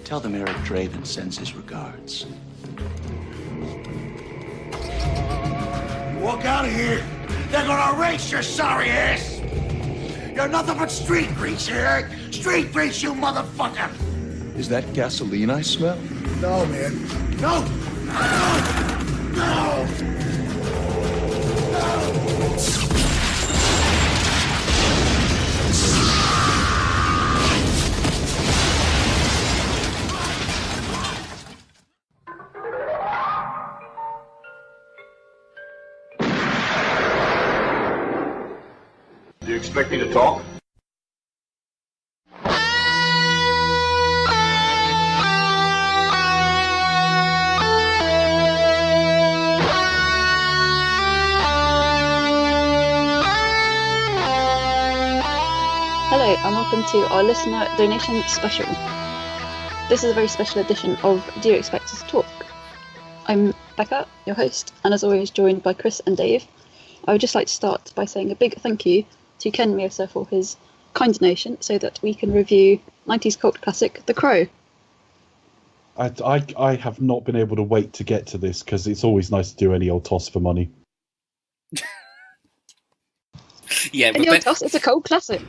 Tell them Eric Draven sends his regards. Walk out of here. They're gonna erase your sorry ass. You're nothing but street grease, Eric. Street grease, you motherfucker. Is that gasoline I smell? No, man. No. No. No. Do you expect me to talk? Hello and welcome to our listener donation special. This is a very special edition of Do You Expect Us to Talk? I'm Becca, your host, and as always joined by Chris and Dave. I would just like to start by saying a big thank you to Ken Meosa for his kind donation so that we can review 90s cult classic The Crow. I have not been able to wait to get to this because it's always nice to do any old toss for money. Yeah, Any old toss, it's a cult classic.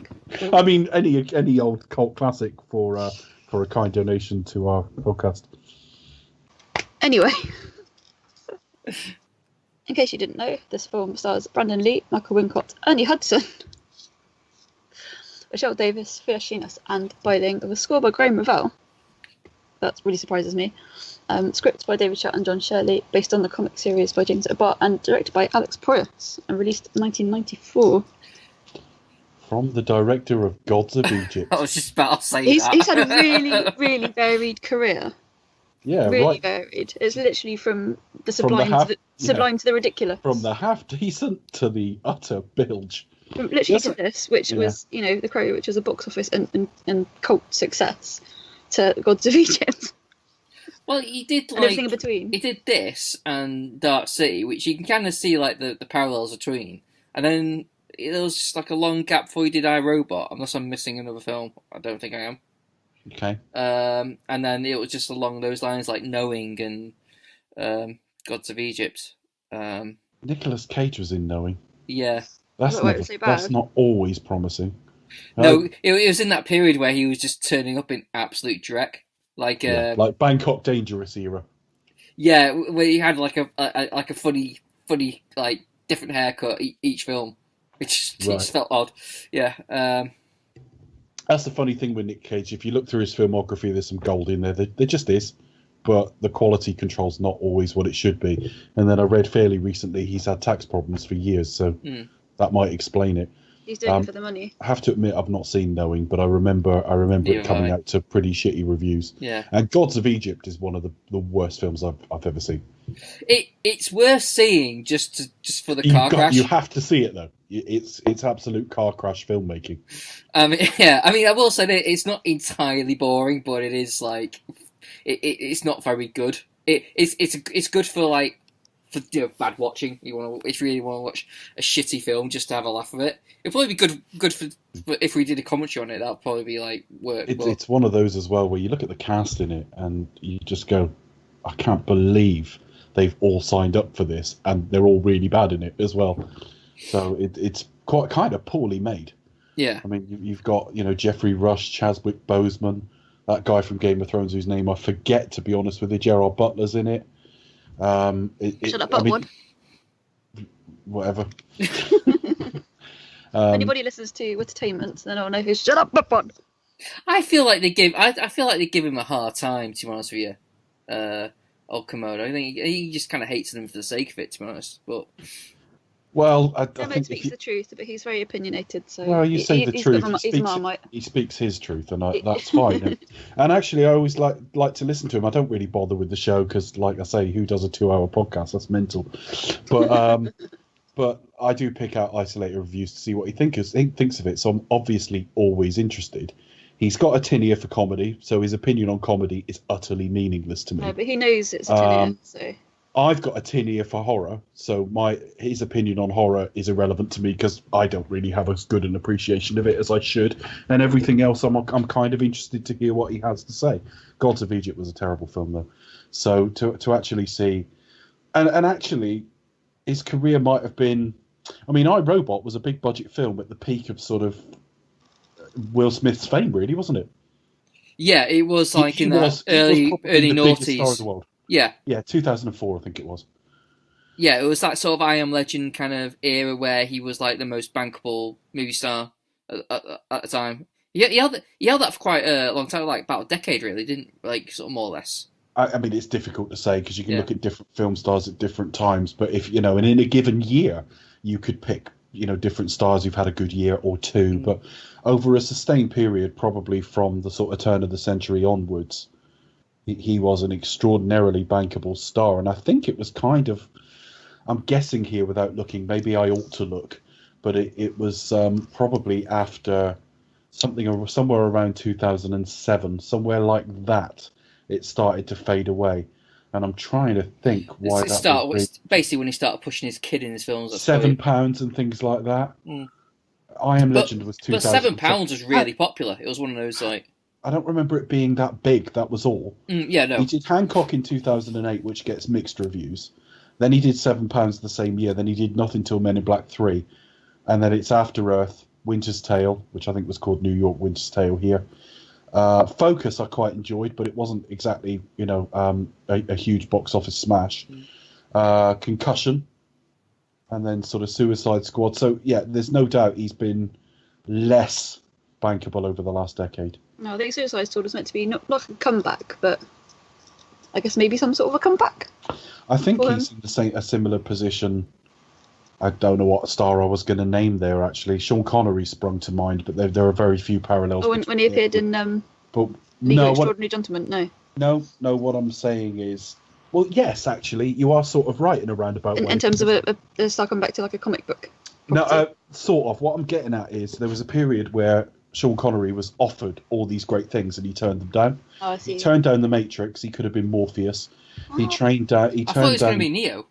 I mean, any old cult classic for a kind donation to our podcast. Anyway, in case you didn't know, this film stars Brandon Lee, Michael Wincott, Ernie Hudson, Michelle Davis, Fia Sheenas, and Biling, with a score by Graham Revell. That really surprises me. Script by David Schatt and John Shirley, based on the comic series by James O'Barr, and directed by Alex Proyas, and released in 1994. From the director of Gods of Egypt. I was just about to say He's had a that. really, really varied career. Yeah, Really right. varied. It's literally from the From the sublime half- to the sublime to the ridiculous. From the half decent to the utter bilge. From literally Yes. to this, which was, The Crow, which was a box office and cult success, to Gods of Egypt. Well, he did And everything in between. He did this and Dark City, which you can kind of see like the parallels between. And then there was just like a long gap before he did iRobot, unless I'm missing another film. I don't think I am. Okay. And then it was just along those lines, like Knowing and Gods of Egypt. Nicolas Cage was in Knowing. Yeah. That's not always promising. No, it was in that period where he was just turning up in absolute dreck. Like Bangkok Dangerous era. Yeah, where he had like a funny like different haircut each film, which just felt odd. Yeah. That's the funny thing with Nick Cage. If you look through his filmography, there's some gold in there. There just is. But the quality control's not always what it should be. And then I read fairly recently he's had tax problems for years, so that might explain it. He's doing it for the money. I have to admit I've not seen Knowing, but I remember it coming out to pretty shitty reviews. Yeah. And Gods of Egypt is one of the worst films I've ever seen. It's worth seeing just for the car crash. You have to see it though. It's absolute car crash filmmaking. Yeah. I mean, I will say that it's not entirely boring, but it is like it's not very good. It's good for bad watching. If you really want to watch a shitty film just to have a laugh of it. It'd probably be good for if we did a commentary on it. That'd probably be like work. It's one of those as well where you look at the cast in it and you just go, I can't believe they've all signed up for this, and they're all really bad in it as well. So it's quite kind of poorly made. Yeah. I mean, you've got Jeffrey Rush, Chadwick Boseman, that guy from Game of Thrones whose name I forget, to be honest with you. Gerard Butler's in it. Shut up, one. Whatever. Anybody listens to Entertainment, then I'll know who's Shut Up, one. I feel like they give him a hard time, to be honest with you. Old Komodo. I think he just kind of hates them for the sake of it, to be honest. But well, I Demo think speaks the truth, but he's very opinionated. So well, you say the truth. He's a Marmite. He speaks his truth, and that's fine. And actually, I always like to listen to him. I don't really bother with the show because, like I say, who does a 2-hour podcast? That's mental. But but I do pick out isolated reviews to see what he thinks of it. So I'm obviously always interested. He's got a tin ear for comedy, so his opinion on comedy is utterly meaningless to me. No, but he knows it's a tin ear, so I've got a tin ear for horror, so his opinion on horror is irrelevant to me because I don't really have as good an appreciation of it as I should. And everything else, I'm kind of interested to hear what he has to say. Gods of Egypt was a terrible film, though. So to actually see, and actually, his career might have been. I mean, I, Robot was a big budget film at the peak of sort of Will Smith's fame, really, wasn't it? Yeah, it was like He in was the early biggest star in noughties. the world. Yeah. Yeah, 2004, I think it was. Yeah, it was that sort of I Am Legend kind of era where he was like the most bankable movie star at the time. He held that for quite a long time, like about a decade, really, didn't like sort of more or less. I mean, it's difficult to say because you can look at different film stars at different times. But if and in a given year, you could pick different stars who've had a good year or two. Mm. But over a sustained period, probably from the sort of turn of the century onwards, he was an extraordinarily bankable star. And I think it was kind of, I'm guessing here without looking, maybe I ought to look, but it was probably after somewhere around 2007, somewhere like that, it started to fade away. And I'm trying to think why basically when he started pushing his kid in his films. £7 and things like that. Mm. I Am Legend was 2000. But £7 was really popular. It was one of those like. I don't remember it being that big. That was all. Yeah, no. He did Hancock in 2008, which gets mixed reviews. Then he did £7 the same year. Then he did Nothing Till Men in Black 3, and then it's After Earth, Winter's Tale, which I think was called New York Winter's Tale here. Focus I quite enjoyed, but it wasn't exactly a huge box office smash. Concussion, and then sort of Suicide Squad. So yeah, there's no doubt he's been less bankable over the last decade. No, I think Suicide Squad was meant to be not a comeback, but I guess maybe some sort of a comeback. I think he's in a similar position. I don't know what star I was going to name there, actually. Sean Connery sprung to mind, but there are very few parallels. Oh, when he appeared in League of Extraordinary Gentlemen, no. No, what I'm saying is... Well, yes, actually, you are sort of right in a roundabout way. In terms of a star come back to like a comic book property. No, sort of. What I'm getting at is there was a period where Sean Connery was offered all these great things and he turned them down. Oh, I see. He turned down The Matrix. He could have been Morpheus. He turned down... I thought it was going to be Neo.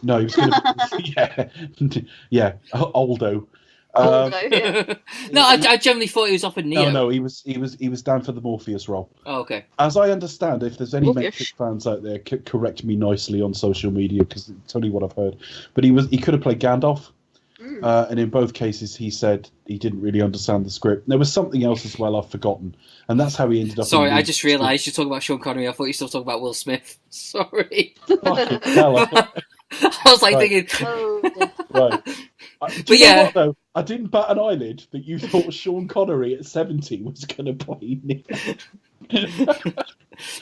No, he was going to be... yeah, Aldo. Yeah. No, I generally thought he was offered Neo. No, he was down for the Morpheus role. Oh, okay. As I understand, if there's any Morpheus. Matrix fans out there, correct me nicely on social media because it's only what I've heard. But he could have played Gandalf, and in both cases he said he didn't really understand the script. There was something else as well I've forgotten, and that's how he ended up. Sorry, I just realised you're talking about Sean Connery. I thought you were still talking about Will Smith. Sorry. Fucking hell. I was like thinking. Right. But yeah, what, though? I didn't bat an eyelid that you thought Sean Connery at 70 was going to play Neo.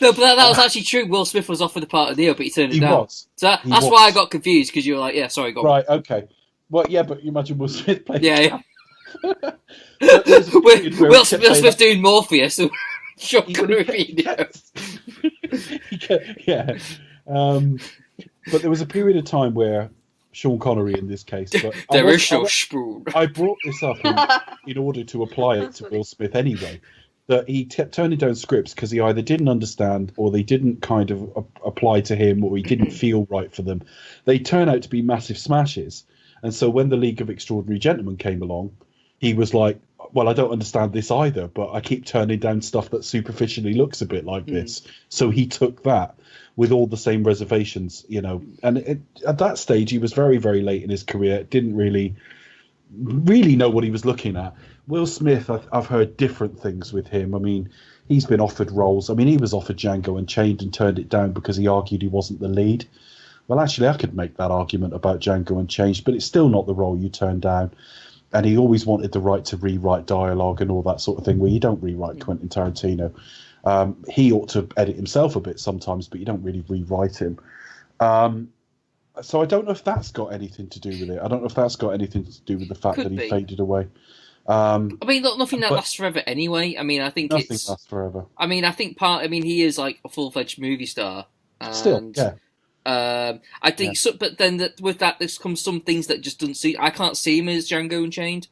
No, but that was actually true. Will Smith was offered the part of Neo, but he turned it down. Was. So that's why I got confused because you were like, "Yeah, sorry, go on." Right. Okay. Well, yeah, but you imagine Will Smith playing. Yeah. Will Smith doing Morpheus. Sean Connery being Neo. Yeah. But there was a period of time where Sean Connery in this case. But I brought this up in order to apply it to Will Smith anyway. That he kept turning down scripts because he either didn't understand or they didn't kind of apply to him or he didn't feel right for them. They turn out to be massive smashes. And so when the League of Extraordinary Gentlemen came along, he was like, well, I don't understand this either, but I keep turning down stuff that superficially looks a bit like this. So he took that with all the same reservations, And at that stage, he was very, very late in his career. Didn't really know what he was looking at. Will Smith, I've heard different things with him. I mean, he's been offered roles. I mean, he was offered Django Unchained and turned it down because he argued he wasn't the lead. Well, actually, I could make that argument about Django Unchained, but it's still not the role you turn down. And he always wanted the right to rewrite dialogue and all that sort of thing, where you don't rewrite Quentin Tarantino. He ought to edit himself a bit sometimes, but you don't really rewrite him. So I don't know if that's got anything to do with it. I don't know if that's got anything to do with the fact that he faded away. I mean, look, nothing that lasts forever anyway. I mean, I think nothing lasts forever. I mean, I think he is like a full-fledged movie star. And, still, yeah. I think so, but then with that, there comes some things that just don't see. I can't see him as Django Unchained.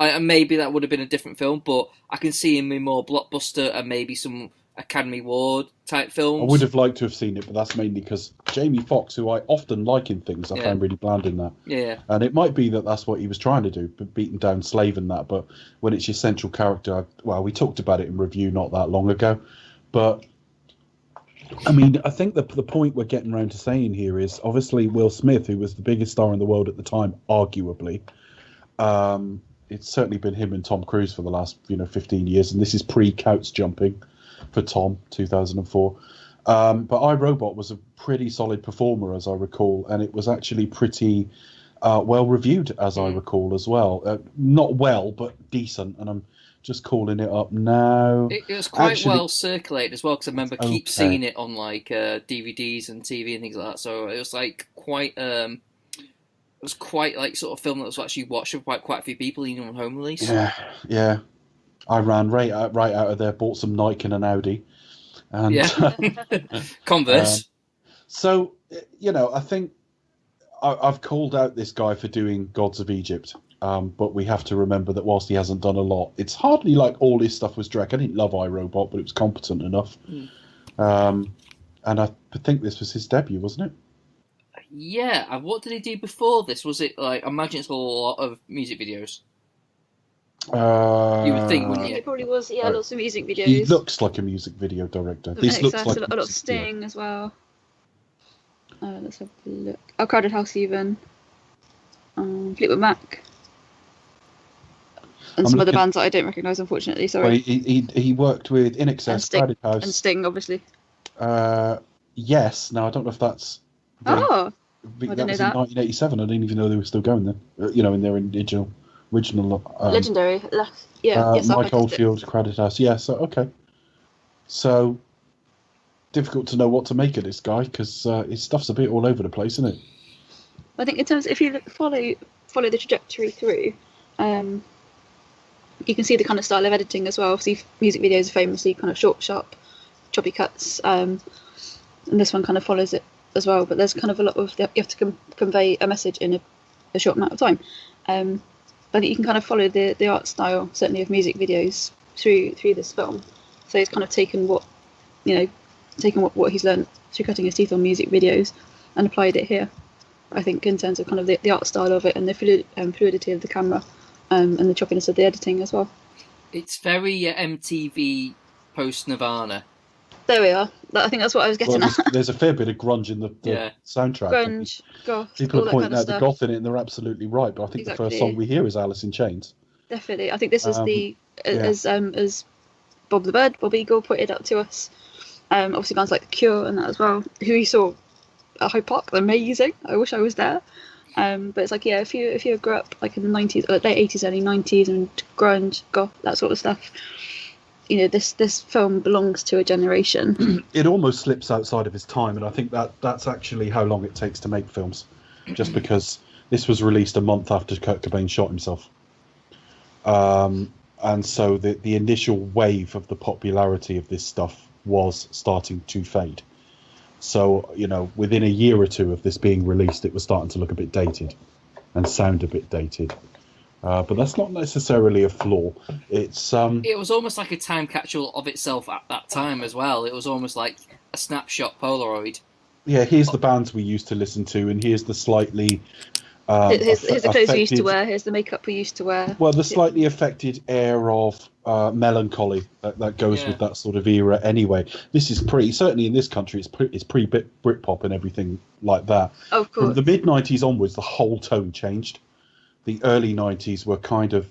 And maybe that would have been a different film, but I can see him in more blockbuster and maybe some Academy Award type I films. would have liked to have seen it, but that's mainly because Jamie Foxx, who I often like in things, I found really bland in that. Yeah. And it might be that that's what he was trying to do, but beating down Slave and that. But when it's your central character, well, we talked about it in review not that long ago. But, I mean, I think the point we're getting around to saying here is, obviously, Will Smith, who was the biggest star in the world at the time, arguably, it's certainly been him and Tom Cruise for the last 15 years, and this is pre-couch jumping for Tom, 2004. But iRobot was a pretty solid performer, as I recall, and it was actually pretty well reviewed, as I recall, as well. Not well, but decent, and I'm just calling it up now. It was quite well circulated as well, because I remember keep seeing it on like DVDs and TV and things like that. So it was like quite. It was quite like sort of film that was actually watched by quite a few people, even on home release. Yeah. I ran right out of there, bought some Nike and an Audi. And, Converse. So, I think I've called out this guy for doing Gods of Egypt, but we have to remember that whilst he hasn't done a lot, it's hardly like all his stuff was drag. I didn't love iRobot, but it was competent enough. And I think this was his debut, wasn't it? Yeah, what did he do before this? Was it like, I imagine it's a lot of music videos. You would think, wouldn't you? It probably was, lots of music videos. He looks like a music video director. This looks like a lot of Sting as well. Let's have a look. Crowded House even. Fleetwood Mac. And some other bands that I don't recognise, unfortunately. Sorry. Well, he worked with In Excess, Crowded House, and Sting, obviously. Yes. Now I don't know if that's. I didn't that was in 1987. I didn't even know they were still going then. In their original. Legendary. Mike Oldfield, Crowded House. Yeah. So okay. So difficult to know what to make of this guy because his stuff's a bit all over the place, isn't it? I think in terms, if you follow the trajectory through, you can see the kind of style of editing as well. Obviously, music videos are famously kind of short, sharp, choppy cuts, and this one kind of follows it as well. But there's kind of a lot of you have to convey a message in a short amount of time. I think you can kind of follow the art style, certainly of music videos, through this film. So he's kind of taken what he's learned through cutting his teeth on music videos and applied it here. I think in terms of kind of the art style of it and the fluidity of the camera and the choppiness of the editing as well. It's very MTV post Nirvana. There we are. I think that's what I was getting at. There's a fair bit of grunge in the soundtrack. Grunge, goth, people are pointing out the goth in it, and they're absolutely right. But I think the first song we hear is Alice in Chains. Definitely, I think this is as Bob the Bird, Bob Eagle pointed out to us. Obviously, bands like The Cure and that as well, who we saw at Hyde Park, amazing. I wish I was there. But it's like, if you grew up like in the 90s, late 80s, early 90s, and grunge, goth, that sort of stuff. This film belongs to a generation. It almost slips outside of his time, and I think that's actually how long it takes to make films. Just because this was released a month after Kurt Cobain shot himself. And so the initial wave of the popularity of this stuff was starting to fade. So, within a year or two of this being released, it was starting to look a bit dated and sound a bit dated. But that's not necessarily a flaw. It's It was almost like a time capsule of itself at that time as well. It was almost like a snapshot Polaroid. Yeah, here's the bands we used to listen to, and here's the slightly... here's the clothes we used to wear, here's the makeup we used to wear. Well, the slightly affected air of melancholy that goes with that sort of era anyway. This is certainly in this country, it's pre-Britpop and everything like that. Oh, of course. From the mid-90s onwards, the whole tone changed. The early 90s were kind of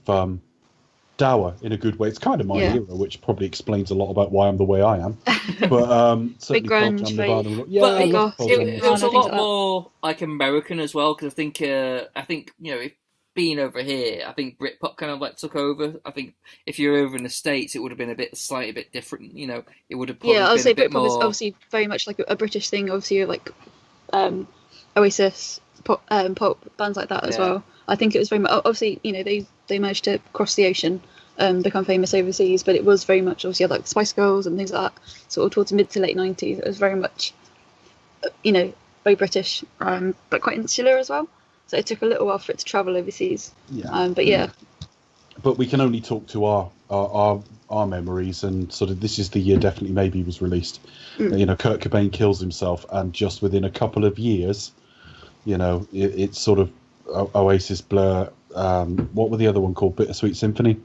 dour in a good way. It's kind of my era, which probably explains a lot about why I'm the way I am. But big grunge, it was a lot more like American as well, because I think if being over here, I think Britpop kind of like took over. I think if you're over in the States, it would have been slightly bit different. It would have probably I would say Britpop more... is obviously very much like a British thing. Obviously, like Oasis, pop bands like that as well. I think it was very much obviously they managed to cross the ocean, become famous overseas, but it was very much obviously like Spice Girls and things like that. Sort of towards the mid to late 90s, it was very much very British, but quite insular as well. So it took a little while for it to travel overseas. But we can only talk to our our memories, and sort of this is the year definitely maybe was released. You know, Kurt Cobain kills himself, and just within a couple of years, you know, it's sort of Oasis, Blur. What were the other one called? Bittersweet Symphony.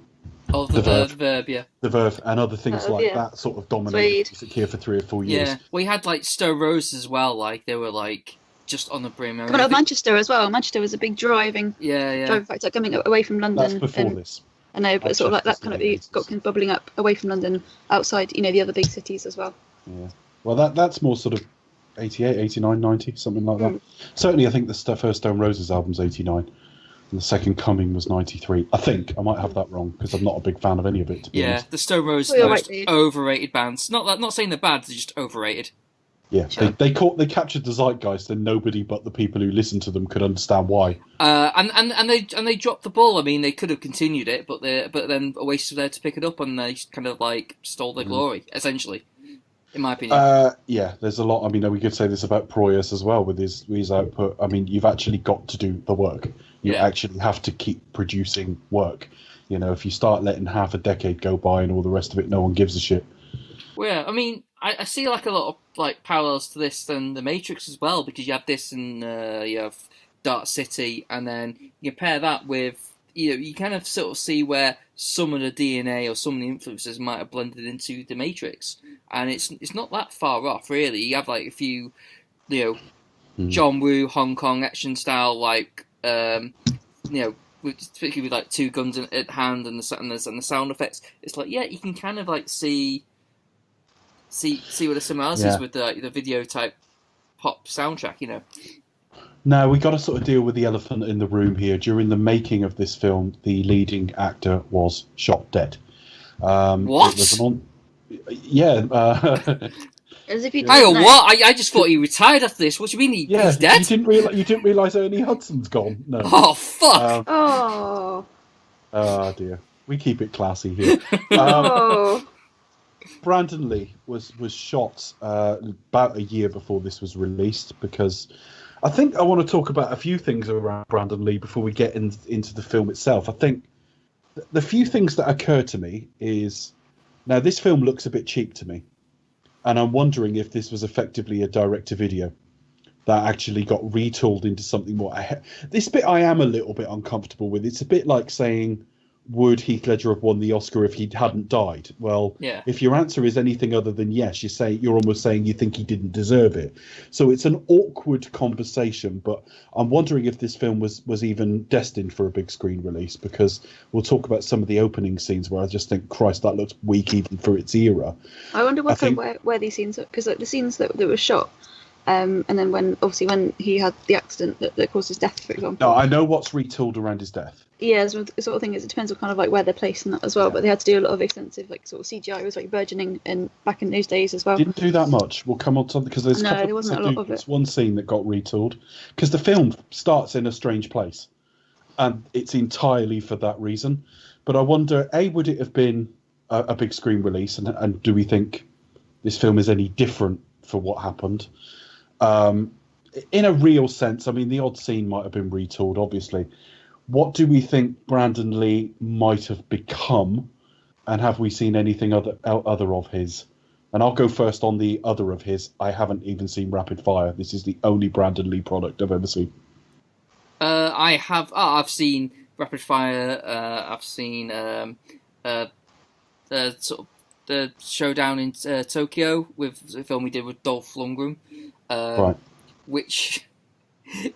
Oh, the Verve, yeah. The Verve and other things like that sort of dominated music here for 3 or 4 years. Yeah, we had like Stone Roses as well. Like they were like just on the brim. Coming out of Manchester as well. Manchester was a big driving factor coming away from London. That's before this. I know, but sort of like that kind of it got kind of bubbling up away from London, outside, you know, the other big cities as well. Yeah. Well, that's more sort of 88, 89, 90, something like that. Certainly, I think the first Stone Roses album's 89. And the Second Coming was 93. I think I might have that wrong because I'm not a big fan of any of it. To be honest. The Stone Roses are the most overrated bands. Not saying they're bad, they're just overrated. Yeah, they captured the zeitgeist, and nobody but the people who listened to them could understand why. And they dropped the ball. I mean, they could have continued it, but then Oasis were there to pick it up, and they kind of like stole their glory, essentially, in my opinion. Yeah, there's a lot. I mean, we could say this about Proyas as well with his output. I mean, you've actually got to do the work. You actually have to keep producing work. You know, if you start letting half a decade go by and all the rest of it, no one gives a shit. Well, yeah, I mean, I see like a lot of like parallels to this than The Matrix as well, because you have this and you have Dark City, and then you pair that with, you know, you kind of sort of see where some of the DNA or some of the influences might have blended into The Matrix, and it's not that far off really. You have like a few, you know, John Woo Hong Kong action style, like you know, particularly with like two guns at hand and the sound effects. It's like, yeah, you can kind of like see what the similarities with the video type pop soundtrack, you know. Now we got to sort of deal with the elephant in the room here. During the making of this film, the leading actor was shot dead. What? As if you hang on, what? I just thought he retired after this. What do you mean he's dead? You didn't realise Ernie Hudson's gone? No. Oh fuck! Oh dear. We keep it classy here. Brandon Lee was shot about a year before this was released, because I think I want to talk about a few things around Brandon Lee before we get into the film itself. I think the few things that occur to me is, now this film looks a bit cheap to me, and I'm wondering if this was effectively a direct-to-video that actually got retooled into something more. This bit I am a little bit uncomfortable with. It's a bit like saying, would Heath Ledger have won the Oscar if he hadn't died? Well, if your answer is anything other than yes, you're almost saying you think he didn't deserve it. So it's an awkward conversation, but I'm wondering if this film was even destined for a big screen release, because we'll talk about some of the opening scenes where I just think, Christ, that looks weak even for its era. I wonder where these scenes are, because like the scenes that were shot, and then when he had the accident that caused his death, for example. No, I know what's retooled around his death. Yeah, so the sort of thing is, it depends on kind of like where they're placed and that as well. But they had to do a lot of extensive like sort of CGI. It was like burgeoning back in those days as well. Didn't do that much. We'll come on to, because there's there wasn't a lot of it. It's one scene that got retooled, because the film starts in a strange place, and it's entirely for that reason. But I wonder, would it have been a big screen release, and do we think this film is any different for what happened? In a real sense, I mean, the odd scene might have been retooled, obviously. What do we think Brandon Lee might have become, and have we seen anything other of his? And I'll go first on the other of his. I haven't even seen Rapid Fire. This is the only Brandon Lee product I've ever seen. I have. I've seen Rapid Fire. I've seen the showdown in Tokyo with the film we did with Dolph Lundgren, right, which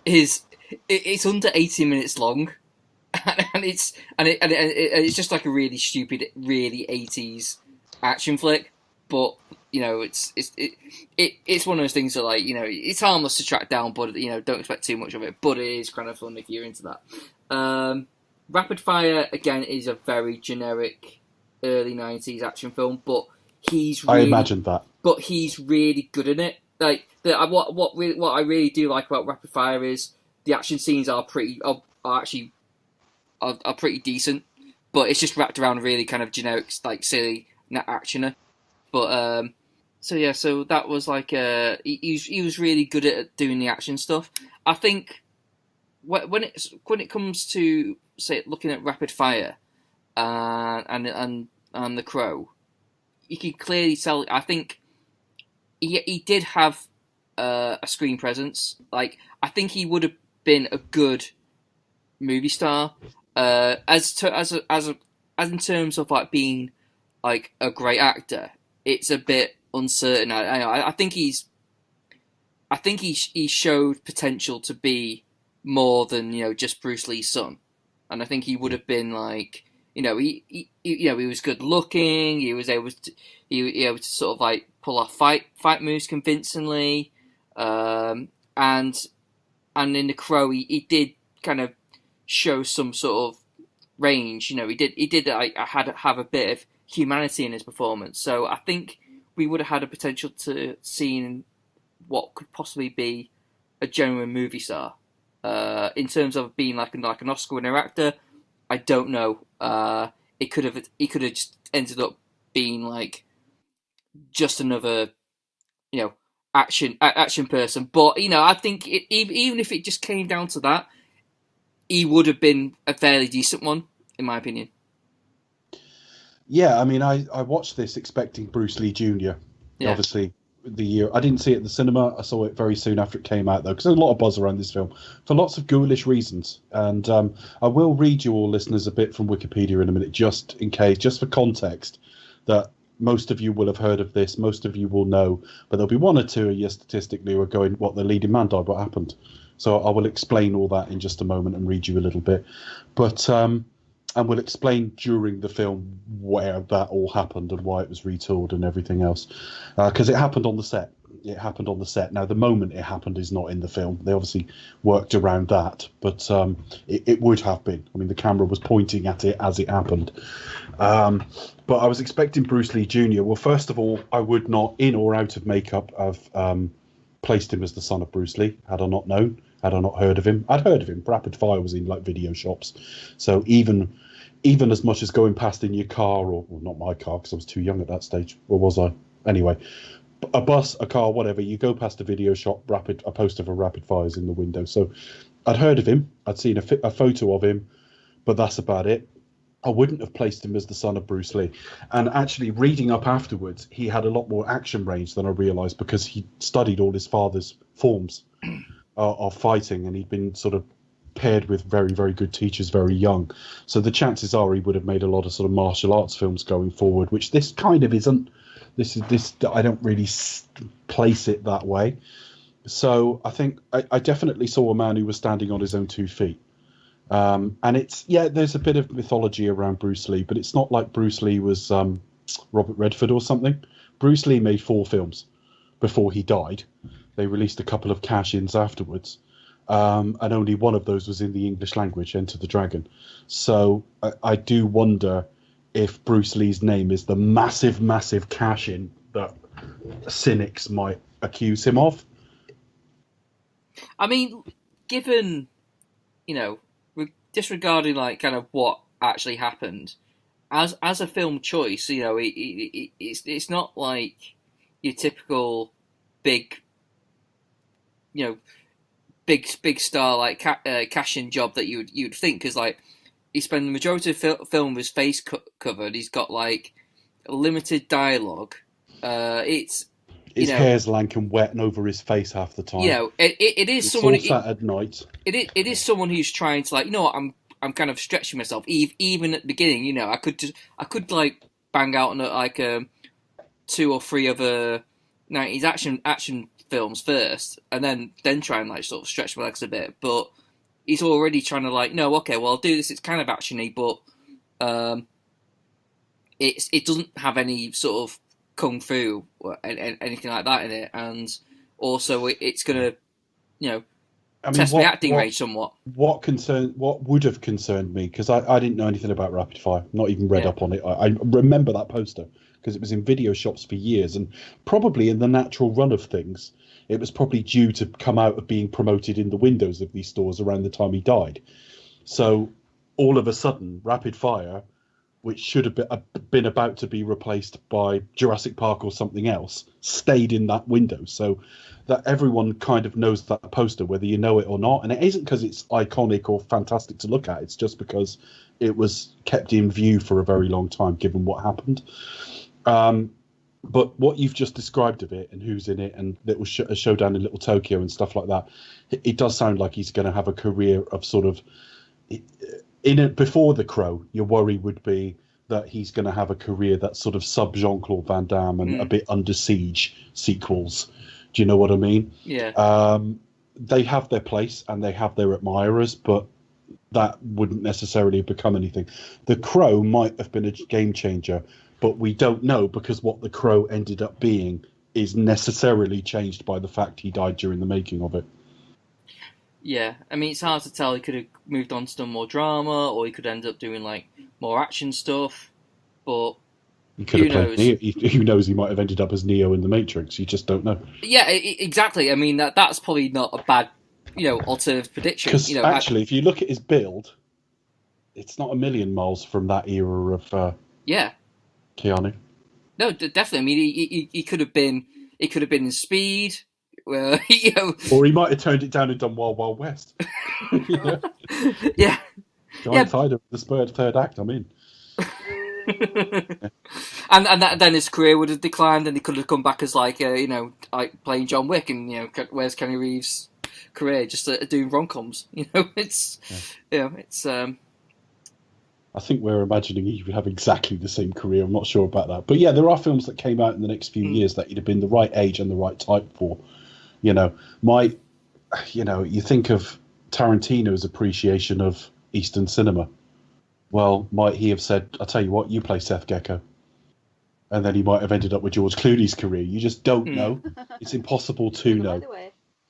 is it's under 80 minutes long, and it's just like a really stupid, really 80s action flick. But you know, it's one of those things that, like, you know, it's harmless to track down, but you know, don't expect too much of it. But it is kind of fun if you're into that. Rapid Fire again is a very generic early 90s action film, but I imagined that. But he's really good in it. Like what I really do like about Rapid Fire is the action scenes are pretty decent, but it's just wrapped around really kind of generic, like silly actioner. But so that was like he was really good at doing the action stuff. I think when it comes to, say, looking at Rapid Fire and and The Crow, you can clearly tell. I think he did have a screen presence. Like, I think he would have been a good movie star. As in terms of like being like a great actor, it's a bit uncertain. I think he showed potential to be more than just Bruce Lee's son, and I think he would have been like he was good looking. He was able to sort of like pull off fight moves convincingly, and in The Crow he did kind of show some sort of range. He did have a bit of humanity in his performance. So I think we would have had a potential to seeing what could possibly be a genuine movie star. In terms of being like an Oscar winner actor, I don't know. He could have just ended up being like just another action person. But I think even if it just came down to that, he would have been a fairly decent one, in my opinion. Yeah, I mean, I watched this expecting Bruce Lee Jr. Yeah. Obviously, the year I didn't see it at the cinema. I saw it very soon after it came out, though, because there's a lot of buzz around this film for lots of ghoulish reasons. And I will read you all, listeners, a bit from Wikipedia in a minute, just in case, just for context, that most of you will have heard of this, most of you will know, but there'll be one or two of you statistically who are going, "What, the leading man died? What happened?" So I will explain all that in just a moment and read you a little bit. But and we'll explain during the film where that all happened and why it was retooled and everything else. Because it happened on the set. It happened on the set. Now, the moment it happened is not in the film. They obviously worked around that. But it would have been. I mean, the camera was pointing at it as it happened. But I was expecting Bruce Lee Jr. Well, first of all, I would not, in or out of makeup, have placed him as the son of Bruce Lee, had I not known. Had I not heard of him? I'd heard of him. Rapid Fire was in like video shops. So even as much as going past in your car, or well, not my car because I was too young at that stage, or was I? Anyway, a bus, a car, whatever, you go past a video shop, a poster for Rapid Fire's in the window. So I'd heard of him. I'd seen a photo of him, but that's about it. I wouldn't have placed him as the son of Bruce Lee. And actually, reading up afterwards, he had a lot more action range than I realised because he studied all his father's forms of fighting, and he'd been sort of paired with very, very good teachers very young. So the chances are he would have made a lot of sort of martial arts films going forward, which this kind of isn't. This I don't really place it that way. So I think I definitely saw a man who was standing on his own 2 feet. And there's a bit of mythology around Bruce Lee, but it's not like Bruce Lee was Robert Redford or something. Bruce Lee made 4 films before he died. They released a couple of cash-ins afterwards. And only one of those was in the English language, Enter the Dragon. So I do wonder if Bruce Lee's name is the massive, massive cash-in that cynics might accuse him of. I mean, given, disregarding like kind of what actually happened, as a film choice, it's not like your typical big star like cash-in job that you'd think, because like he spent the majority of film with his face covered. He's got like limited dialogue. His hair's lank and wet and over his face half the time. It is someone all sat at night. It is someone who's trying to like, I'm kind of stretching myself. Even at the beginning, I could like bang out on like 2 or 3 other 90s action films first, and then try and like sort of stretch my legs a bit. But he's already trying to like, no, okay, well I'll do this. It's kind of actiony, but it doesn't have any sort of kung fu or anything like that in it, and also it's gonna test my acting range somewhat. What would have concerned me, because I didn't know anything about Rapid Fire, not even read up on it. I remember that poster because it was in video shops for years, and probably in the natural run of things, it was probably due to come out of being promoted in the windows of these stores around the time he died. So all of a sudden, Rapid Fire which should have been about to be replaced by Jurassic Park or something else, stayed in that window, so that everyone kind of knows that poster, whether you know it or not. And it isn't because it's iconic or fantastic to look at. It's just because it was kept in view for a very long time, given what happened. But what you've just described of it and who's in it and little a showdown in Little Tokyo and stuff like that, it does sound like he's going to have a career of sort of in it. Before The Crow, your worry would be that he's going to have a career that's sort of sub Jean-Claude Van Damme and a bit Under Siege sequels. Do you know what I mean? Yeah. They have their place and they have their admirers, but that wouldn't necessarily become anything. The Crow might have been a game changer, but we don't know, because what The Crow ended up being is necessarily changed by the fact he died during the making of it. Yeah, I mean, it's hard to tell. He could have moved on to done more drama, or he could end up doing like more action stuff. But who knows? Who knows? He might have ended up as Neo in The Matrix. You just don't know. Yeah, exactly. I mean, that's probably not a bad, alternative prediction. Because actually, if you look at his build, it's not a million miles from that era of Keanu. No, definitely. I mean, he could have been. It could have been in Speed. Or he might have toned it down and done Wild Wild West. Yeah. Giant tied of the spurred third act. I'm in. And then his career would have declined, and he could have come back as like playing John Wick, and where's Kenny Reeves' career, just doing rom-coms. It's. I think we're imagining he would have exactly the same career. I'm not sure about that, but yeah, there are films that came out in the next few years that he'd have been the right age and the right type for. You think of Tarantino's appreciation of Eastern cinema. Well, might he have said, "I'll tell you what, you play Seth Gecko," and then he might have ended up with George Clooney's career. You just don't know. It's impossible to know.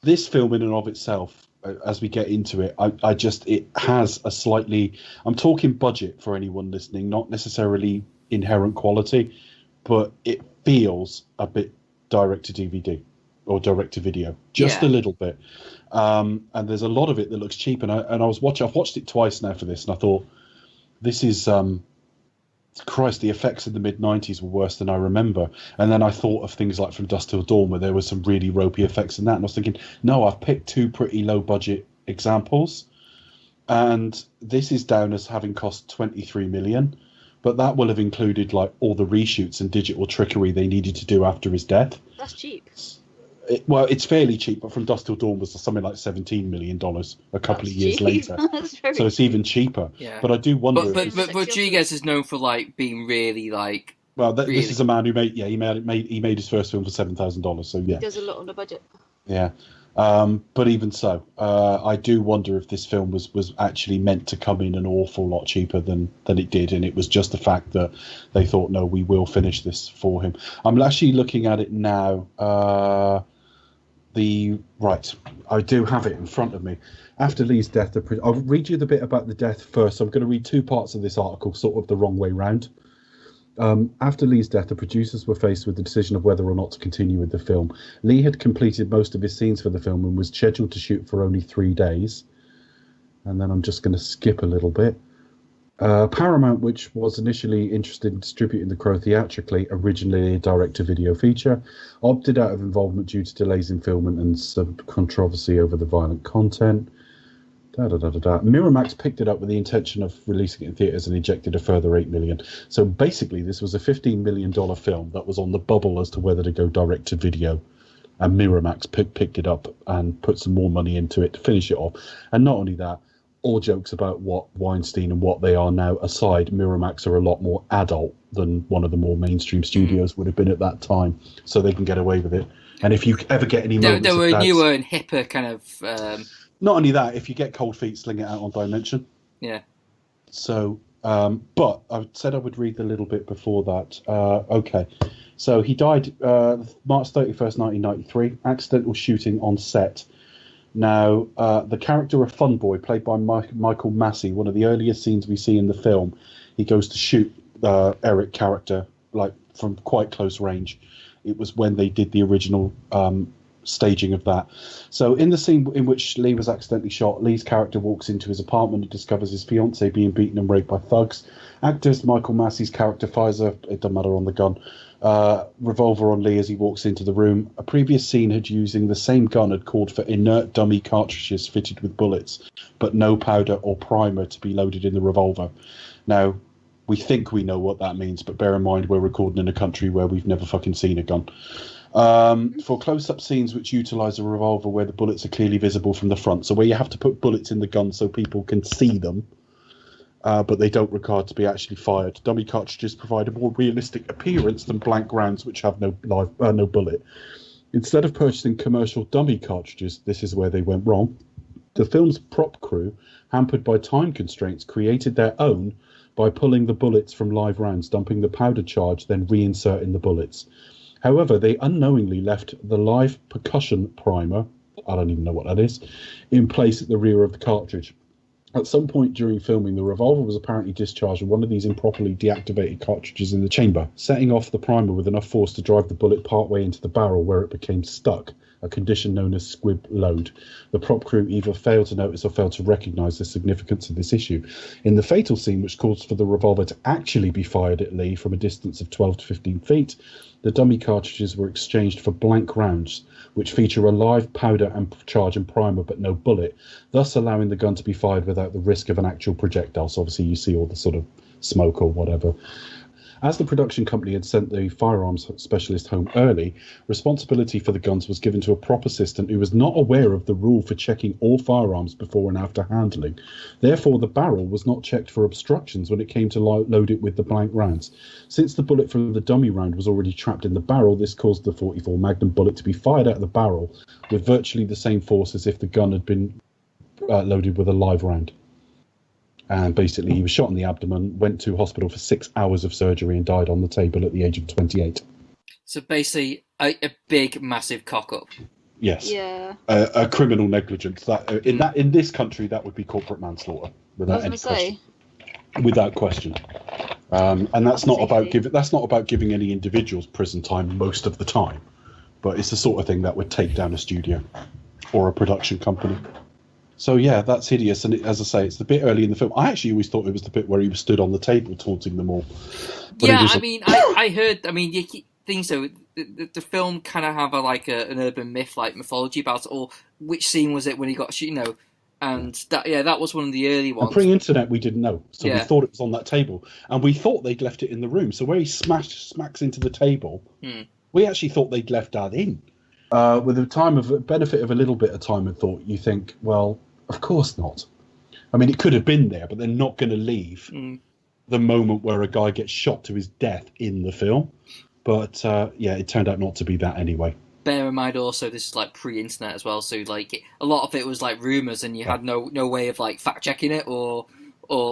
This film, in and of itself, as we get into it, it has a slightly. I'm talking budget for anyone listening, not necessarily inherent quality, but it feels a bit direct to DVD. Or direct to video, just a little bit, and there's a lot of it that looks cheap. And I've watched it twice now for this, and I thought, this is Christ, the effects in the mid-90s were worse than I remember. And then I thought of things like From Dusk Till Dawn, where there were some really ropey effects in that, and I was thinking, no, I've picked two pretty low budget examples, and this is down as having cost 23 million, but that will have included like all the reshoots and digital trickery they needed to do after his death. That's cheap. It's fairly cheap, but From Dusk Till Dawn was something like $17 million a couple of years later. So it's even cheaper. Yeah. But I do wonder. But Rodriguez is known for like being really like. Well, this is a man who made his first film for $7,000. So yeah, he does a lot on a budget. Yeah, but even so, I do wonder if this film was actually meant to come in an awful lot cheaper than it did, and it was just the fact that they thought, no, we will finish this for him. I'm actually looking at it now. I do have it in front of me. After Lee's death, I'll read you the bit about the death first. I'm going to read two parts of this article, sort of the wrong way round. After Lee's death, the producers were faced with the decision of whether or not to continue with the film. Lee had completed most of his scenes for the film and was scheduled to shoot for only 3 days. And then I'm just going to skip a little bit. Paramount, which was initially interested in distributing The Crow theatrically, originally a direct-to-video feature, opted out of involvement due to delays in filming and some controversy over the violent content. Miramax picked it up with the intention of releasing it in theatres and injected a further $8 million. So basically, this was a $15 million film that was on the bubble as to whether to go direct-to-video. And Miramax picked it up and put some more money into it to finish it off. And not only that, all jokes about what Weinstein and what they are now aside, Miramax are a lot more adult than one of the more mainstream studios would have been at that time, so they can get away with it. And if you ever get any moments, they were newer and hipper kind of. Not only that, if you get cold feet, sling it out on Dimension. Yeah. So, but I said I would read the little bit before that. Okay. So he died March 31st, 1993, accidental shooting on set. Now, the character of Funboy, played by Michael Massey, one of the earliest scenes we see in the film, he goes to shoot Eric character like from quite close range. It was when they did the original staging of that. So in the scene in which Lee was accidentally shot, Lee's character walks into his apartment and discovers his fiancée being beaten and raped by thugs. Actor Michael Massey's character fires it doesn't matter on the gun, revolver on Lee as he walks into the room. A previous scene had using the same gun had called for inert dummy cartridges fitted with bullets, but no powder or primer to be loaded in the revolver. Now, we think we know what that means, but bear in mind we're recording in a country where we've never fucking seen a gun. For close-up scenes which utilise a revolver where the bullets are clearly visible from the front, so where you have to put bullets in the gun so people can see them, but they don't require to be actually fired. Dummy cartridges provide a more realistic appearance than blank rounds which have no bullet. Instead of purchasing commercial dummy cartridges, this is where they went wrong. The film's prop crew, hampered by time constraints, created their own by pulling the bullets from live rounds, dumping the powder charge, then reinserting the bullets. However, they unknowingly left the live percussion primer, I don't even know what that is, in place at the rear of the cartridge. At some point during filming, the revolver was apparently discharged with one of these improperly deactivated cartridges in the chamber, setting off the primer with enough force to drive the bullet partway into the barrel where it became stuck, a condition known as squib load. The prop crew either failed to notice or failed to recognise the significance of this issue. In the fatal scene, which calls for the revolver to actually be fired at Lee from a distance of 12 to 15 feet, the dummy cartridges were exchanged for blank rounds, which feature a live powder and charge and primer but no bullet, thus allowing the gun to be fired without the risk of an actual projectile. So obviously you see all the sort of smoke or whatever. As the production company had sent the firearms specialist home early, responsibility for the guns was given to a prop assistant who was not aware of the rule for checking all firearms before and after handling. Therefore, the barrel was not checked for obstructions when it came to load it with the blank rounds. Since the bullet from the dummy round was already trapped in the barrel, this caused the .44 Magnum bullet to be fired out of the barrel with virtually the same force as if the gun had been loaded with a live round. And basically, he was shot in the abdomen, went to hospital for 6 hours of surgery, and died on the table at the age of 28. So basically, a big, massive cock-up. Yes. Yeah. A criminal negligence. That in this country, that would be corporate manslaughter without any question. Without question. And that's not about giving any individuals prison time most of the time, but it's the sort of thing that would take down a studio or a production company. So yeah, that's hideous, and as I say, it's the bit early in the film. I actually always thought it was the bit where he was stood on the table taunting them all. But yeah, I heard. I mean, you think so. The film kind of have an urban mythology about it. Or which scene was it when he got, and that was one of the early ones. And pre-internet, we didn't know, so we thought it was on that table, and we thought they'd left it in the room. So where he smacks into the table, we actually thought they'd left that in. With the benefit of a little bit of time and thought, you think, well, of course not. I mean, it could have been there, but they're not going to leave the moment where a guy gets shot to his death in the film. But it turned out not to be that anyway. Bear in mind also, this is pre-internet as well, so a lot of it was rumours, and you had no way of fact checking it or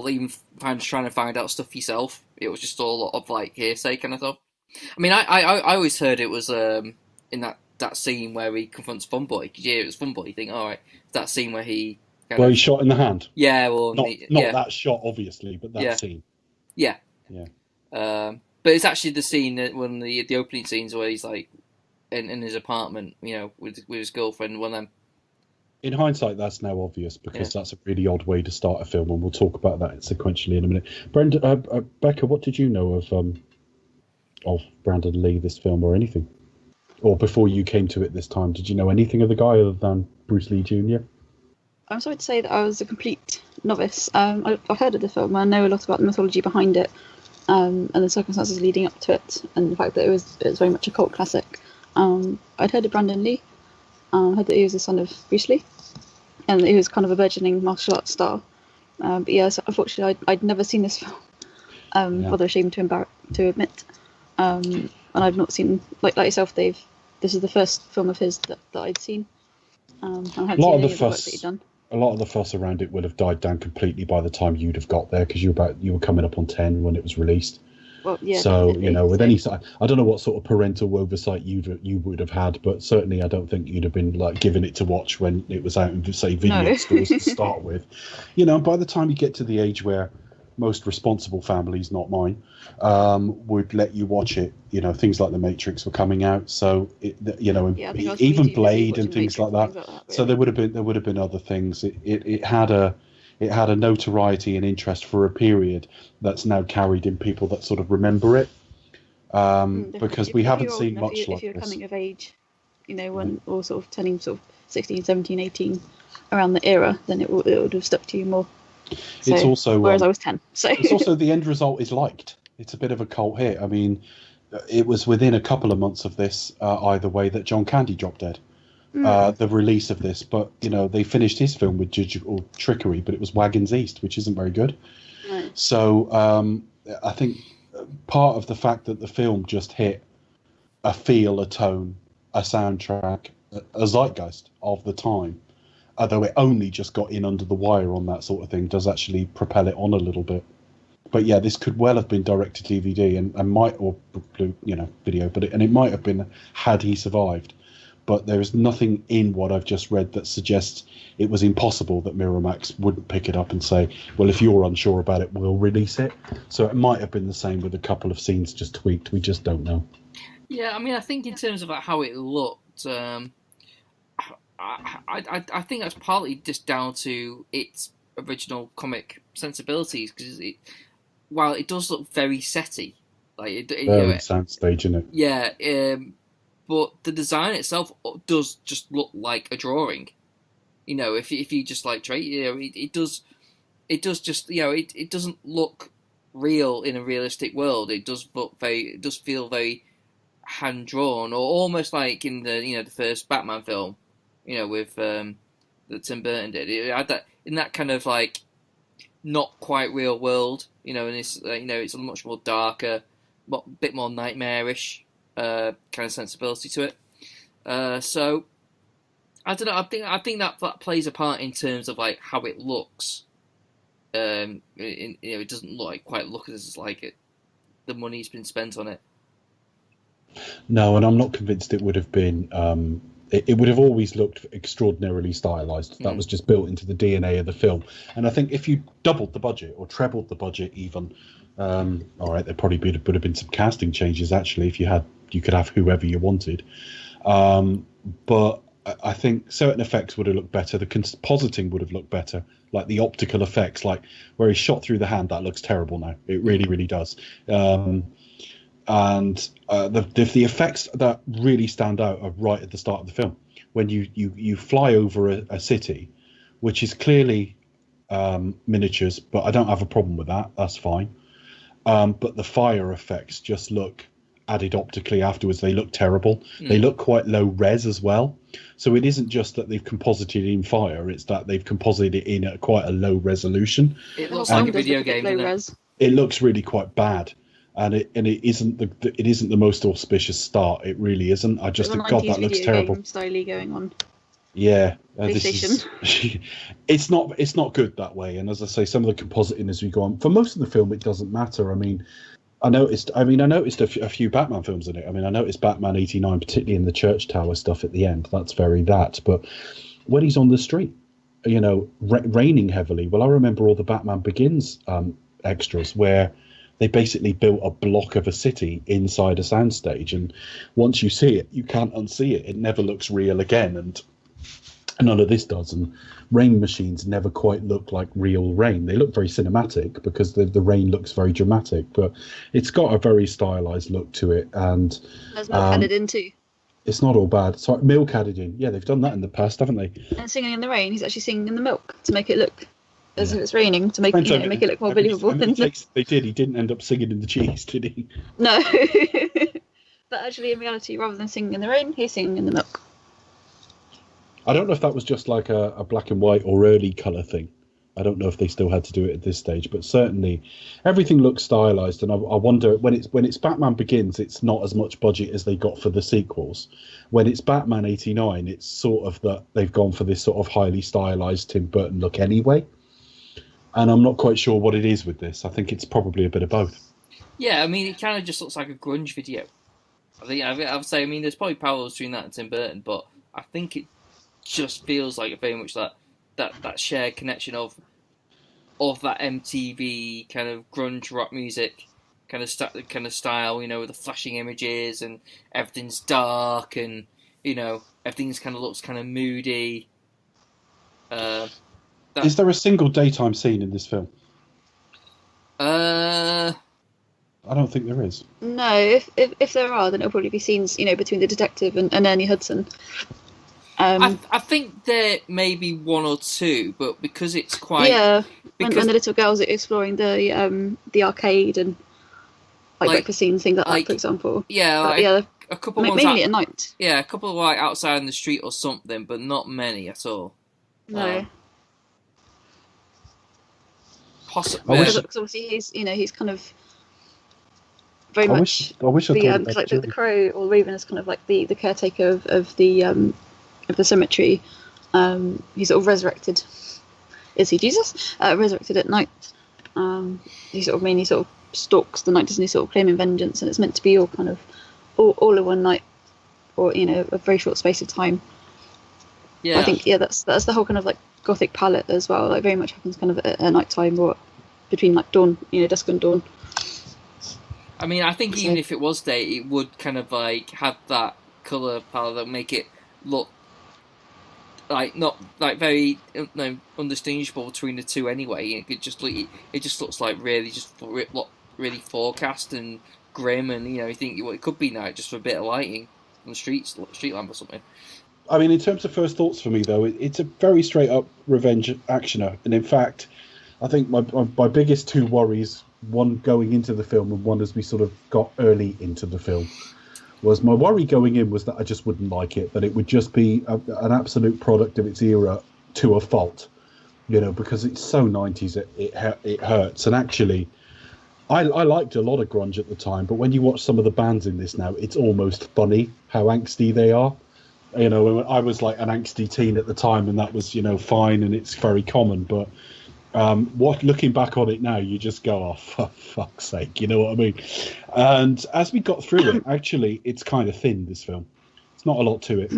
even trying to find out stuff yourself. It was just all a lot of hearsay kind of stuff. I mean, I always heard it was in that scene where he confronts Funboy. Because it was Funboy. You think, all right, that scene where he he's shot in the hand. Yeah, well, not that shot, obviously, but that scene. Yeah. But it's actually the scene that when the opening scenes where he's in his apartment, with his girlfriend. One of them. In hindsight, that's now obvious because that's a really odd way to start a film, and we'll talk about that sequentially in a minute. Becca, what did you know of Brandon Lee, this film, or anything? Or before you came to it this time, did you know anything of the guy other than Bruce Lee Jr.? I'm sorry to say that I was a complete novice. I've heard of the film. I know a lot about the mythology behind it, and the circumstances leading up to it, and the fact that it was very much a cult classic. I'd heard of Brandon Lee. Heard that he was the son of Bruce Lee, and that he was kind of a burgeoning martial arts star. But so unfortunately, I'd never seen this film. Rather ashamed to admit. And I've not seen, like yourself, Dave. This is the first film of his that I'd seen. I hadn't seen any of the work that he'd done. A lot of the fuss around it would have died down completely by the time you'd have got there, because you were coming up on 10 when it was released. Well, yeah. So with any side, I don't know what sort of parental oversight you would have had, but certainly I don't think you'd have been given it to watch when it was out in, say, video stores to start with. By the time you get to the age where most responsible families, not mine, would let you watch it. You know, things like The Matrix were coming out, so Yeah, I think I was even really too busy Blade and watching things Matrix like and that. things like that, So there would have been other things. It had a notoriety and interest for a period that's now carried in people that sort of remember it. Because we haven't seen much like if you're this. coming of age, when or sort of turning sort of 16, 17, 18 around the era, then it would have stuck to you more. So, It's also whereas I was 10, so it's also the end result is liked. It's a bit of a cult hit. I mean, it was within a couple of months of this, either way, that John Candy dropped dead. The release of this, but they finished his film with digital trickery, but it was Wagons East, which isn't very good. Right. So I think part of the fact that the film just hit a feel, a tone, a soundtrack, a zeitgeist of the time, although it only just got in under the wire on that sort of thing, does actually propel it on a little bit. But yeah, this could well have been direct to DVD and might, or video, and it might have been had he survived. But there is nothing in what I've just read that suggests it was impossible that Miramax wouldn't pick it up and say, well, if you're unsure about it, we'll release it. So it might have been the same with a couple of scenes just tweaked. We just don't know. Yeah, I mean, I think in terms of how it looked, I think that's partly just down to its original comic sensibilities, because while it does look very setty, like soundstage, isn't it? Yeah, but the design itself does just look like a drawing. If you just it does just it doesn't look real in a realistic world. It does feel very hand drawn, or almost like in the the first Batman film, with that Tim Burton did. It had that in that kind of like not quite real world, and it's it's a much more darker, bit more nightmarish kind of sensibility to it. So I don't know. I think that plays a part in terms of like how it looks. It doesn't quite look as like the money's been spent on it. No, and I'm not convinced it would have been. It would have always looked extraordinarily stylized. That was just built into the DNA of the film. And I think if you doubled the budget or trebled the budget, even, all right, there probably would have been some casting changes. Actually, if you could have whoever you wanted. But I think certain effects would have looked better. The compositing would have looked better, like the optical effects, like where he's shot through the hand. That looks terrible now. It really, really does. And the effects that really stand out are right at the start of the film, when you fly over a city, which is clearly miniatures, but I don't have a problem with that. That's fine. But the fire effects just look added optically afterwards. They look terrible. They look quite low res as well. So it isn't just that they've composited in fire; it's that they've composited it in quite a low resolution. It looks like a video game. Low res. It looks really quite bad. And it isn't the most auspicious start. It really isn't. I just think, God, that looks terrible. Styly going on. Yeah, PlayStation. It's not good that way. And as I say, some of the compositing as we go on, for most of the film, it doesn't matter. I mean, I noticed a few Batman films in it. I mean, I noticed Batman '89, particularly in the church tower stuff at the end. That's very that. But when he's on the street, raining heavily. Well, I remember all the Batman Begins extras where they basically built a block of a city inside a soundstage, and once you see it, you can't unsee it. It never looks real again, and none of this does. And rain machines never quite look like real rain. They look very cinematic because the rain looks very dramatic, but it's got a very stylized look to it. And there's milk added in too. It's not all bad. Sorry, milk added in. Yeah, they've done that in the past, haven't they? And singing in the rain, he's actually singing in the milk to make it look as if it's raining, to make make it look more believable. They did. He didn't end up singing in the cheese, did he? No. But actually, in reality, rather than singing in the rain, he's singing in the milk. I don't know if that was just like a black and white or early colour thing. I don't know if they still had to do it at this stage, but certainly everything looks stylized. And I wonder, when it's Batman Begins, it's not as much budget as they got for the sequels. When it's Batman '89, it's sort of that they've gone for this sort of highly stylized Tim Burton look anyway. And I'm not quite sure what it is with this. I think it's probably a bit of both. Yeah, I mean, it kind of just looks like a grunge video. I would say, there's probably parallels between that and Tim Burton, but I think it just feels like very much that shared connection of of that MTV kind of grunge rock music kind of style, with the flashing images and everything's dark and everything's kind of looks kind of moody. Is there a single daytime scene in this film? I don't think there is. No, if there are, then it'll probably be scenes, between the detective and Ernie Hudson. I think there may be one or two, but because it's quite when the little girls are exploring the arcade and breakfast scenes, things like that, for example. Yeah, a couple mainly at night. Yeah, a couple outside in the street or something, but not many at all. No. Possibly. Because obviously he's kind of very much. I wish I thought like the Crow or Raven is kind of like the caretaker of the cemetery. He's sort of resurrected. Is he Jesus? Resurrected at night. He sort of stalks the night, doesn't he? Sort of claiming vengeance, and it's meant to be all kind of all in one night, or a very short space of time. Yeah, I think that's the whole kind of like gothic palette as well. Like very much happens kind of at night time or between like dawn, dusk and dawn. I mean, I think even if it was day, it would kind of like have that colour palette that would make it look like not like very undistinguishable between the two anyway. It just looks like really really forecast and grim, and you think it could be night just for a bit of lighting on the street lamp or something. I mean, in terms of first thoughts for me though, it's a very straight up revenge actioner, and in fact, I think my biggest two worries, one going into the film and one as we sort of got early into the film, was my worry going in was that I just wouldn't like it, that it would just be an absolute product of its era to a fault, because it's so 90s it hurts. And actually, I liked a lot of grunge at the time, but when you watch some of the bands in this now, it's almost funny how angsty they are. I was like an angsty teen at the time, and that was fine, and it's very common, but looking back on it now, you just go, oh, for fuck's sake, you know what I mean? And as we got through it, actually, it's kind of thin, this film. It's not a lot to it.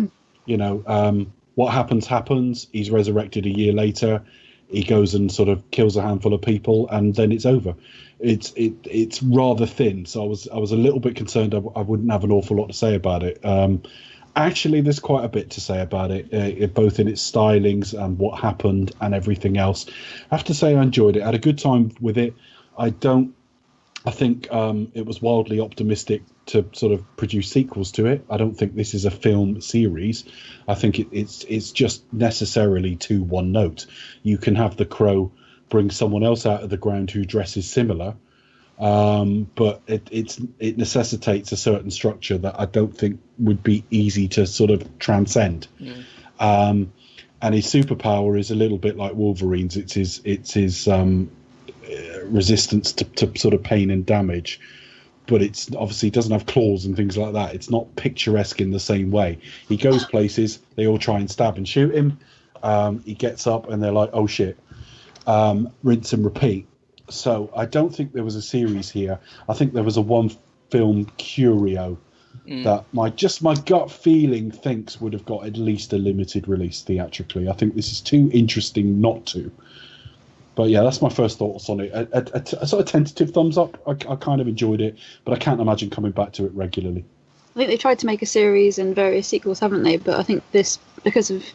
What happens. He's resurrected a year later. He goes and sort of kills a handful of people, and then it's over. It's rather thin, so I was a little bit concerned I wouldn't have an awful lot to say about it. Actually, there's quite a bit to say about it, both in its stylings and what happened and everything else. I have to say I enjoyed it. I had a good time with it. I think it was wildly optimistic to sort of produce sequels to it. I don't think this is a film series. I think it's just necessarily too one note. You can have the Crow bring someone else out of the ground who dresses similar, but it necessitates a certain structure that I don't think would be easy to sort of transcend. And his superpower is a little bit like Wolverine's. It's his resistance to sort of pain and damage, but it's obviously doesn't have claws and things like that. It's not picturesque in the same way. He goes places, they all try and stab and shoot him. He gets up and they're like, oh shit. Rinse and repeat. So I don't think there was a series here. I think there was a one film curio that my gut feeling thinks would have got at least a limited release theatrically. I think this is too interesting not to. But yeah, that's my first thoughts on it. A sort of tentative thumbs up. I kind of enjoyed it, but I can't imagine coming back to it regularly. I think they tried to make a series and various sequels, haven't they? But I think this, because of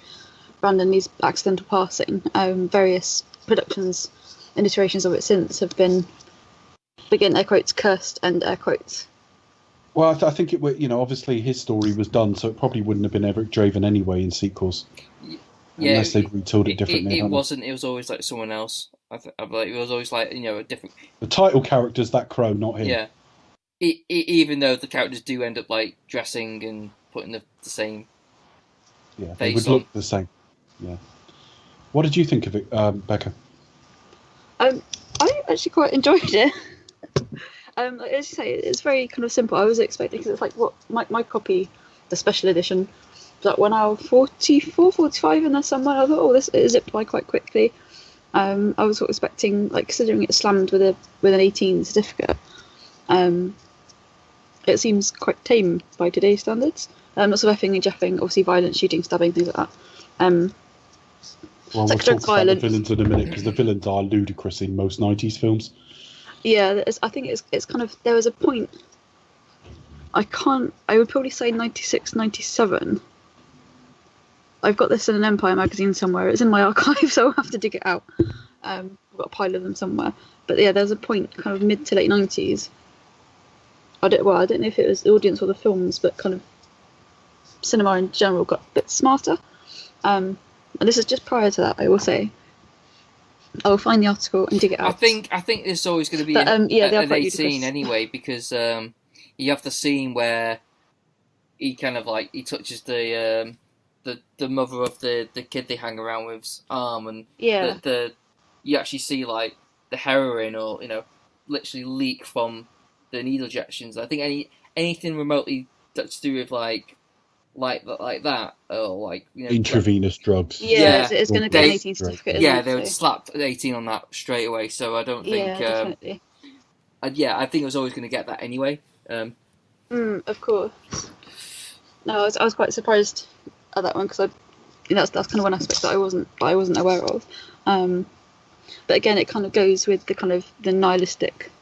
Brandon Lee's accidental passing, various productions and iterations of it since have been, begin air quotes, cursed and air quotes. Well, I think it would, obviously his story was done, so it probably wouldn't have been Eric Draven anyway in sequels. Yeah, unless they'd retooled it differently. It wasn't. It was always like someone else. It was always like a different. The title character's that Crow, not him. Yeah. Even though the characters do end up like dressing and putting the same. Yeah, they would look the same. Yeah. What did you think of it, Becca? I actually quite enjoyed it. As you say, it's very kind of simple. I was expecting, because it's like what my copy, the special edition, was like 1 hour 44, 45 in there somewhere. I thought, oh, this it zipped by quite quickly. I was sort of expecting, like, considering it's slammed with an 18 certificate. It seems quite tame by today's standards. Lots of effing and jeffing, obviously violence, shooting, stabbing, things like that. Well, we'll talk about the villains in a minute, because the villains are ludicrous in most 90s films. Yeah, I think it's kind of, there was a point, I would probably say 96, 97. I've got this in an Empire magazine somewhere. It's in my archive, so I'll have to dig it out. I've got a pile of them somewhere. But yeah, there's a point kind of mid to late 90s. I don't know if it was the audience or the films, but kind of cinema in general got a bit smarter. And this is just prior to that, I will say. I will find the article and dig it out. I think there's always going to be an 18 anyway, because you have the scene where he kind of like, he touches the mother of the kid they hang around with's arm, and you actually see like the heroin, or literally leak from the needle injections. I think anything remotely that's to do with like that, or like intravenous drugs. Yeah, it's going to get an 18 certificate. Yeah, they would slap 18 on that straight away. So I don't think. Yeah, definitely. I think I was always going to get that anyway. Of course. No, I was quite surprised at that one, because that's kind of one aspect that I wasn't aware of. But again, it kind of goes with the kind of the nihilistic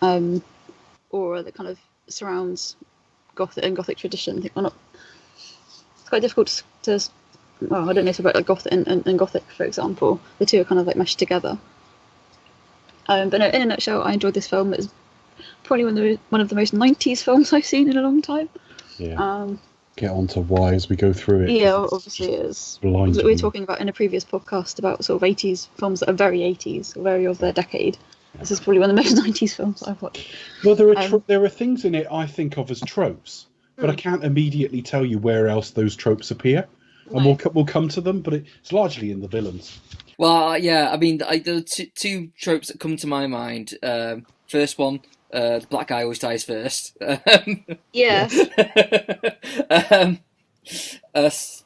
aura that kind of surrounds Gothic tradition. I think it's quite difficult to well, I don't know about like Gothic and Gothic, for example. The two are kind of like meshed together. But no, in a nutshell, I enjoyed this film. It's probably one of the most 90s films I've seen in a long time. Yeah. Get on to why as we go through it. Yeah, obviously it is. We were talking about in a previous podcast about sort of 80s films that are very 80s, very of their decade. This is probably one of the most 90s films I've watched. Well, there are things in it I think of as tropes, but I can't immediately tell you where else those tropes appear. And we'll come to them, but it's largely in the villains. Well, yeah, I mean, the two tropes that come to my mind. First one, the black guy always dies first. Yeah.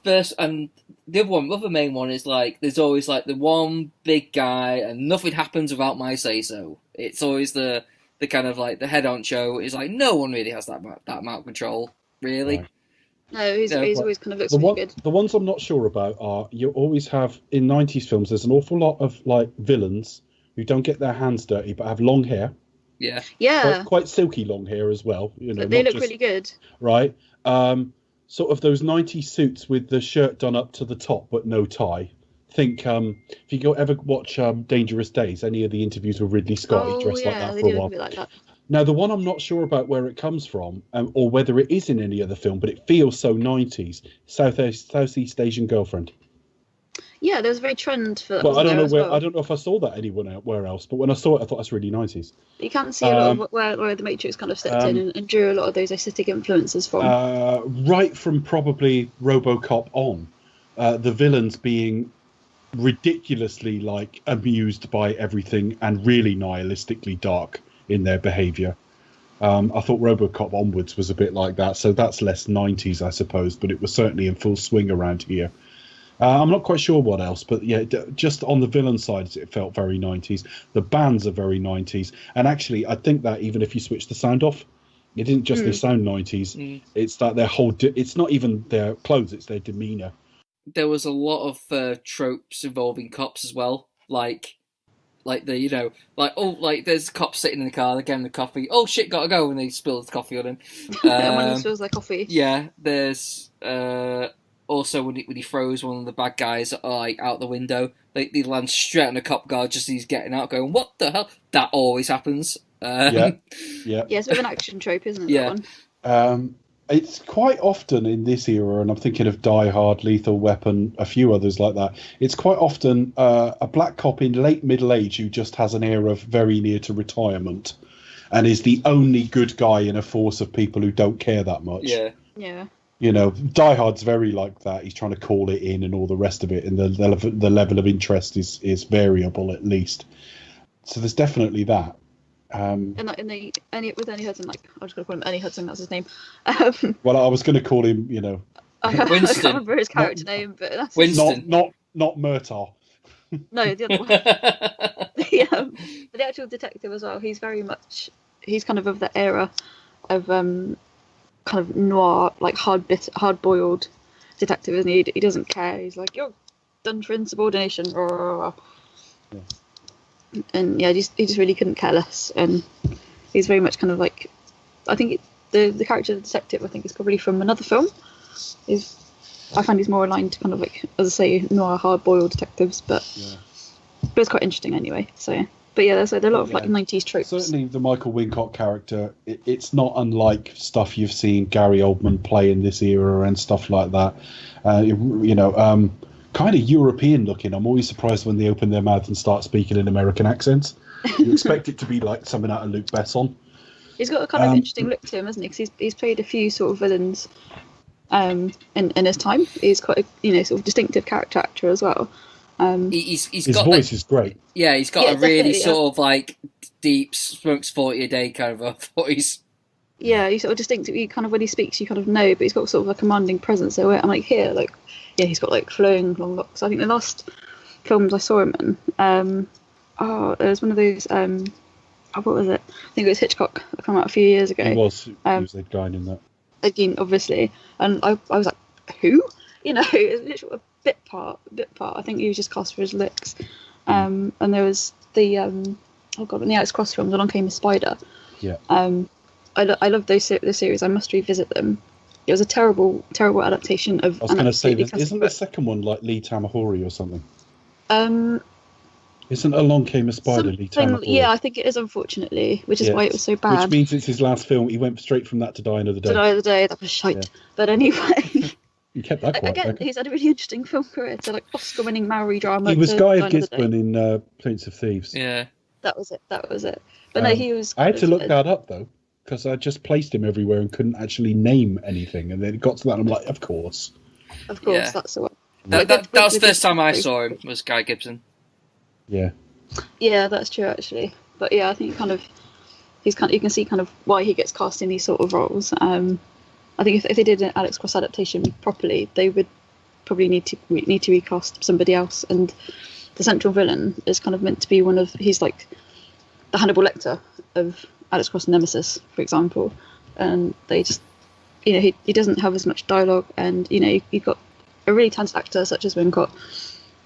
First, and the other main one is like, there's always like the one big guy, and nothing happens without my say so. It's always the kind of like the head honcho. Is like, no one really has that amount of control, really. Right. No, he's always kind of looks really good. The ones I'm not sure about are, you always have in 90s films, there's an awful lot of like villains who don't get their hands dirty but have long hair. Yeah. Yeah. Quite silky long hair as well. They look really good. Right. Sort of those 90s suits with the shirt done up to the top but no tie. Think if you ever watch Dangerous Days, any of the interviews with Ridley Scott, he dressed like that for a while. Like that. Now, the one I'm not sure about where it comes from, or whether it is in any other film, but it feels so 90s. Southeast Asian Girlfriend. Yeah, there was a very trend for that. Well, I don't know where. I don't know if I saw that anywhere else, but when I saw it, I thought that's really 90s. You can see a lot of where the Matrix kind of stepped in and drew a lot of those aesthetic influences from. Right from probably RoboCop on, the villains being ridiculously like amused by everything and really nihilistically dark in their behaviour. I thought RoboCop onwards was a bit like that, so that's less 90s, I suppose, but it was certainly in full swing around here. I'm not quite sure what else, but yeah, just on the villain side, it felt very 90s. The bands are very 90s, and actually, I think that even if you switch the sound off, it didn't just they sound 90s. It's that their whole. It's not even their clothes; it's their demeanour. There was a lot of tropes involving cops as well, like the there's cops sitting in the car, they're getting the coffee. Oh shit, gotta go, and they spill the coffee on him. And when he spills their coffee. Yeah, there's also when he throws one of the bad guys like out the window, they land straight on a cop guard just as he's getting out, going, "What the hell?" That always happens. Yeah, it's a bit of an action trope, isn't it? Yeah. That one? It's quite often in this era, and I'm thinking of Die Hard, Lethal Weapon, a few others like that. It's quite often a black cop in late middle age who just has an air of very near to retirement, and is the only good guy in a force of people who don't care that much. Yeah. You know, Die Hard's very like that. He's trying to call it in and all the rest of it, and the level of interest is variable at least. So there's definitely that. And with Ernie Hudson, like I'm just gonna call him Ernie Hudson. That's his name. Well, I was going to call him, Winston. I can't remember his character name, but that's Winston. Not Murtaugh. No, the other one. But the actual detective as well. He's kind of that era of kind of noir, like hard-boiled detective, isn't he? He doesn't care. He's like, you're done for insubordination. And yeah, he just really couldn't care less. And he's very much kind of like, I think the character of the detective, I think, is probably from another film. I find he's more aligned to kind of like, as I say, noir hard-boiled detectives, but it's quite interesting anyway. So, but yeah, there are a lot of like 90s tropes. Certainly, the Michael Wincott character, it's not unlike stuff you've seen Gary Oldman play in this era and stuff like that. Kind of European looking. I'm always surprised when they open their mouth and start speaking in American accents. You expect it to be like something out of Luc Besson. He's got a kind of interesting look to him, hasn't he? Because he's played a few sort of villains in his time. He's quite a sort of distinctive character actor as well. His voice is great. Yeah, he's got a really sort of like deep, smokes 40 a day kind of a voice. Yeah, he's sort of distinctive. You kind of, when he speaks, you kind of know, but he's got sort of a commanding presence. So I'm like, here, like, yeah, he's got like flowing long locks. I think the last films I saw him in, there was one of those. What was it? I think it was Hitchcock. That came out a few years ago. He was the guy in that. Again, obviously, and I was like, who? It was literally a bit part. I think he was just cast for his looks. And there was the in the Alex Cross films, Along Came a Spider. Yeah. I love those series. I must revisit them. It was a terrible adaptation of. I was going to say, isn't the second one like Lee Tamahori or something? Isn't Along Came a Spider Lee Tamahori? Yeah, I think it is, unfortunately, which is why it was so bad. Which means it's his last film. He went straight from that to Die Another Day. That was shite. Yeah. But anyway. You kept that quiet. Again, he's had a really interesting film career. So, like, Oscar-winning Maori drama. He was Guy of Gisborne in Prince of Thieves. Yeah. That was it. But no, he was. I had to look that up, though, because I just placed him everywhere and couldn't actually name anything. And then it got to that, and I'm like, of course. That's the one. That was the first time I saw him, was Guy Gibson. Yeah. Yeah, that's true, actually. But yeah, I think you can see kind of why he gets cast in these sort of roles. I think if they did an Alex Cross adaptation properly, they would probably need to recast somebody else. And the central villain is kind of meant to be he's like the Hannibal Lecter of Alex Cross Nemesis, for example. And they just, he doesn't have as much dialogue, and you've got a really talented actor such as Wincott,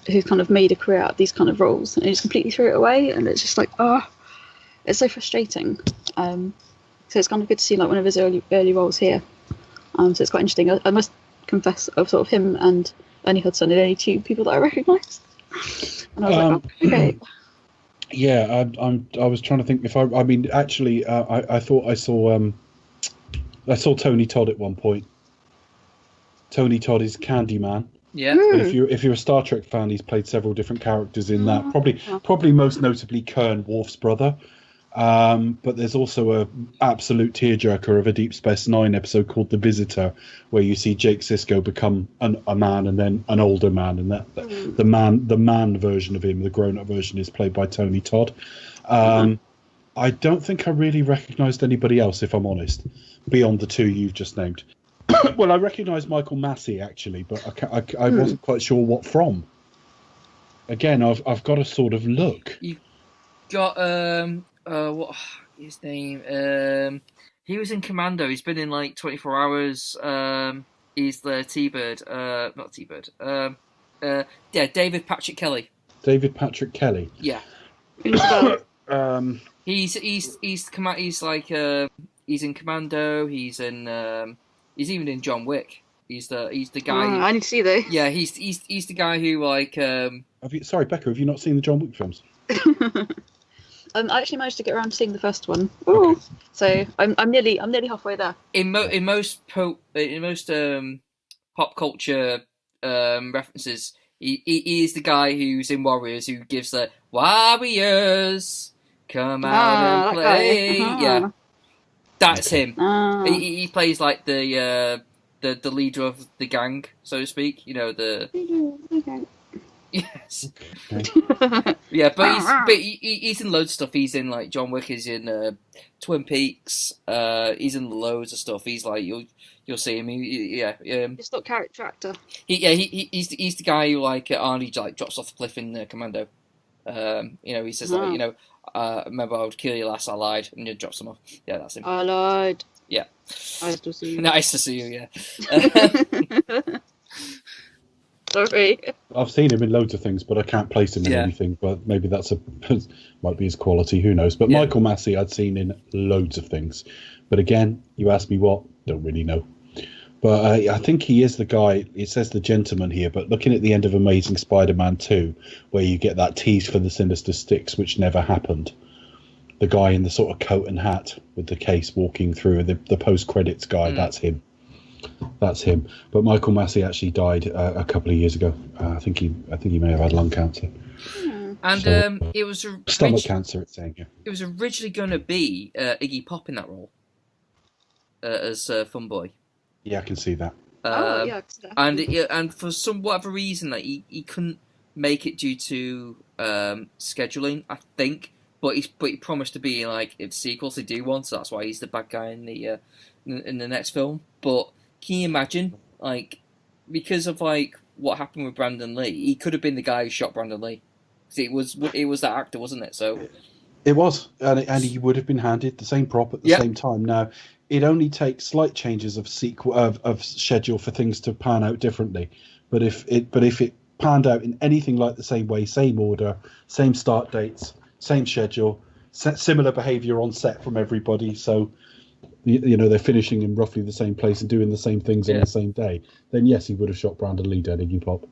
who's kind of made a career out of these kind of roles, and he just completely threw it away, and it's just like, it's so frustrating. So it's kind of good to see like one of his early roles here. So it's quite interesting. I must confess, of sort of him and Ernie Hudson are the only two people that I recognise. And I was like, okay. Yeah, I was trying to think if I thought I saw Tony Todd at one point. Tony Todd is Candyman. Yeah. If you're a Star Trek fan, he's played several different characters in that. Probably most notably Kern, Worf's brother. But there's also a absolute tearjerker of a Deep Space Nine episode called The Visitor, where you see Jake Sisko become a man and then an older man, and the man version of him, the grown-up version, is played by Tony Todd. I don't think I really recognised anybody else, if I'm honest, beyond the two you've just named. Well, I recognise Michael Massey actually, but I wasn't quite sure what from. Again, I've got a sort of look. You got what his name? He was in Commando. He's been in like 24 Hours. He's the T-Bird. Not T-Bird. David Patrick Kelly. David Patrick Kelly. Yeah. He's like he's in Commando. He's even in John Wick. He's the guy. I need to see those. Yeah, he's the guy who like. Sorry, Becca. Have you not seen the John Wick films? I actually managed to get around to seeing the first one. Ooh. Okay. So I'm nearly halfway there. In most pop culture references, he is the guy who's in Warriors who gives the Warriors come out and play. Uh-huh. Yeah, that's him. He plays like the leader of the gang, so to speak. Okay. Yes. Okay. Yeah, but he's in loads of stuff. He's in like John Wick. He's in Twin Peaks. He's in loads of stuff. He's like you'll see him. Just not character actor. He's the guy who like Arnie like drops off the cliff in Commando. He says like remember I would kill you last. I lied, and he drops him off. Yeah, that's him. I lied. Yeah. Nice to see you. Nice to see you. Yeah. Sorry. I've seen him in loads of things, but I can't place him in anything. But maybe that's might be his quality. Who knows? But Michael Massey, I'd seen in loads of things. But again, you ask me what? Don't really know. But I think he is the guy. It says the gentleman here, but looking at the end of Amazing Spider-Man 2, where you get that tease for the Sinister Six, which never happened. The guy in the sort of coat and hat with the case walking through, the post-credits guy, that's him. That's him. But Michael Massey actually died a couple of years ago. I think he may have had lung cancer. And So, it was stomach cancer. It's saying here. It was originally going to be Iggy Pop in that role as Funboy. Yeah, I can see that. I can see that. And for some whatever reason, like he couldn't make it due to scheduling, I think. But he promised to be like if sequels they do one, so that's why he's the bad guy in the next film. But can you imagine, like, because of like what happened with Brandon Lee, he could have been the guy who shot Brandon Lee. Because it was that actor, wasn't it? So it was, and he would have been handed the same prop at the same time. Now, it only takes slight changes of schedule for things to pan out differently. But if it panned out in anything like the same way, same order, same start dates, same schedule, similar behaviour on set from everybody, so they're finishing in roughly the same place and doing the same things on the same day, then yes, he would have shot Brandon Lee dead, Iggy Pop.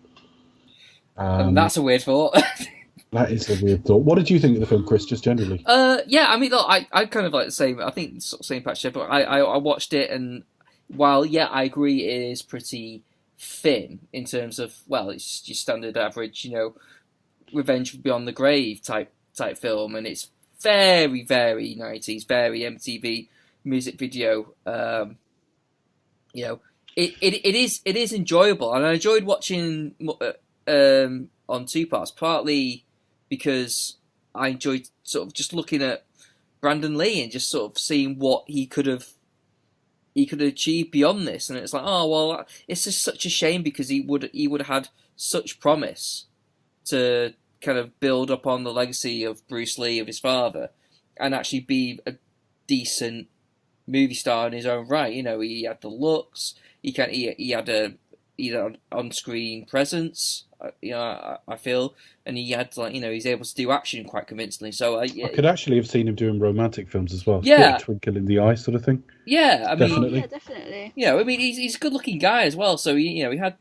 That's a weird thought. That is a weird thought. What did you think of the film, Chris, just generally? Yeah, I mean, look, I kind of like the same. I think sort of same patch. But I watched it, and while I agree it is pretty thin in terms of it's your standard average, Revenge Beyond the Grave type film, and it's very very 90s, very MTV music video. It is enjoyable, and I enjoyed watching on two parts, partly because I enjoyed sort of just looking at Brandon Lee and just sort of seeing what he could have achieved beyond this, and it's like, oh well, it's just such a shame because he would have had such promise to kind of build upon the legacy of Bruce Lee, of his father, and actually be a decent movie star in his own right. He had the looks, he had an on-screen presence. I feel, and he had he's able to do action quite convincingly. So I could actually have seen him doing romantic films as well. Yeah, a twinkle in the eye sort of thing. Yeah, definitely. I mean, he's a good-looking guy as well. So he had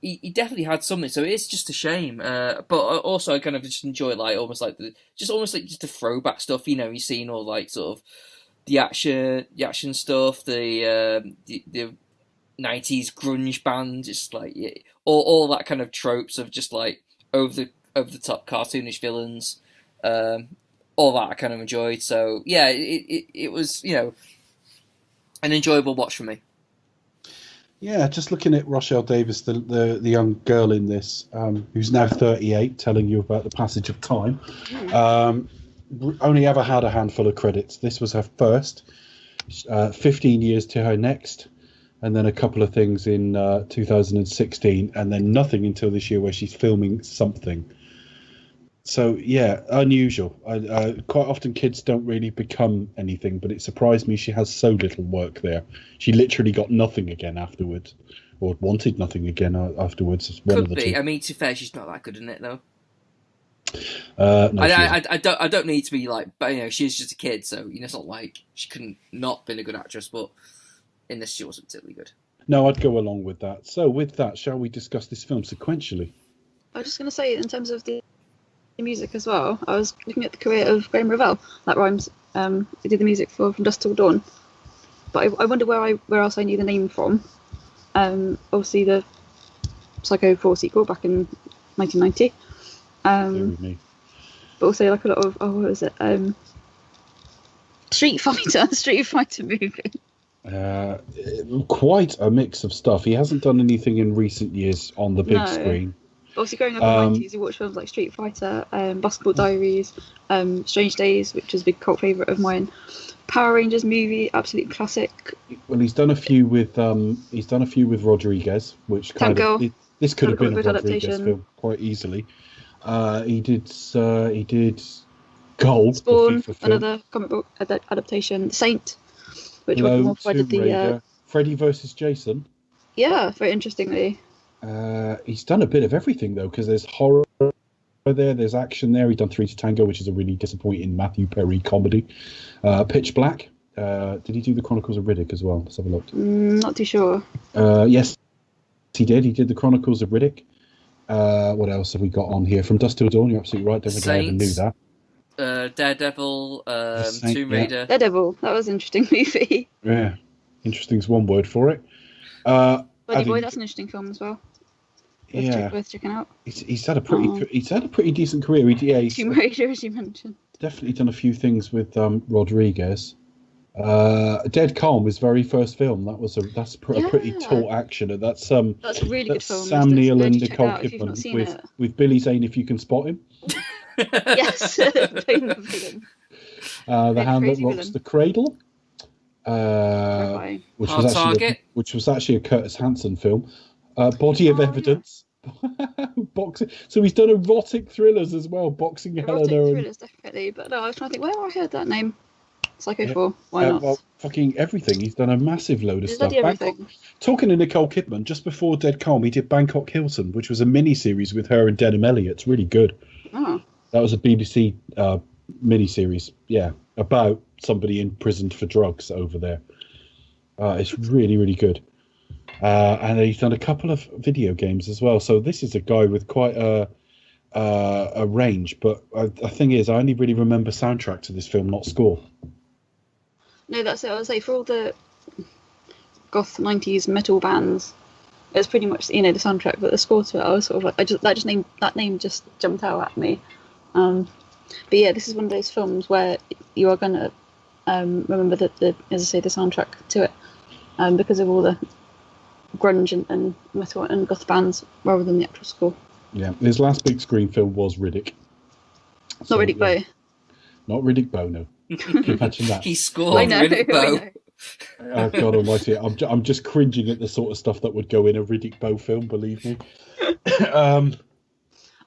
he definitely had something. So it's just a shame. But also I kind of just enjoy almost like the throwback stuff. You've seen all like sort of the action stuff, the 90s grunge band, just like all that kind of tropes of just like over the top cartoonish villains, all that I kind of enjoyed. So yeah, it was an enjoyable watch for me. Yeah, just looking at Rochelle Davis, the young girl in this, who's now 38, telling you about the passage of time. Only ever had a handful of credits. This was her first. 15 years to her next. And then a couple of things in 2016, and then nothing until this year where she's filming something. So, yeah, unusual. Quite often kids don't really become anything, but it surprised me she has so little work there. She literally got nothing again afterwards, or wanted nothing again afterwards. Could be. I mean, to be fair, she's not that good in it, though. No, I don't need to be like, but she's just a kid, so it's not like she couldn't not been a good actress, but in this she wasn't particularly good. No, I'd go along with that. So with that, shall we discuss this film sequentially? I was just going to say, in terms of the music as well, I was looking at the career of Graham Revell. That rhymes. He did the music for From Dusk Till Dawn. But I wonder where else I knew the name from. Obviously the Psycho 4 sequel back in 1990. But also like a lot of, what was it? Street Fighter movie. Quite a mix of stuff. He hasn't done anything in recent years on the big screen. Obviously, growing up in the 90s, you watched films like Street Fighter, Basketball Diaries, Strange Days, which was a big cult favourite of mine. Power Rangers movie, absolute classic. Well, he's done a few with Rodriguez, which kind of this could have been a Rodriguez adaptation. Film quite easily. He did Gold, Spawn, another comic book adaptation. Saint, which was more provided the Freddy versus Jason. Yeah, very interestingly. He's done a bit of everything though, because there's horror there, there's action there. He's done Three to Tango, which is a really disappointing Matthew Perry comedy. Pitch Black. Did he do the Chronicles of Riddick as well? Let's have a look. Not too sure. Yes, he did. He did the Chronicles of Riddick. What else have we got on here? From Dusk Till Dawn. You're absolutely right. Don't think I ever knew that. Daredevil, Saint, Tomb Raider. Yeah. Daredevil. That was an interesting movie. Yeah, interesting is one word for it. Buddy Boy. That's an interesting film as well. Worth checking out. He's had a pretty decent career. He's Tomb Raider, as you mentioned. Definitely done a few things with Rodriguez. Dead Calm, his very first film. That's a pretty taut action, and that's a really good film. Sam Neill and Nicole Kidman with Billy Zane, if you can spot him. Yes, playing the villain. The Hand That Rocks the Cradle, which was actually a Curtis Hanson film. Body of Evidence. Boxing. So he's done erotic thrillers as well. Boxing erotic Helena. Thrillers, definitely. But no, I was trying to think, where have I heard that name? Psycho 4. Why not? Well, fucking everything. He's done a massive load of stuff. Talking to Nicole Kidman, just before Dead Calm, he did Bangkok Hilton, which was a mini-series with her and Denham Elliott. It's really good. Oh. That was a BBC mini-series, about somebody imprisoned for drugs over there. It's really, really good. And he's done a couple of video games as well. So this is a guy with quite a range. But the thing is, I only really remember soundtrack to this film, not score. No, that's it. I would say for all the goth 90s metal bands, it's pretty much the soundtrack. But the score to it, I was sort of like, that name just jumped out at me. But yeah, this is one of those films where you are gonna remember the soundtrack to it, because of all the grunge and metal and goth bands rather than the actual score. Yeah, his last big screen film was Riddick. Not Riddick Bowe. Not Riddick Bowe, no. Can you imagine that? He scored Riddick Bowe. Oh God Almighty! I'm just cringing at the sort of stuff that would go in a Riddick Bowe film. Believe me.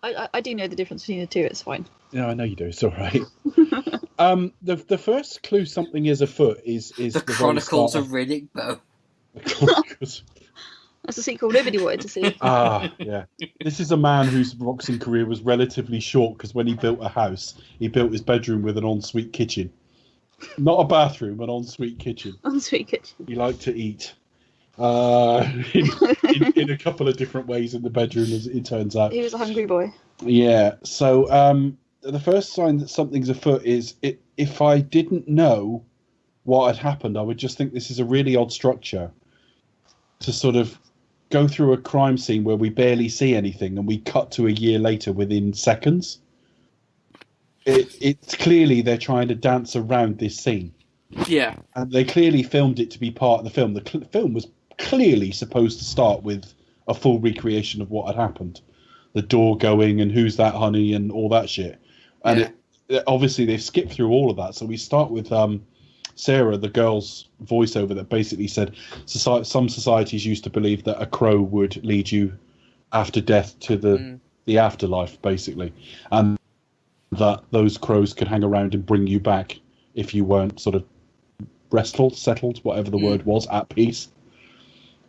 I do know the difference between the two. It's fine. Yeah, I know you do. It's all right. The first clue something is afoot is the Chronicles of Riddick Bowe. That's a sequel nobody wanted to see. Yeah. This is a man whose boxing career was relatively short because when he built a house, he built his bedroom with an ensuite kitchen. Not a bathroom, an ensuite kitchen. Ensuite kitchen. He liked to eat. In a couple of different ways in the bedroom, as it turns out. He was a hungry boy. Yeah. So the first sign that something's afoot is if I didn't know what had happened, I would just think this is a really odd structure to sort of go through a crime scene where we barely see anything and we cut to a year later within seconds. It's clearly they're trying to dance around this scene. Yeah. And they clearly filmed it to be part of the film. The film was clearly supposed to start with a full recreation of what had happened. The door going and who's that honey and all that shit. And obviously they've skipped through all of that. So we start with Sarah, the girl's voiceover that basically said some societies used to believe that a crow would lead you after death to the afterlife, basically. And that those crows could hang around and bring you back if you weren't sort of restful, settled, whatever the word was, at peace.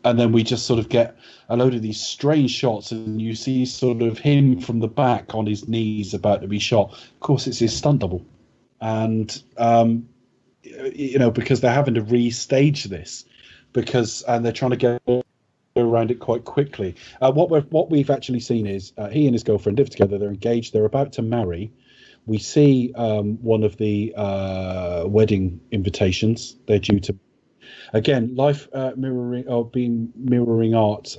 And then we just sort of get a load of these strange shots and you see sort of him from the back on his knees about to be shot. Of course, it's his stunt double. And, because they're having to restage this and they're trying to get around it quite quickly. What we've actually seen is he and his girlfriend live together. They're engaged. They're about to marry. We see one of the wedding invitations. They're due to, again, life mirroring art.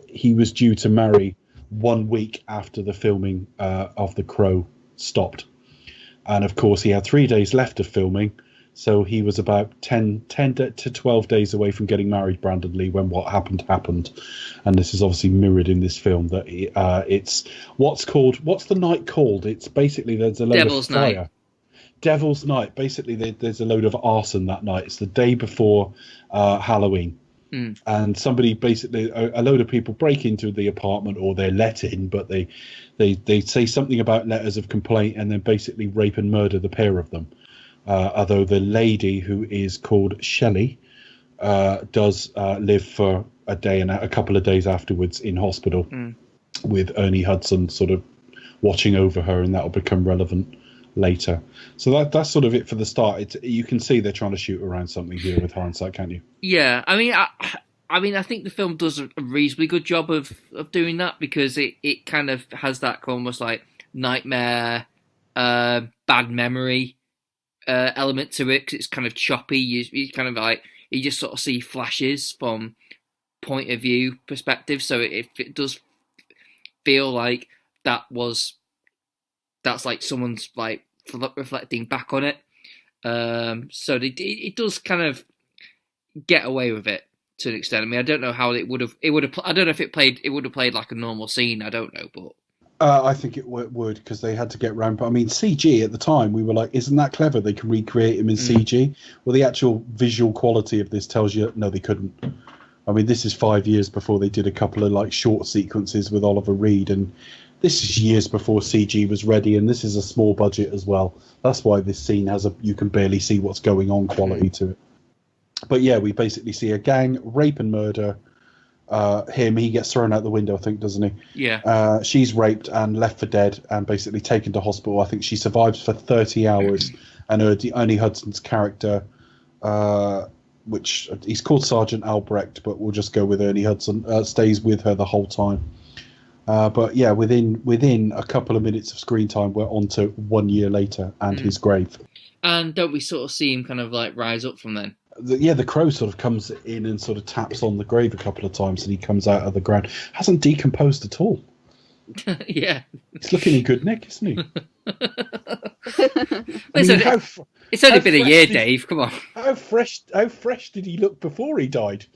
He was due to marry 1 week after the filming of The Crow stopped. And of course, he had 3 days left of filming. So he was about 10 to 12 days away from getting married, Brandon Lee, when what happened. And this is obviously mirrored in this film. That it's what's the night called? It's basically there's a load Devil's of fire. Night. Devil's Night. Basically, there's a load of arson that night. It's the day before Halloween. And somebody basically, a load of people break into the apartment, or they're let in, but they say something about letters of complaint and then basically rape and murder the pair of them. Although the lady, who is called Shelley, does live for a couple of days afterwards in hospital with Ernie Hudson sort of watching over her, and that'll become relevant later. So that's sort of it for the start. You can see they're trying to shoot around something here with hindsight, can't you? Yeah, I mean, I think the film does a reasonably good job of doing that, because it kind of has that almost like nightmare, bad memory element to it, because it's kind of choppy. You kind of like, you just sort of see flashes from point of view perspective, so it does feel like that's like someone's like reflecting back on it. So it does kind of get away with it to an extent. I mean, I don't know how it would have. I don't know if it would have played like a normal scene. I don't know, but I think it would, because they had to get round. I mean, CG at the time, we were like, isn't that clever? They can recreate him in CG. Well, the actual visual quality of this tells you, no, they couldn't. I mean, this is 5 years before they did a couple of like short sequences with Oliver Reed, and this is years before CG was ready, and this is a small budget as well. That's why this scene has you can barely see what's going on quality to it. But yeah, we basically see a gang, rape and murder. He gets thrown out the window, I think, doesn't he? Yeah. She's raped and left for dead and basically taken to hospital. I think she survives for 30 hours. And Ernie Hudson's character, which he's called Sergeant Albrecht, but we'll just go with Ernie Hudson, stays with her the whole time. But yeah, within a couple of minutes of screen time, we're on to 1 year later and his grave. And don't we sort of see him kind of like rise up from then? The crow sort of comes in and sort of taps on the grave a couple of times, and he comes out of the ground. Hasn't decomposed at all. Yeah. He's looking in good nick, isn't he? It's only been a year, Dave. Come on. How fresh did he look before he died?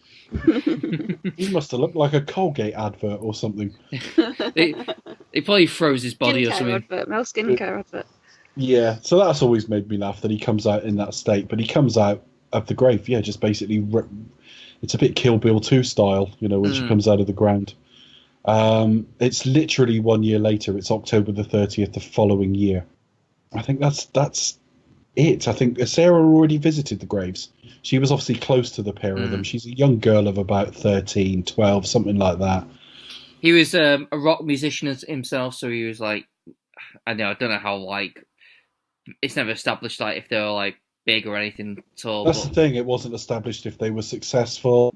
He must have looked like a Colgate advert or something. He probably froze his body or something. Male skincare advert. Yeah, so that's always made me laugh that he comes out in that state, but he comes out of the grave, just basically, it's a bit Kill Bill 2 style, when she comes out of the ground. It's literally 1 year later. It's October the 30th the following year. I think that's it. I think Sarah already visited the graves. She was obviously close to the pair of them. She's a young girl of about 13, 12, something like that. He was a rock musician himself, so he was like, I don't know how, like, it's never established like if they were like big or anything at all. That's the thing. It wasn't established if they were successful,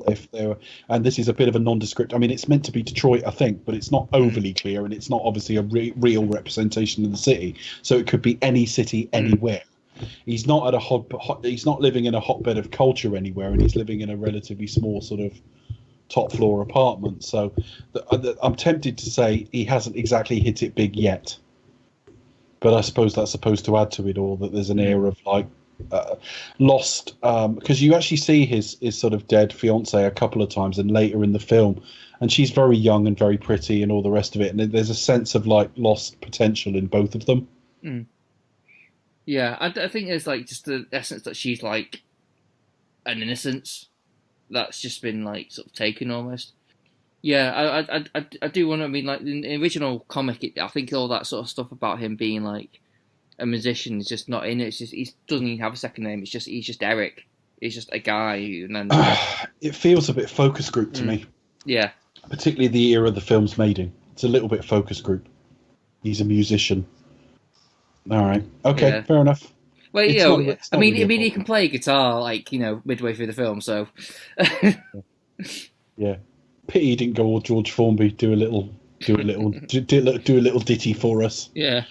if they were. And this is a bit of a nondescript. I mean, it's meant to be Detroit, I think, but it's not overly clear, and it's not obviously a real representation of the city. So it could be any city, anywhere. He's not at he's not living in a hotbed of culture anywhere, and he's living in a relatively small sort of top floor apartment. So I'm tempted to say he hasn't exactly hit it big yet. But I suppose that's supposed to add to it all, that there's an air of like lost, because you actually see his sort of dead fiance a couple of times and later in the film, and she's very young and very pretty and all the rest of it, and there's a sense of like lost potential in both of them. Yeah, I think there's like just the essence that she's like an innocence that's just been like sort of taken almost. Yeah, I do want to. I mean, like in the original comic, I think all that sort of stuff about him being like a musician is just not in it. It's just he doesn't even have a second name. He's just Eric. He's just a guy. And then it feels a bit focus group to me. Yeah, particularly the era the film's made in. It's a little bit focus group. He's a musician. All right. Okay. Fair enough. Well, I mean, he can play guitar like midway through the film. So yeah. Pity he didn't go all George Formby, do a little ditty for us. Yeah.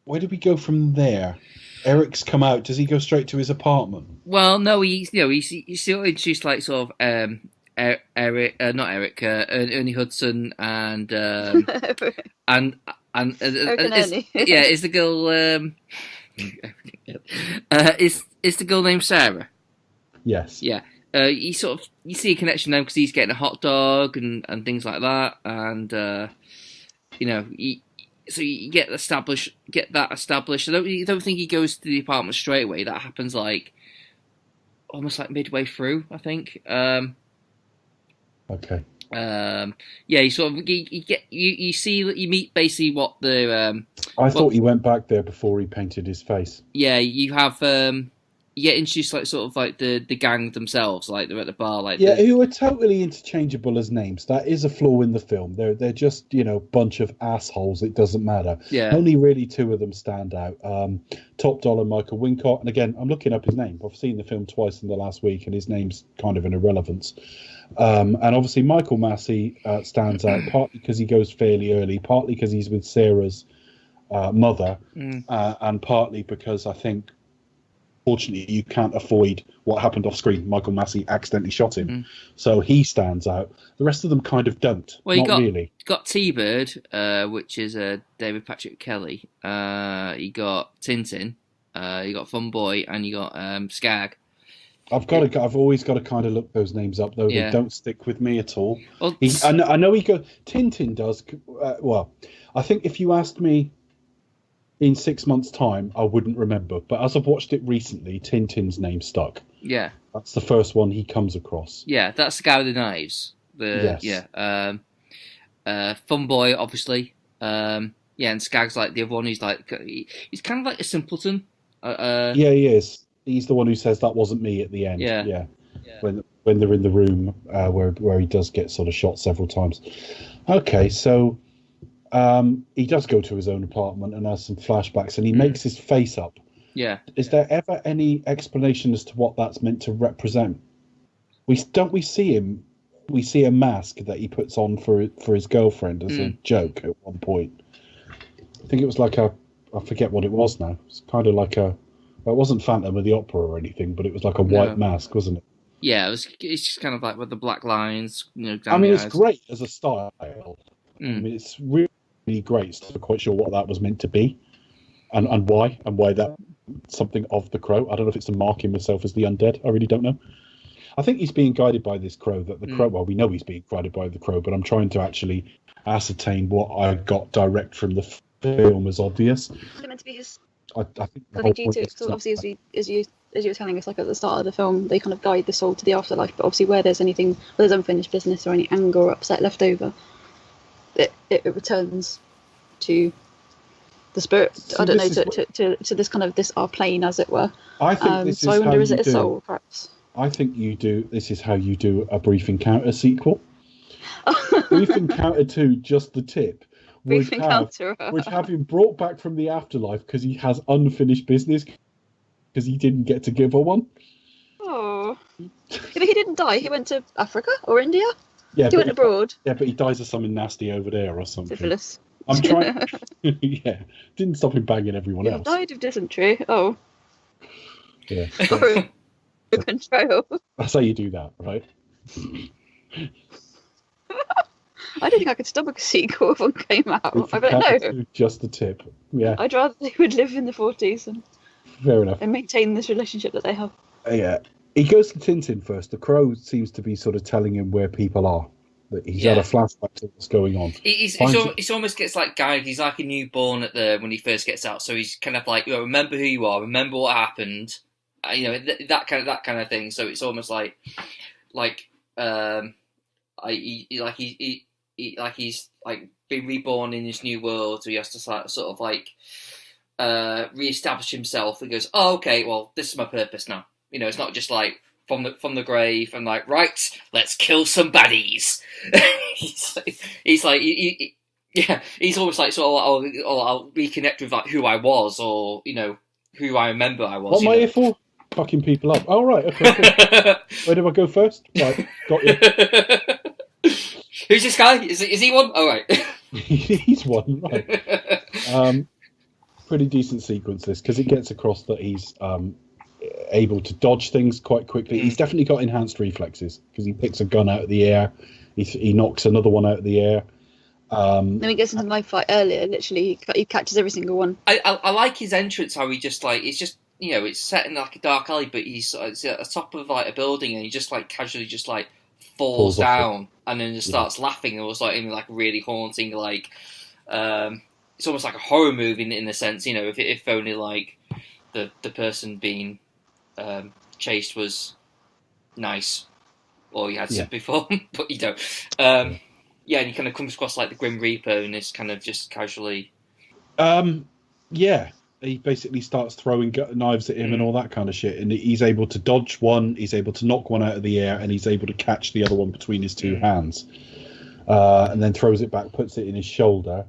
Where did we go from there? Eric's come out. Does he go straight to his apartment? Well, no. He's still introduced like sort of Eric, not Eric, Ernie Hudson and is the girl is the girl named Sarah? Yes. Yeah. You see a connection there because he's getting a hot dog and things like that, and so you get that established. I don't think he goes to the apartment straight away. That happens like almost like midway through, I think. Okay. Yeah, you meet basically what the. I thought he went back there before he painted his face. Yeah, you have you get introduced like sort of like the gang themselves, like they're at the bar, like who are totally interchangeable as names. That is a flaw in the film. They're just bunch of assholes. It doesn't matter. Yeah. Only really two of them stand out. Top Dollar Michael Wincott, and again, I'm looking up his name. I've seen the film twice in the last week, and his name's kind of an irrelevance. And obviously Michael Massey stands out partly because he goes fairly early, partly because he's with Sarah's mother, and partly because I think, fortunately, you can't avoid what happened off screen. Michael Massey accidentally shot him, so he stands out. The rest of them kind of don't. Well, you really. got T-Bird, which is David Patrick Kelly. You got Tintin, you got Fun Boy, and you got Skag. I've always got to kind of look those names up, though. Yeah. They don't stick with me at all. Well, I know he goes. Tintin does. Well, I think if you asked me in 6 months' time, I wouldn't remember. But as I've watched it recently, Tintin's name stuck. Yeah. That's the first one he comes across. Yeah, that's the guy with the knives. Yes. Yeah. Fun Boy, obviously. And Skag's like the other one. He's like he's kind of like a simpleton. Yeah, he is. He's the one who says that wasn't me at the end. Yeah. When they're in the room where he does get sort of shot several times. Okay, so he does go to his own apartment and has some flashbacks, and he makes his face up. Yeah. Is there ever any explanation as to what that's meant to represent? We see him. We see a mask that he puts on for his girlfriend as a joke at one point. I think it was like I forget what it was now. It's kind of like it wasn't Phantom of the Opera or anything, but it was like a white mask, wasn't it? Yeah, it's just kind of like with the black lines, down I mean, the it's eyes. great as a style. I mean, it's really great. Still not quite sure what that was meant to be, and why that something of the Crow. I don't know if it's to mark himself as the undead. I really don't know. I think he's being guided by this Crow. That the Crow. Well, we know he's being guided by the Crow, but I'm trying to actually ascertain what I got direct from the film as obvious. Is it meant to be his? I think the I whole think due point to is obviously as you were telling us, like at the start of the film, they kind of guide the soul to the afterlife. But obviously, where there's unfinished business or any anger or upset left over, it returns to the spirit. So I don't know, to this kind of this our plane, as it were. I think this so is I wonder, how is you it a do. soul, perhaps? I think you do. This is how you do a Brief Encounter sequel. Brief Encounter 2, just the tip. Brief Encounter. Would have him brought back from the afterlife because he has unfinished business because he didn't get to give her one. Oh, yeah, but he didn't die. He went to Africa or India. Yeah, He went abroad. Yeah, but he dies of something nasty over there or something. Syphilis. I'm trying. Yeah, didn't stop him banging everyone He else. died of dysentery. Oh. Yeah, Control. that's how you do that, right? I don't think I could stomach a sequel if one came out. Brief I'd be like, Encounter no. 2, just the tip. Yeah, I'd rather they would live in the 40s fair enough. and maintain this relationship that they have. Yeah, he goes to Tintin first. The Crow seems to be sort of telling him where people are. That he's had a flashback to what's going on. He almost gets like guided. He's like a newborn when he first gets out. So he's kind of like, remember who you are, remember what happened, that kind of thing. So it's almost he's like been reborn in this new world. So he has to sort of like reestablish himself. And goes, oh, okay, well, this is my purpose now. It's not just like from the grave and like, right, let's kill some baddies. he's almost like, so I'll reconnect with like who I was, or who I remember I was. What am I here for? Fucking people up. Oh, right, okay. Cool. Where do I go first? Right, got you. Who's this guy? Is he one? Oh, right. He's one, right. Pretty decent sequence this, because it gets across that he's able to dodge things quite quickly. He's definitely got enhanced reflexes because he picks a gun out of the air, he knocks another one out of the air. Then he gets into the knife fight earlier. Literally, he catches every single one. I like his entrance. How he just like it's just it's set in like a dark alley, but he's at the top of like a building, and he just like casually just like falls down and then just starts laughing. It was like in like really haunting, like it's almost like a horror movie in a sense. If only like the person being chased was nice, or you had sympathy for him, but you don't. And he kind of comes across like the Grim Reaper, and is kind of just casually. Yeah, he basically starts throwing knives at him and all that kind of shit, and he's able to dodge one, he's able to knock one out of the air, and he's able to catch the other one between his two hands, and then throws it back, puts it in his shoulder.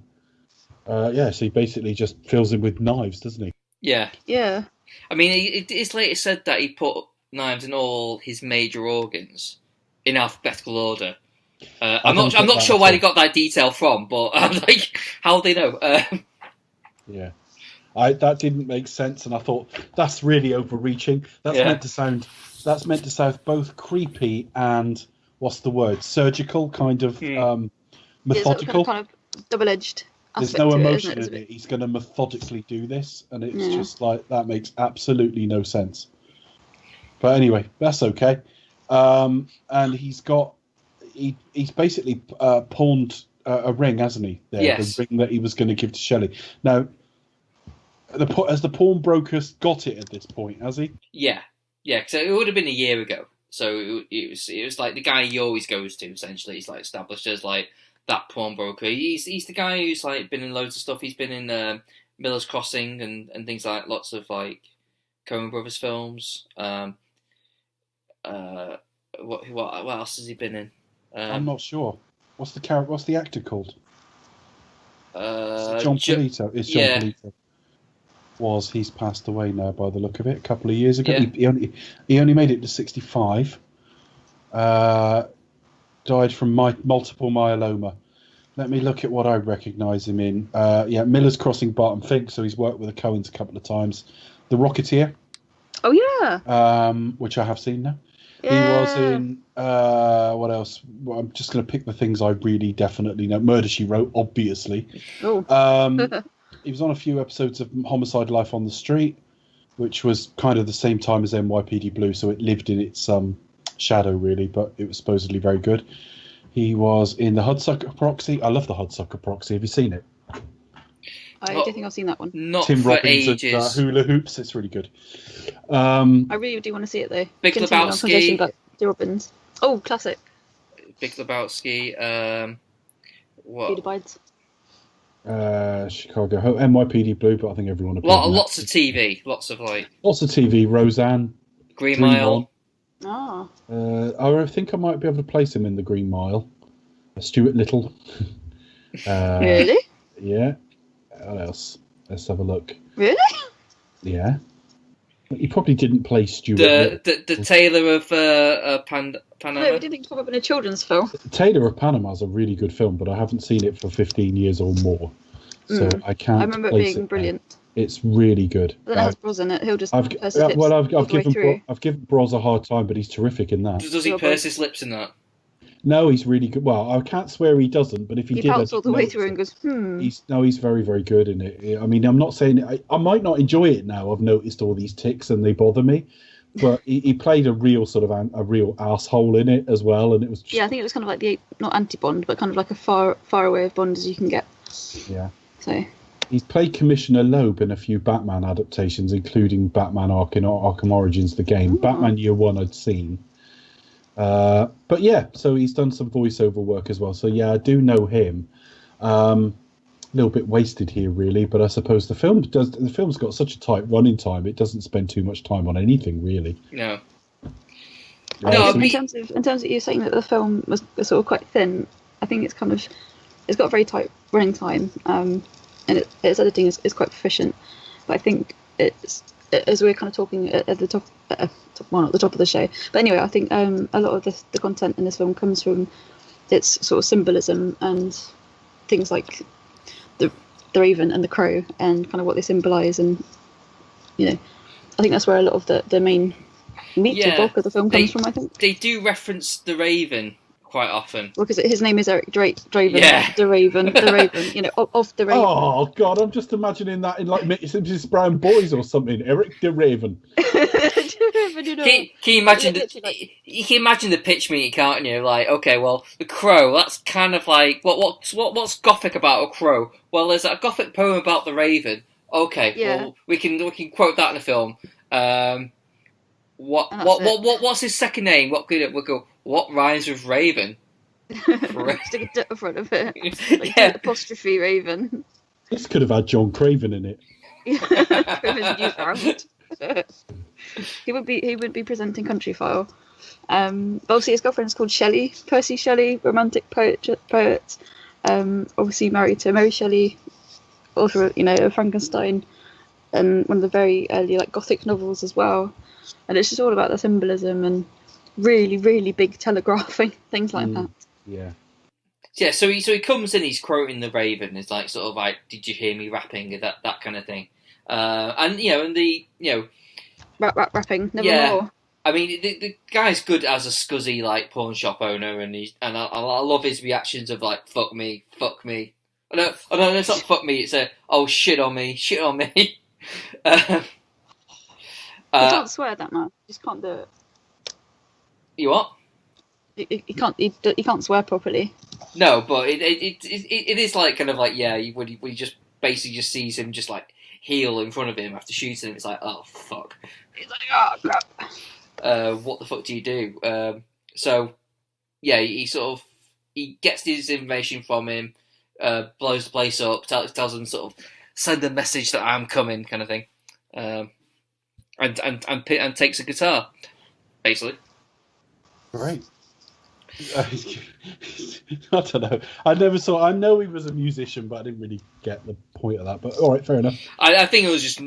So he basically just fills him with knives, doesn't he? Yeah. Yeah. I mean, it's later said that he put knives in all his major organs in alphabetical order. I'm not sure where they got that detail from, but I'm like, how do they know? Yeah. That didn't make sense, and I thought that's really overreaching. That's meant to sound both creepy and what's the word? Surgical, kind of methodical. Kind of double-edged. There's no emotion in it. He's going to methodically do this, and it's just like that makes absolutely no sense. But anyway, that's okay. And he's basically pawned a ring, hasn't he? There, yes. The ring that he was going to give to Shelley. Now, has the pawnbroker got it at this point? Has he? Yeah. So it would have been a year ago. So it was like the guy he always goes to. Essentially, he's like established as like that pawnbroker. He's the guy who's like been in loads of stuff. He's been in Miller's Crossing and things like lots of like Coen Brothers films. What else has he been in? I'm not sure. What's the actor called? John Polito. It's John Polito. He's passed away now by the look of it, a couple of years ago. Yeah. He only made it to 65. Died from multiple myeloma. Let me look at what I recognise him in. Miller's Crossing, Barton Fink, so he's worked with the Coens a couple of times. The Rocketeer. Oh, yeah. Which I have seen now. Yeah. He was in, what else? Well, I'm just going to pick the things I really definitely know. Murder, She Wrote, obviously. Oh. He was on a few episodes of Homicide: Life on the Street, which was kind of the same time as NYPD Blue, so it lived in its shadow, really, but it was supposedly very good. He was in the Hudsucker Proxy. I love the Hudsucker Proxy. Have you seen it? I don't think I've seen that one. Not Tim for Robbins ages. and Hula Hoops. It's really good. I really do want to see it, though. Big Continue on Lebowski. conversation about Tim Robbins. Oh, classic. Big Lebowski. What? Food Abides. Chicago, NYPD Blue, but I think everyone. Lots of TV. Lots of TV. Roseanne. Green Mile. Ah. I think I might be able to place him in the Green Mile. Stuart Little. Really? Yeah. What else? Let's have a look. Really? Yeah. He probably didn't play Stuart. The Tailor of Panama. No, I didn't think it was in a children's film. Tailor of Panama is a really good film, but I haven't seen it for 15 years or more, so I can't. I remember it being brilliant. It's really good. But then it has Bros in it. He'll just. I've given Bros a hard time, but he's terrific in that. Does he purse his lips in that? No, he's really good. Well, I can't swear he doesn't, but if he did, pouts all the way through and goes, He's very, very good in it. I mean, I'm not saying I might not enjoy it now. I've noticed all these tics and they bother me, but he played a real sort of a real asshole in it as well, and it was. I think it was kind of like not anti-Bond, but kind of like a far away of Bond as you can get. Yeah. So. He's played Commissioner Loeb in a few Batman adaptations, including Batman Arkham Origins, the game. Ooh. Batman Year One I'd seen. But yeah, so he's done some voiceover work as well. So yeah, I do know him. A little bit wasted here, really, but I suppose the film's got such a tight running time. It doesn't spend too much time on anything, really. No. In terms of you saying that the film was sort of quite thin, I think it's got a very tight running time, and its editing is quite proficient. But I think it's, as we're kind of talking at the top. Well, not the top of the show, but anyway, I think a lot of the content in this film comes from its sort of symbolism and things like the Raven and the Crow and kind of what they symbolise, and I think that's where a lot of the main meat or bulk of the film comes from. I think they do reference the Raven quite often. Well, because his name is Eric Draven. Yeah. The Raven. Of the Raven. Oh God, I'm just imagining that in like Mrs. Brown Boys or something. Eric the Raven. Can you imagine? You can imagine the pitch meeting, can't you? Like, okay, well, the Crow. That's kind of like what's gothic about a crow? Well, there's a gothic poem about the Raven. Okay, well, we can quote that in the film. What's his second name? We'll go. What rhymes with Raven? Stick a dot in front of it. Like apostrophe Raven. This could have had John Craven in it. throw his views around. He would be presenting Countryfile. But obviously his girlfriend is called Shelley, Percy Shelley, romantic poet. Obviously married to Mary Shelley, author of Frankenstein, and one of the very early Gothic novels as well. And it's just all about the symbolism and really, really big telegraphing, things like that. Yeah. Yeah, so he comes in, he's quoting the Raven, it's did you hear me rapping, that kind of thing. Rapping, nevermore. I mean, the guy's good as a scuzzy pawn shop owner, and I love his reactions of fuck me. Oh no, it's not fuck me. It's shit on me. He can't swear that much. He just can't do it. You what? He can't swear properly. No, but it is he just basically just sees him just heel in front of him after shooting him. It's oh fuck. He's oh crap. What the fuck do you do? He gets this information from him, blows the place up, tells him send a message that I'm coming, kind of thing, and takes a guitar, basically. Great. I don't know. I know he was a musician, but I didn't really get the point of that. But all right, fair enough. I think it was just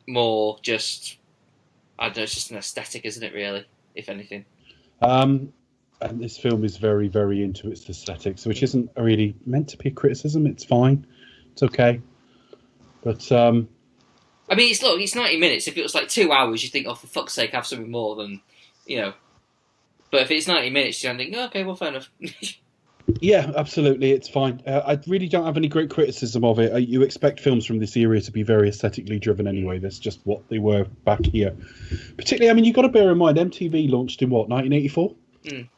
more just. I don't know, it's just an aesthetic, isn't it, really, if anything? And this film is very, very into its aesthetics, which isn't really meant to be a criticism. It's fine. It's okay. But, I mean, it's 90 minutes. If it was 2 hours, you'd think, oh, for fuck's sake, have something more than, But if it's 90 minutes, you're thinking, okay, well, fair enough. Yeah, absolutely, it's fine. I really don't have any great criticism of it. You expect films from this era to be very aesthetically driven anyway. That's just what they were back here. Particularly, I mean, you've got to bear in mind, MTV launched in 1984? Mm.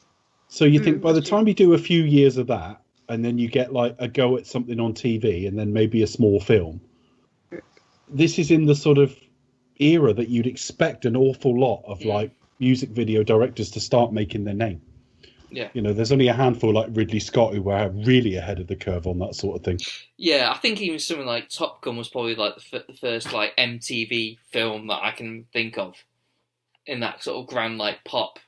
So you think by the time you do a few years of that, and then you get a go at something on TV, and then maybe a small film, this is in the sort of era that you'd expect an awful lot of music video directors to start making their name. Yeah. There's only a handful like Ridley Scott who were really ahead of the curve on that sort of thing. Yeah, I think even something like Top Gun was probably the first MTV film that I can think of in that sort of grand pop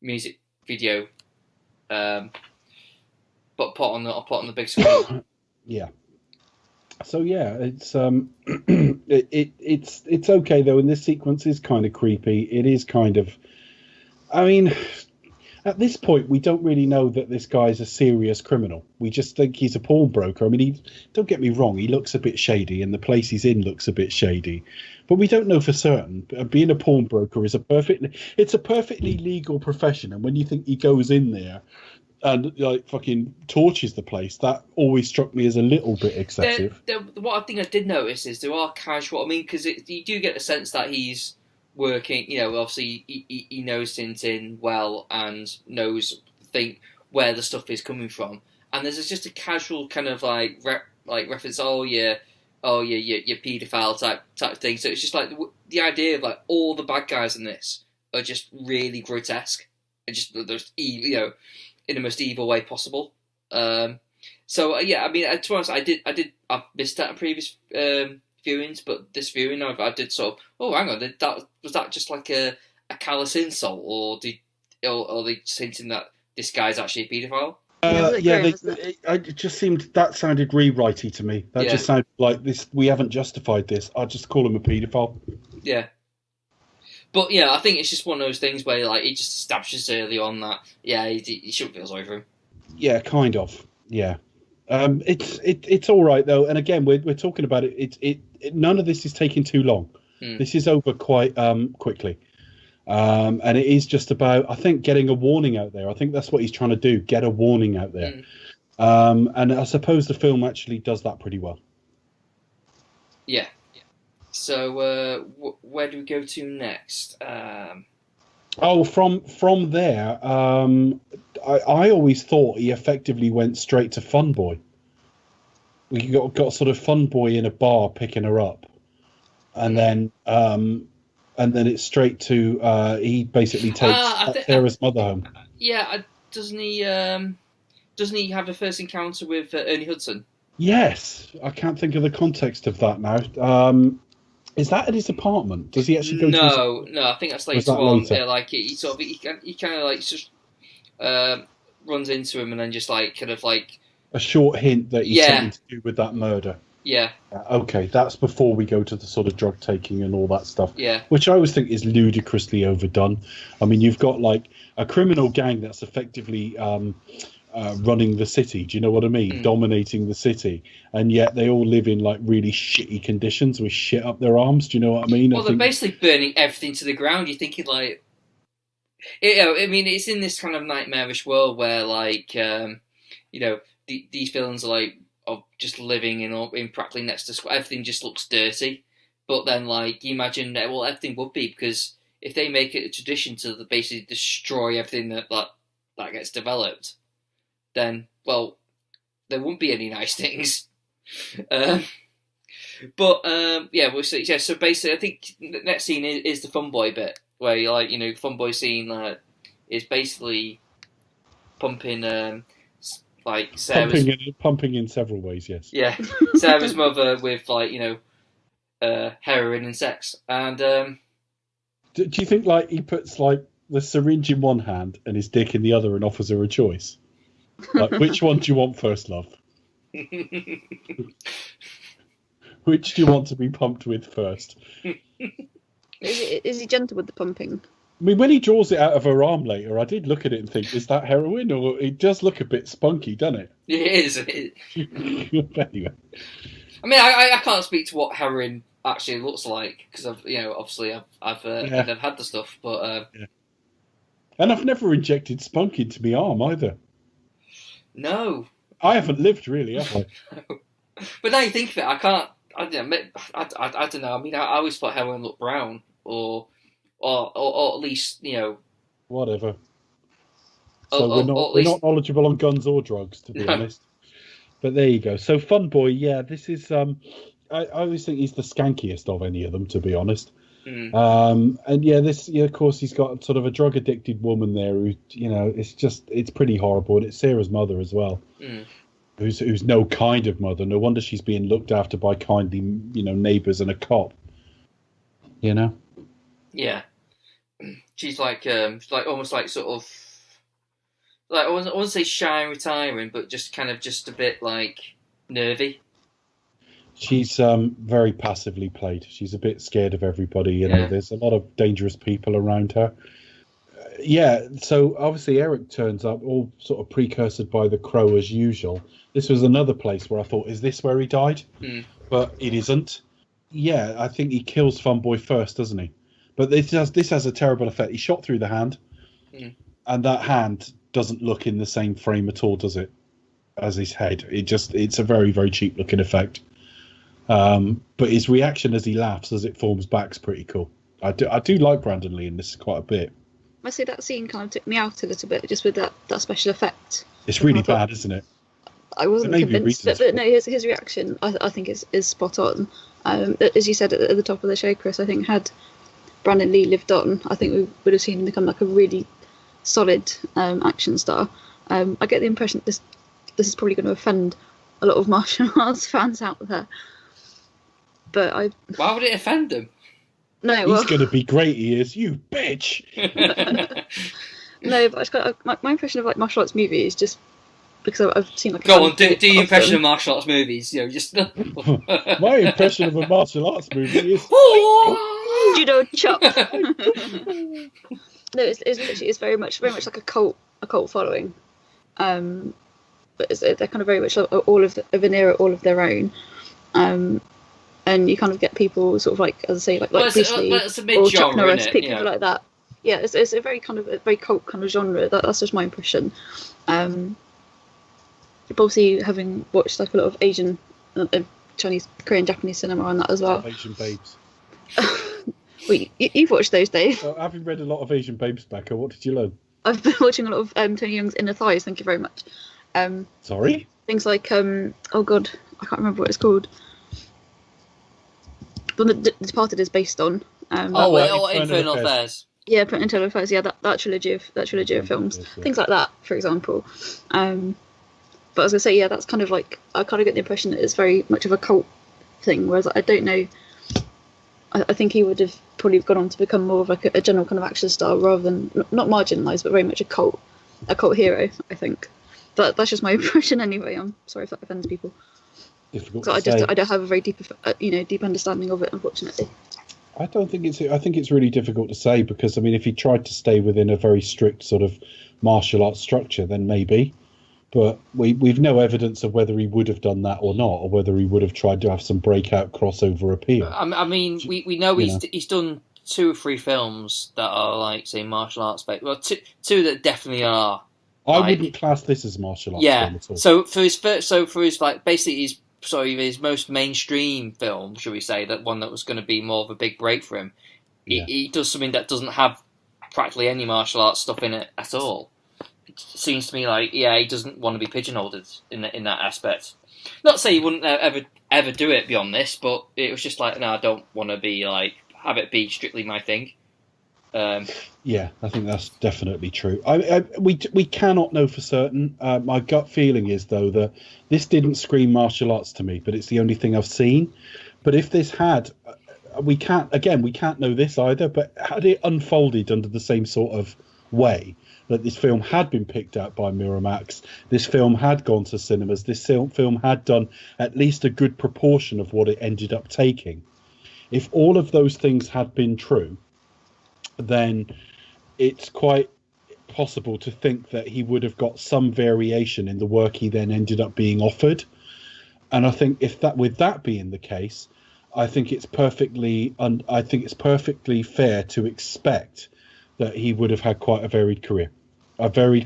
music video, but put on the big screen. Yeah. So yeah, it's it's okay though, and this sequence is kind of creepy. It is kind of, I mean, at this point we don't really know that this guy's a serious criminal. We just think he's a pawnbroker. I mean, don't get me wrong, he looks a bit shady, and the place he's in looks a bit shady, but we don't know for certain. Being a pawnbroker is a perfectly legal profession, and when you think he goes in there and fucking torches the place, that always struck me as a little bit excessive. What I think I did notice is there are casual. I mean, because you do get the sense that he's working. Obviously he knows Tintin well and knows where the stuff is coming from. And there's just a casual kind of reference. Oh yeah, you're paedophile type thing. So it's just the idea of all the bad guys in this are just really grotesque and just in the most evil way possible. So yeah, I mean, to be honest, I missed that in previous viewings, but this viewing, I did sort of, oh, hang on, was that just a callous insult, or are they hinting that this guy's actually a paedophile? It just seemed that sounded rewritey to me. That just sounded like this. We haven't justified this. I'll just call him a paedophile. Yeah. But yeah, I think it's just one of those things where he just establishes early on that he shouldn't feel sorry for him. Yeah, kind of. Yeah, it's all right though. And again, we're talking about it. It none of this is taking too long. This is over quite quickly, and it is just about, I think, getting a warning out there. I think that's what he's trying to do: get a warning out there. And I suppose the film actually does that pretty well. Yeah. So where do we go to next? From there, I always thought he effectively went straight to Fun Boy. We got sort of Fun Boy in a bar picking her up, and then it's straight to he basically takes Sarah's mother home. Yeah, doesn't he have a first encounter with Ernie Hudson? Yes, I can't think of the context of that now. Is that at his apartment? Does he actually go? No, I think that's later that on. later? Like he kind of like just runs into him and then just like kind of like A short hint that he's Yeah. something to do with that murder. yeah, Okay, that's before we go to the sort of drug taking and all that stuff. yeah, Which I always think is ludicrously overdone. I mean, you've got like a criminal gang that's effectively running the city. Do you know what I mean? Dominating the city, and yet they all live in like really shitty conditions with shit up their arms. Do you know what I mean? Well, they're basically burning everything to the ground. You're thinking like, I mean, it's in this kind of nightmarish world where like, these villains are like of just living in practically next to square. Everything just looks dirty. But then like you imagine that everything would be, because if they make it a tradition to basically destroy everything that gets developed, then there wouldn't be any nice things. So basically, I think the next scene is the fun boy bit, where the fun boy scene is basically pumping Sarah's pumping in several ways. Yes. yeah, Sarah's mother with heroin and sex, and Do you think like he puts like the syringe in one hand and his dick in the other and offers her a choice? Like, which one do you want first, love? Which do you want to be pumped with first? Is he gentle with the pumping? I mean, when he draws it out of her arm later, I did look at it and think, is that heroin? Or it does look a bit spunky, doesn't it? it is. Anyway. I mean, I can't speak to what heroin actually looks like, because I've never had the stuff, but And I've never injected spunk into my arm either. no. I haven't lived really, have I? But now you think of it, I don't know. I mean, I always thought heroin looked brown, or at least Whatever. Or- So or at we're least- not knowledgeable on guns or drugs, to be No. honest. But there you go. So Fun Boy, yeah, this is. I always think he's the skankiest of any of them, to be honest. And yeah, of course, he's got sort of a drug addicted woman there who, it's pretty horrible. And it's Sarah's mother as well, who's no kind of mother. No wonder she's being looked after by kindly, neighbours and a cop. Yeah. She's like almost like sort of like I wouldn't say shy and retiring, but just kind of just a bit like nervy. She's very passively played. She's a bit scared of everybody. There's a lot of dangerous people around her. So obviously Eric turns up, all sort of precursored by the Crow as usual. This was another place where I thought, is this where he died? But it isn't. Yeah, I think he kills Fun Boy first, doesn't he? But this has a terrible effect. He shot through the hand, and that hand doesn't look in the same frame at all, does it, as his head? It's a very, very cheap looking effect. But his reaction as he laughs as it forms back is pretty cool. I do like Brandon Lee in this quite a bit. I say that scene kind of took me out a little bit, just with that special effect. It's really bad, isn't it? I wasn't There may be convinced, reasons but no, his reaction I think is spot on. As you said at the top of the show, Chris, I think had Brandon Lee lived on, I think we would have seen him become like a really solid action star. I get the impression this is probably going to offend a lot of martial arts fans out there. But why would it offend them? No, he's going to be great. He is, you bitch. No, but my impression of like martial arts movies, just because I've seen like. Go on, do your impression of martial arts movies. Just. My impression of a martial arts movie is judo chop. No, it's very much like a cult following. But they're kind of very much all of an era, all of their own. And you kind of get people sort of like, as I say, like Bruce Lee or Chuck Norris, people like that. Yeah, it's a very cult kind of genre. That's just my impression. Obviously, having watched like a lot of Asian, Chinese, Korean, Japanese cinema on that as well. Asian Babes. Well, you've watched those, Dave. Well, having read a lot of Asian Babes, Becca, what did you learn? I've been watching a lot of Tony Young's Inner Thighs. Thank you very much. Sorry? Things like oh god, I can't remember what it's called. The one that Departed is based on. Infernal Affairs. Yeah, Infernal Affairs. Yeah, that trilogy of films. Things like that, for example. But But I was gonna say, yeah, that's kind of like, I kind of get the impression that it's very much of a cult thing, whereas I don't know. I think he would have probably gone on to become more of like a general kind of action star rather than not marginalised, but very much a cult hero. I think that's just my impression anyway. I'm sorry if that offends people. Difficult So to say. I don't have a very deep understanding of it, unfortunately. I don't think it's. I think it's really difficult to say because I mean, if he tried to stay within a very strict sort of martial arts structure, then maybe. But we've no evidence of whether he would have done that or not, or whether he would have tried to have some breakout crossover appeal. I mean, we know he's done 2 or 3 films that are like, say, martial arts based. Well, two that definitely are. I wouldn't class this as martial arts film at all. So for his like basically his most mainstream film, should we say, that one that was going to be more of a big break for him, he does something that doesn't have practically any martial arts stuff in it at all. It seems to me like, he doesn't want to be pigeonholed in that aspect. Not to say he wouldn't ever do it beyond this, but it was just like, no, I don't want to be like, have it be strictly my thing. Yeah, I think that's definitely true. We cannot know for certain. My gut feeling is, though, that this didn't scream martial arts to me, but it's the only thing I've seen. But if this had, we can't know this either, but had it unfolded under the same sort of way, that this film had been picked up by Miramax, this film had gone to cinemas, this film had done at least a good proportion of what it ended up taking. If all of those things had been true, then it's quite possible to think that he would have got some variation in the work he then ended up being offered. And I think with that being the case, I think it's perfectly fair to expect that he would have had quite a varied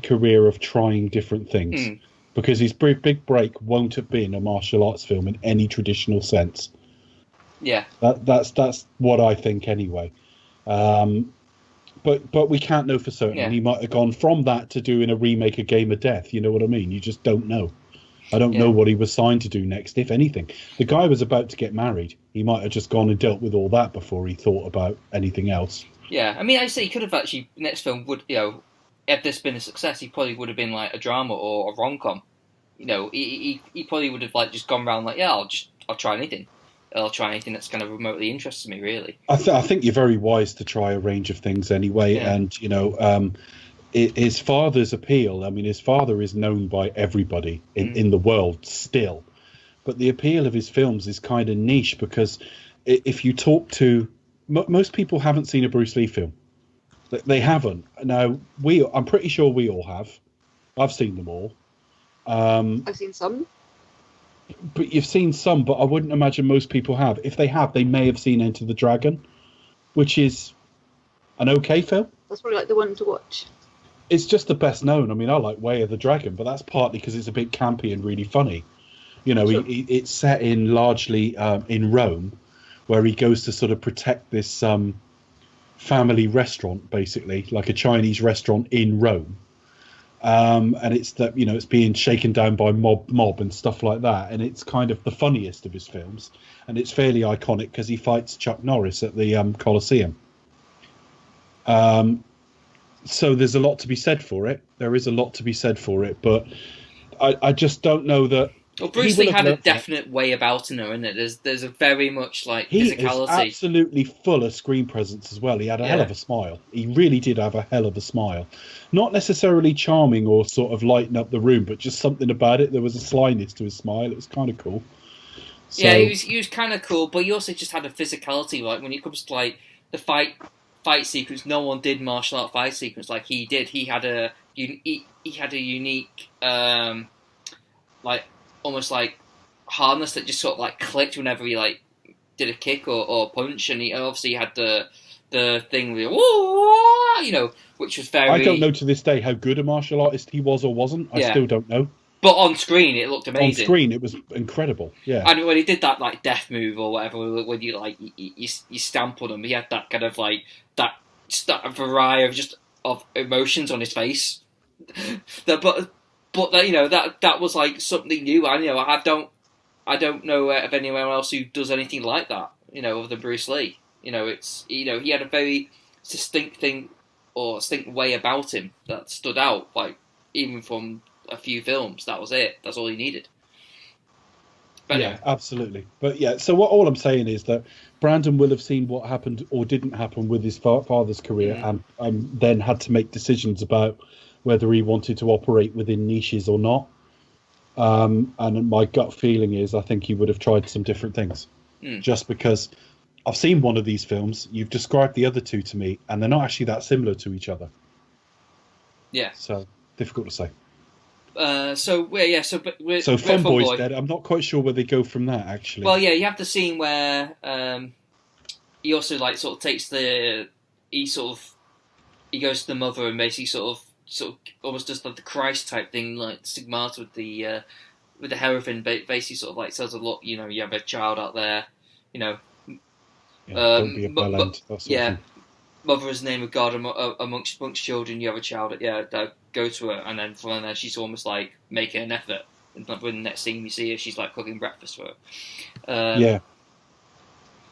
career of trying different things, because his big break won't have been a martial arts film in any traditional sense. Yeah, that's what I think anyway. But we can't know for certain. Yeah. He might have gone from that to doing a remake of Game of Death. You know what I mean? You just don't know. I don't know what he was signed to do next, if anything. The guy was about to get married. He might have just gone and dealt with all that before he thought about anything else. Yeah, I mean, I say he could have actually, next film would, if this been a success, he probably would have been like a drama or a rom-com. He probably would have like just gone around like, I'll try anything. I'll try anything that's kind of remotely interests me, really. I think you're very wise to try a range of things anyway. Yeah. And, his father's appeal, I mean, his father is known by everybody in the world still. But the appeal of his films is kind of niche because if you talk to... most people haven't seen a Bruce Lee film. They haven't. Now, I'm pretty sure we all have. I've seen them all. I've seen some. But you've seen some, but I wouldn't imagine most people have. If they have, they may have seen Enter the Dragon, which is an okay film. That's probably like the one to watch. It's just the best known. I mean, I like Way of the Dragon, but that's partly because it's a bit campy and really funny. Sure. It's set in largely in Rome, where he goes to sort of protect this family restaurant, basically, like a Chinese restaurant in Rome. And it's that, it's being shaken down by mob and stuff like that. And it's kind of the funniest of his films. And it's fairly iconic because he fights Chuck Norris at the Colosseum. So there's a lot to be said for it. There is a lot to be said for it. But I just don't know that... Well, Bruce Lee had a definite way about him, isn't it? There's a very much like physicality. He is absolutely full of screen presence as well. He had a hell of a smile. He really did have a hell of a smile. Not necessarily charming or sort of lighten up the room, but just something about it. There was a slyness to his smile. It was kind of cool. So, yeah, he was kind of cool, but he also just had a physicality. Like when it comes to like the fight sequence, no one did martial art fight sequence like he did. He had a unique like. Almost like hardness that just sort of like clicked whenever he like did a kick or punch, and he obviously had the thing with which was very... I don't know to this day how good a martial artist he was or wasn't. I still don't know. But on screen it looked amazing. On screen it was incredible. Yeah. And when he did that like death move or whatever, when you like you stamp on him, he had that kind of like that variety of emotions on his face. But that was like something new. I don't know of anyone else who does anything like that. Other than Bruce Lee. He had a very distinct way about him that stood out. Like even from a few films. That was it. That's all he needed. But yeah, absolutely. But yeah, so all I'm saying is that Brandon will have seen what happened or didn't happen with his father's career, and then had to make decisions about whether he wanted to operate within niches or not. And my gut feeling is I think he would have tried some different things. Just because I've seen one of these films, you've described the other two to me, and they're not actually that similar to each other. Yeah. So, difficult to say. So Fun Boy's dead. I'm not quite sure where they go from that, actually. Well, yeah, you have the scene where he also he goes to the mother and basically sort of almost does like the Christ type thing, like stigmata with the heroin, basically sort of like says a lot. You know, you have a child out there, you know. Don't be a bellend. Mother is the name of God amongst children. You have a child. That go to her, and then from there she's almost like making an effort. And when the next scene you see her, she's like cooking breakfast for her.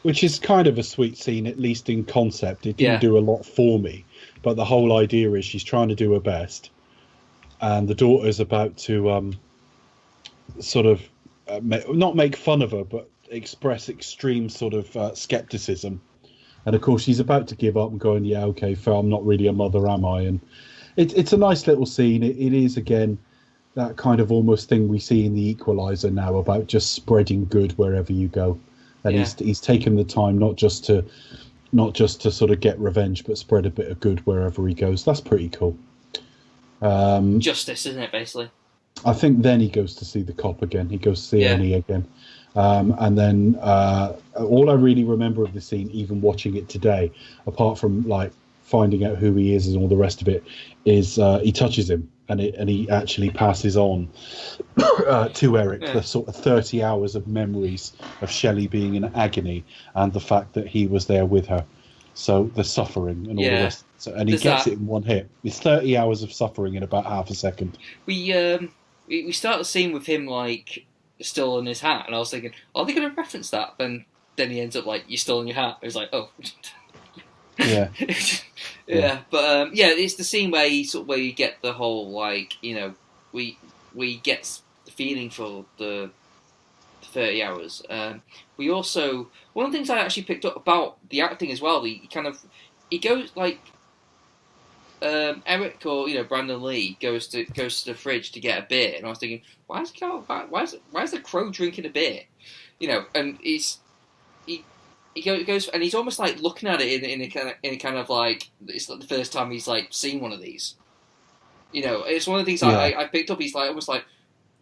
Which is kind of a sweet scene, at least in concept. It didn't do a lot for me, but the whole idea is she's trying to do her best, and the daughter's about to not make fun of her, but express extreme sort of skepticism. And of course, she's about to give up and going, "Yeah, okay, fair. I'm not really a mother, am I?" And it's a nice little scene. It is again that kind of almost thing we see in The Equalizer now about just spreading good wherever you go. And he's taken the time not just to sort of get revenge, but spread a bit of good wherever he goes. That's pretty cool. Justice, isn't it? Basically. I think then he goes to see the cop again. He goes to see Ernie again. And then all I really remember of the scene, even watching it today, apart from like finding out who he is and all the rest of it, is he touches him and he actually passes on to Eric the sort of 30 hours of memories of Shelley being in agony and the fact that he was there with her. So the suffering and all the rest. So, and he gets it in one hit. It's 30 hours of suffering in about half a second. We start the scene with him like still in his hat, and I was thinking, are they going to reference that? And then he ends up like, "You're still in your hat." It was like, oh, yeah. But it's the scene where you get the whole like, you know, we get the feeling for the 30 hours. We also, one of the things I actually picked up about the acting as well, he goes like. Eric or Brandon Lee goes to the fridge to get a beer, and I was thinking, why is the crow drinking a beer? And he goes and he's almost like looking at it in a kind of like it's like the first time he's like seen one of these. It's one of the things I picked up. He's like almost like,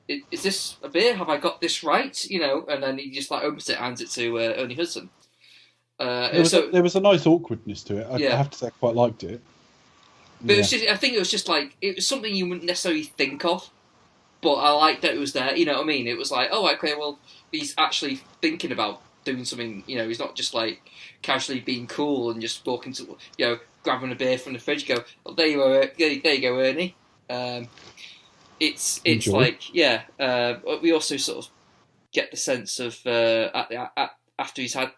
is this a beer? Have I got this right? And then he just like opens it, hands it to Ernie Hudson. There was a nice awkwardness to it. I have to say, I quite liked it. But I think it was just like, it was something you wouldn't necessarily think of, but I liked that it was there, you know what I mean? It was like, oh, okay, well, he's actually thinking about doing something, he's not just like casually being cool and just walking to, grabbing a beer from the fridge, go, oh, there you go, Ernie. It's Enjoy. like, we also sort of get the sense of, after he's had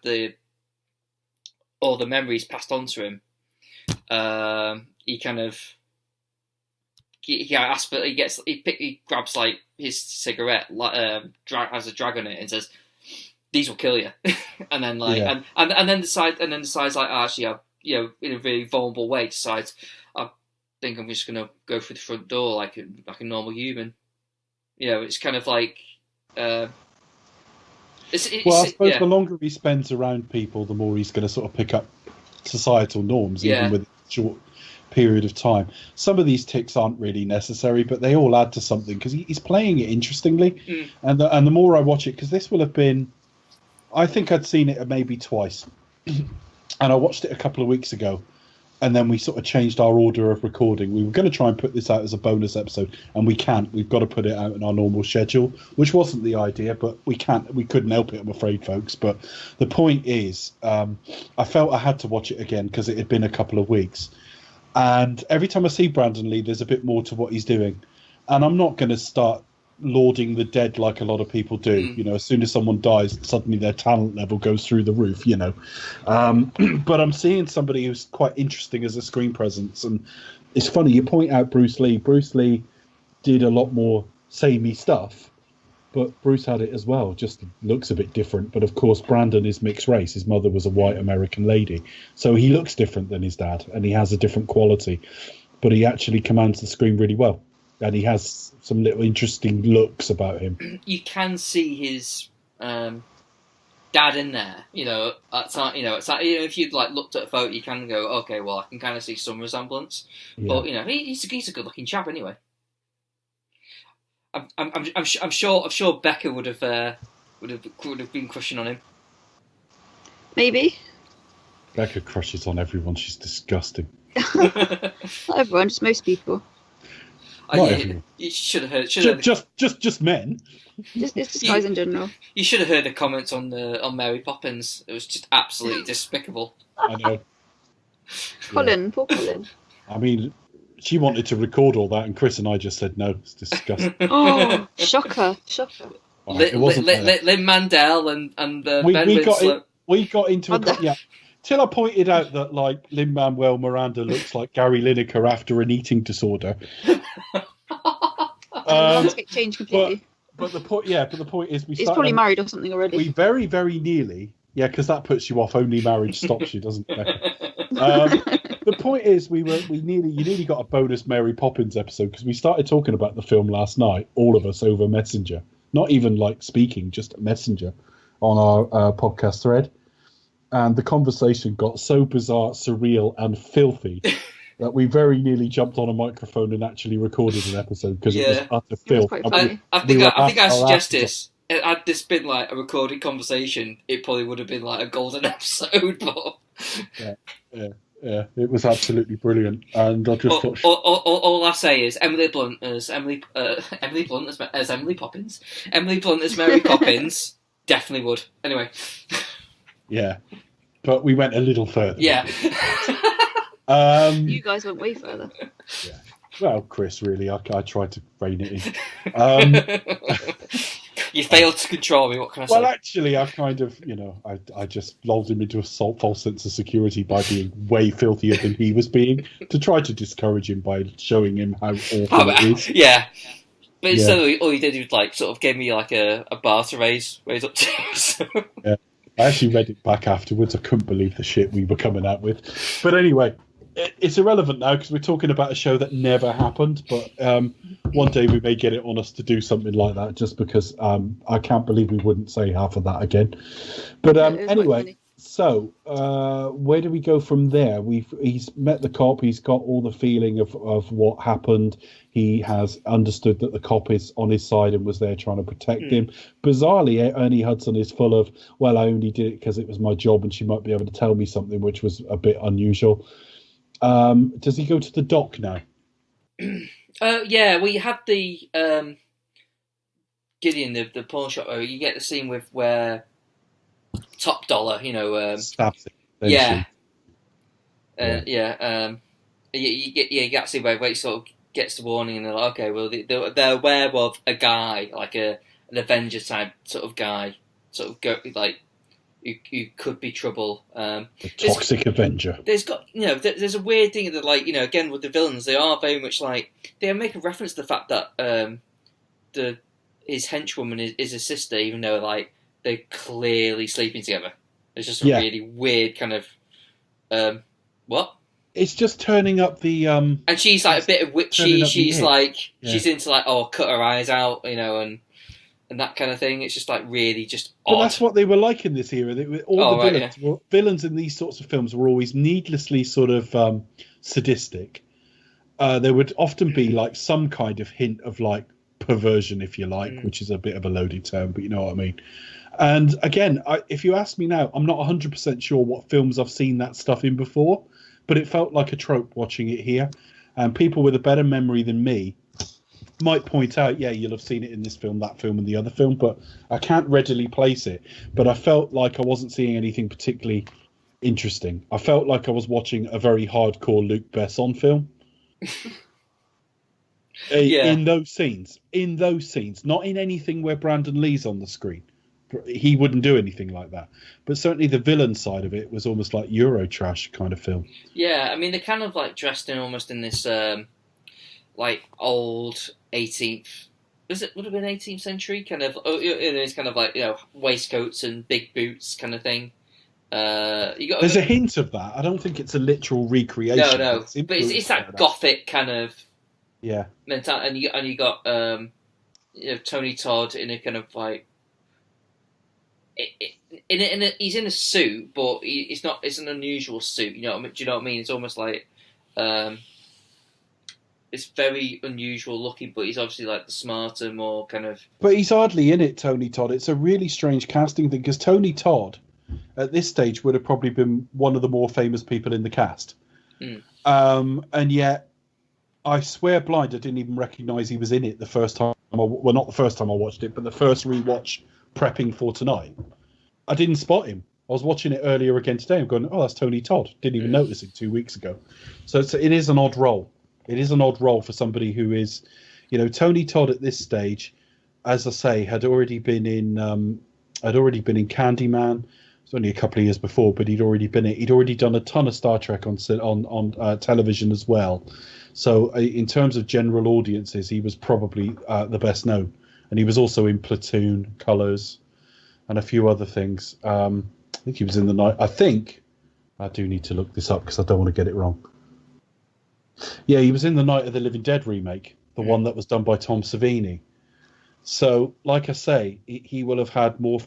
all the memories passed on to him, he grabs like his cigarette, has a drag on it, and says, "These will kill you," and then and then decides like, actually, in a really vulnerable way, decides, I think I'm just gonna go through the front door like a normal human. It's kind of like. I suppose the longer he spends around people, the more he's going to sort of pick up societal norms, even with a short period of time. Some of these tics aren't really necessary, but they all add to something because he's playing it interestingly. And the more I watch it, because this will have been, I think I'd seen it maybe twice, and I watched it a couple of weeks ago, and then we sort of changed our order of recording. We were going to try and put this out as a bonus episode, and we can't. We've got to put it out in our normal schedule, which wasn't the idea, but we can't. We couldn't help it, I'm afraid, folks. But the point is, I felt I had to watch it again because it had been a couple of weeks. And every time I see Brandon Lee, there's a bit more to what he's doing. And I'm not going to start lauding the dead like a lot of people do. As soon as someone dies, suddenly their talent level goes through the roof, But I'm seeing somebody who's quite interesting as a screen presence. And it's funny, you point out Bruce Lee. Bruce Lee did a lot more samey stuff, but Bruce had it as well. Just looks a bit different. But of course, Brandon is mixed race. His mother was a white American lady, so he looks different than his dad, and he has a different quality. But he actually commands the screen really well, and he has some little interesting looks about him. You can see his dad in there. You know, if you'd like looked at a photo, you can go, okay, well, I can kind of see some resemblance. Yeah. But you know, he's a good-looking chap anyway. I'm sure Becca would have been crushing on him. Maybe. Becca crushes on everyone. She's disgusting. Not everyone, just most people. You should have heard. Just men. It's just guys in general. You should have heard the comments on Mary Poppins. It was just absolutely despicable. I know. Poor Colin. I mean, she wanted to record all that, and Chris and I just said no. It's disgusting. Oh, shocker! Lin-Manuel and Ben Winslet. We got into it. Yeah. Till I pointed out that like Lin-Manuel Miranda looks like Gary Lineker after an eating disorder. Landscape changed completely. But the point is, he's probably married or something already. We very, very nearly, because that puts you off. Only marriage stops you, doesn't it? The point is, you nearly got a bonus Mary Poppins episode because we started talking about the film last night, all of us over Messenger, not even like speaking, just Messenger on our podcast thread. And the conversation got so bizarre, surreal, and filthy that we very nearly jumped on a microphone and actually recorded an episode because it was utter filth. I think I suggest this. Had this been like a recorded conversation, it probably would have been like a golden episode. But yeah, it was absolutely brilliant. And I just thought, all I say is Emily Blunt as Emily Poppins. Emily Blunt as Mary Poppins definitely would. Anyway. Yeah, but we went a little further. Yeah. You guys went way further. Yeah. Well, Chris, really, I tried to rein it in. You failed to control me. What can I say? Well, actually, I kind of, I just lulled him into a false sense of security by being way filthier than he was being to try to discourage him by showing him how awful it is. Yeah. But instead, all he did was like sort of gave me like a bar to raise up to. So. Yeah. I actually read it back afterwards. I couldn't believe the shit we were coming out with. But anyway, it's irrelevant now because we're talking about a show that never happened. But one day we may get it on us to do something like that just because I can't believe we wouldn't say half of that again. But anyway, so where do we go from there? He's met the cop. He's got all the feeling of what happened. He has understood that the cop is on his side and was there trying to protect him. Bizarrely, Ernie Hudson is full of, well, I only did it because it was my job and she might be able to tell me something, which was a bit unusual. Does he go to the dock now? Yeah, we had the Gideon, the pawn shop, where you get the scene with where Top Dollar, stabs him. You get to see where he sort of gets the warning, and they're like, okay, well, they're aware of a guy, like an Avengers type sort of guy, sort of go like who could be trouble. A toxic Avenger. There's a weird thing that, like, again with the villains, they are very much like they make a reference to the fact that his henchwoman is his sister, even though like they're clearly sleeping together. It's just a really weird kind of what. It's just turning up the and she's like a bit of witchy. She's like she's into like cut her eyes out, and that kind of thing. It's just like really just odd. But that's what they were like in this era. Villains in these sorts of films were always needlessly sort of sadistic. There would often be like some kind of hint of like perversion, if you like, which is a bit of a loaded term, but you know what I mean. And again, if you ask me now, I'm not 100% sure what films I've seen that stuff in before. But it felt like a trope watching it here. And people with a better memory than me might point out, you'll have seen it in this film, that film, and the other film, but I can't readily place it. But I felt like I wasn't seeing anything particularly interesting. I felt like I was watching a very hardcore Luc Besson film. In those scenes, not in anything where Brandon Lee's on the screen. He wouldn't do anything like that. But certainly the villain side of it was almost like Eurotrash kind of film. Yeah, I mean, they're kind of like dressed in almost in this like old 18th. Would have been 18th century kind of. It's kind of like waistcoats and big boots kind of thing. There's a hint of that. I don't think it's a literal recreation. No, but it's that gothic kind of mentality, and you got Tony Todd in a kind of like he's in a suit, but it's not. It's an unusual suit. Do you know what I mean? It's almost like it's very unusual looking, but he's obviously like the smarter, more kind of. But he's hardly in it, Tony Todd. It's a really strange casting thing because Tony Todd, at this stage, would have probably been one of the more famous people in the cast. And yet, I swear blind, I didn't even recognise he was in it the first time. Well, not the first time I watched it, but the first rewatch prepping for tonight. I didn't spot him. I was watching it earlier again today. I'm going, oh, that's Tony Todd. Didn't even notice it 2 weeks ago. So it is an odd role. It is an odd role for somebody who is, Tony Todd at this stage, as I say, had already been in Candyman. It was only a couple of years before, but he'd already been it. He'd already done a ton of Star Trek on television as well. So in terms of general audiences, he was probably the best known. And he was also in Platoon, Colours, and a few other things. I think he was in the night. I do need to look this up because I don't want to get it wrong. Yeah, he was in the Night of the Living Dead remake, the one that was done by Tom Savini. So, like I say, he will have had more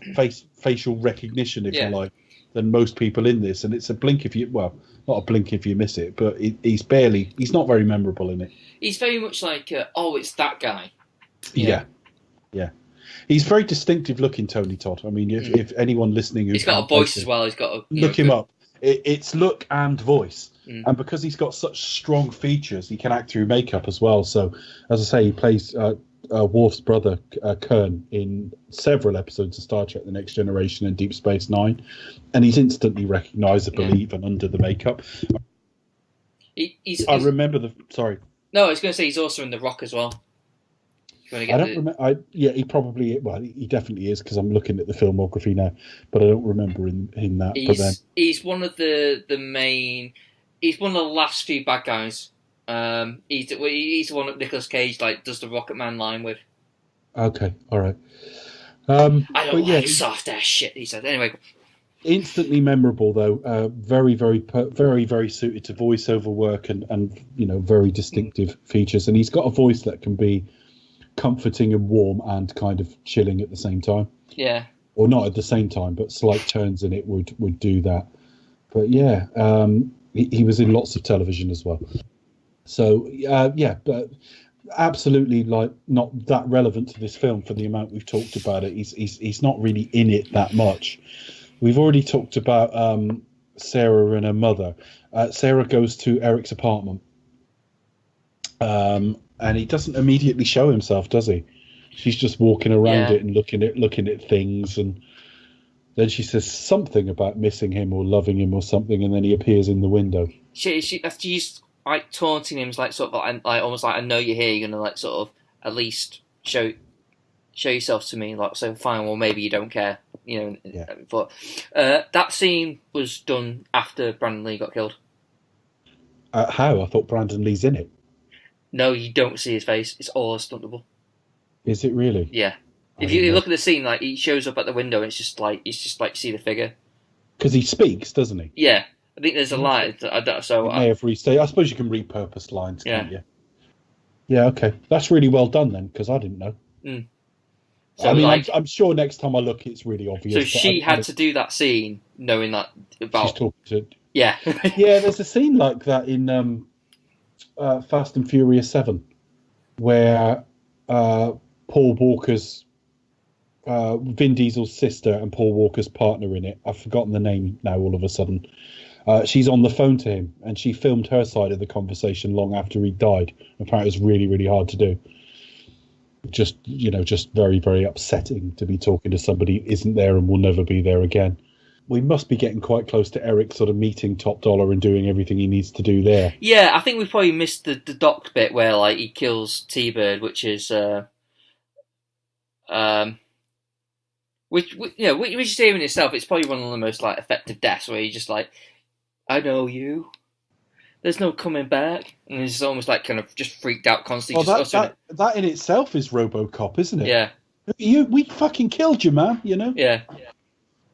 facial recognition, if you like, than most people in this. And it's a blink if you, well, not a blink if you miss it, but he's not very memorable in it. He's very much like, it's that guy. Yeah. He's very distinctive looking, Tony Todd. I mean, if anyone listening he's got a voice as well. He's got look him up. It's look and voice. And because he's got such strong features, he can act through makeup as well. So, as I say, he plays Worf's brother, Kern, in several episodes of Star Trek The Next Generation and Deep Space Nine. And he's instantly recognisable even under the makeup. I remember the... Sorry. No, I was going to say he's also in The Rock as well. I don't remember. He probably... Well, he definitely is because I'm looking at the filmography now. But I don't remember in that. He's one of the main... He's one of the last few bad guys. He's the one that Nicolas Cage does the Rocket Man line with. Okay, all right. I don't like soft ass shit. He said anyway. Instantly memorable though. Very, very, very, very suited to voiceover work and very distinctive features. And he's got a voice that can be comforting and warm and kind of chilling at the same time. Yeah. Or not at the same time, but slight turns in it would do that. But yeah. He was in lots of television as well. So, but absolutely not that relevant to this film for the amount we've talked about it. He's not really in it that much. We've already talked about Sarah and her mother. Sarah goes to Eric's apartment. And he doesn't immediately show himself, does he? She's just walking around it and looking at things, and then she says something about missing him or loving him or something, and then he appears in the window. She's taunting him, sort of almost like, I know you're here. You're gonna sort of at least show yourself to me. So fine, well maybe you don't care, Yeah. But that scene was done after Brandon Lee got killed. How? I thought Brandon Lee's in it. No, you don't see his face. It's all stuntable. Is it really? Yeah. If you look at the scene, he shows up at the window, and it's just see the figure. Because he speaks, doesn't he? Yeah, I think there's a line. So may have restated. I suppose you can repurpose lines, can't you? Yeah, okay, that's really well done then, because I didn't know. So, I mean, I'm sure next time I look, it's really obvious. So she had to do that scene, knowing that about. She's talking to. Yeah. Yeah, there's a scene like that in Fast and Furious 7, where Paul Walker's. Vin Diesel's sister and Paul Walker's partner in it. I've forgotten the name now all of a sudden. She's on the phone to him, and she filmed her side of the conversation long after he died. Apparently it was really, really hard to do. Just very, very upsetting to be talking to somebody who isn't there and will never be there again. We must be getting quite close to Eric sort of meeting Top Dollar and doing everything he needs to do there. Yeah, I think we probably missed the docked bit where he kills T-Bird, which is... Which is even in itself, it's probably one of the most effective deaths where you're just I know you. there's no coming back, and he's almost like kind of just freaked out constantly. Well, just uttering that in itself is RoboCop, isn't it? Yeah. We fucking killed you, man. You know. Yeah.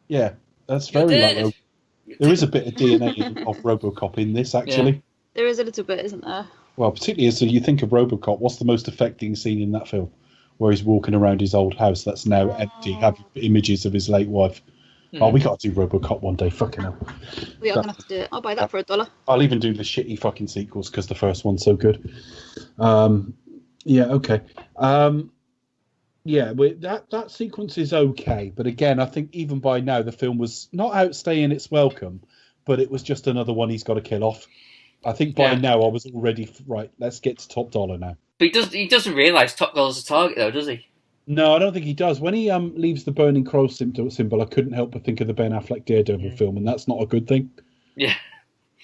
Yeah, that's very like. There is a bit of DNA of RoboCop in this, actually. Yeah. There is a little bit, isn't there? Well, particularly as you think of RoboCop, what's the most affecting scene in that film? Where he's walking around his old house that's now empty, having images of his late wife. Oh, we got to do RoboCop one day, fucking hell. We are going to have to do it. I'll buy that for $1. I'll even do the shitty fucking sequels because the first one's so good. Yeah, okay. Yeah, that sequence is okay, but again, I think even by now the film was not outstaying its welcome, but it was just another one he's got to kill off. I think by now I was already right. Let's get to Top Dollar now. But he doesn't realise Top Dollar's a target, though, does he? No, I don't think he does. When he leaves the burning crow symbol, I couldn't help but think of the Ben Affleck Daredevil film, and that's not a good thing. Yeah.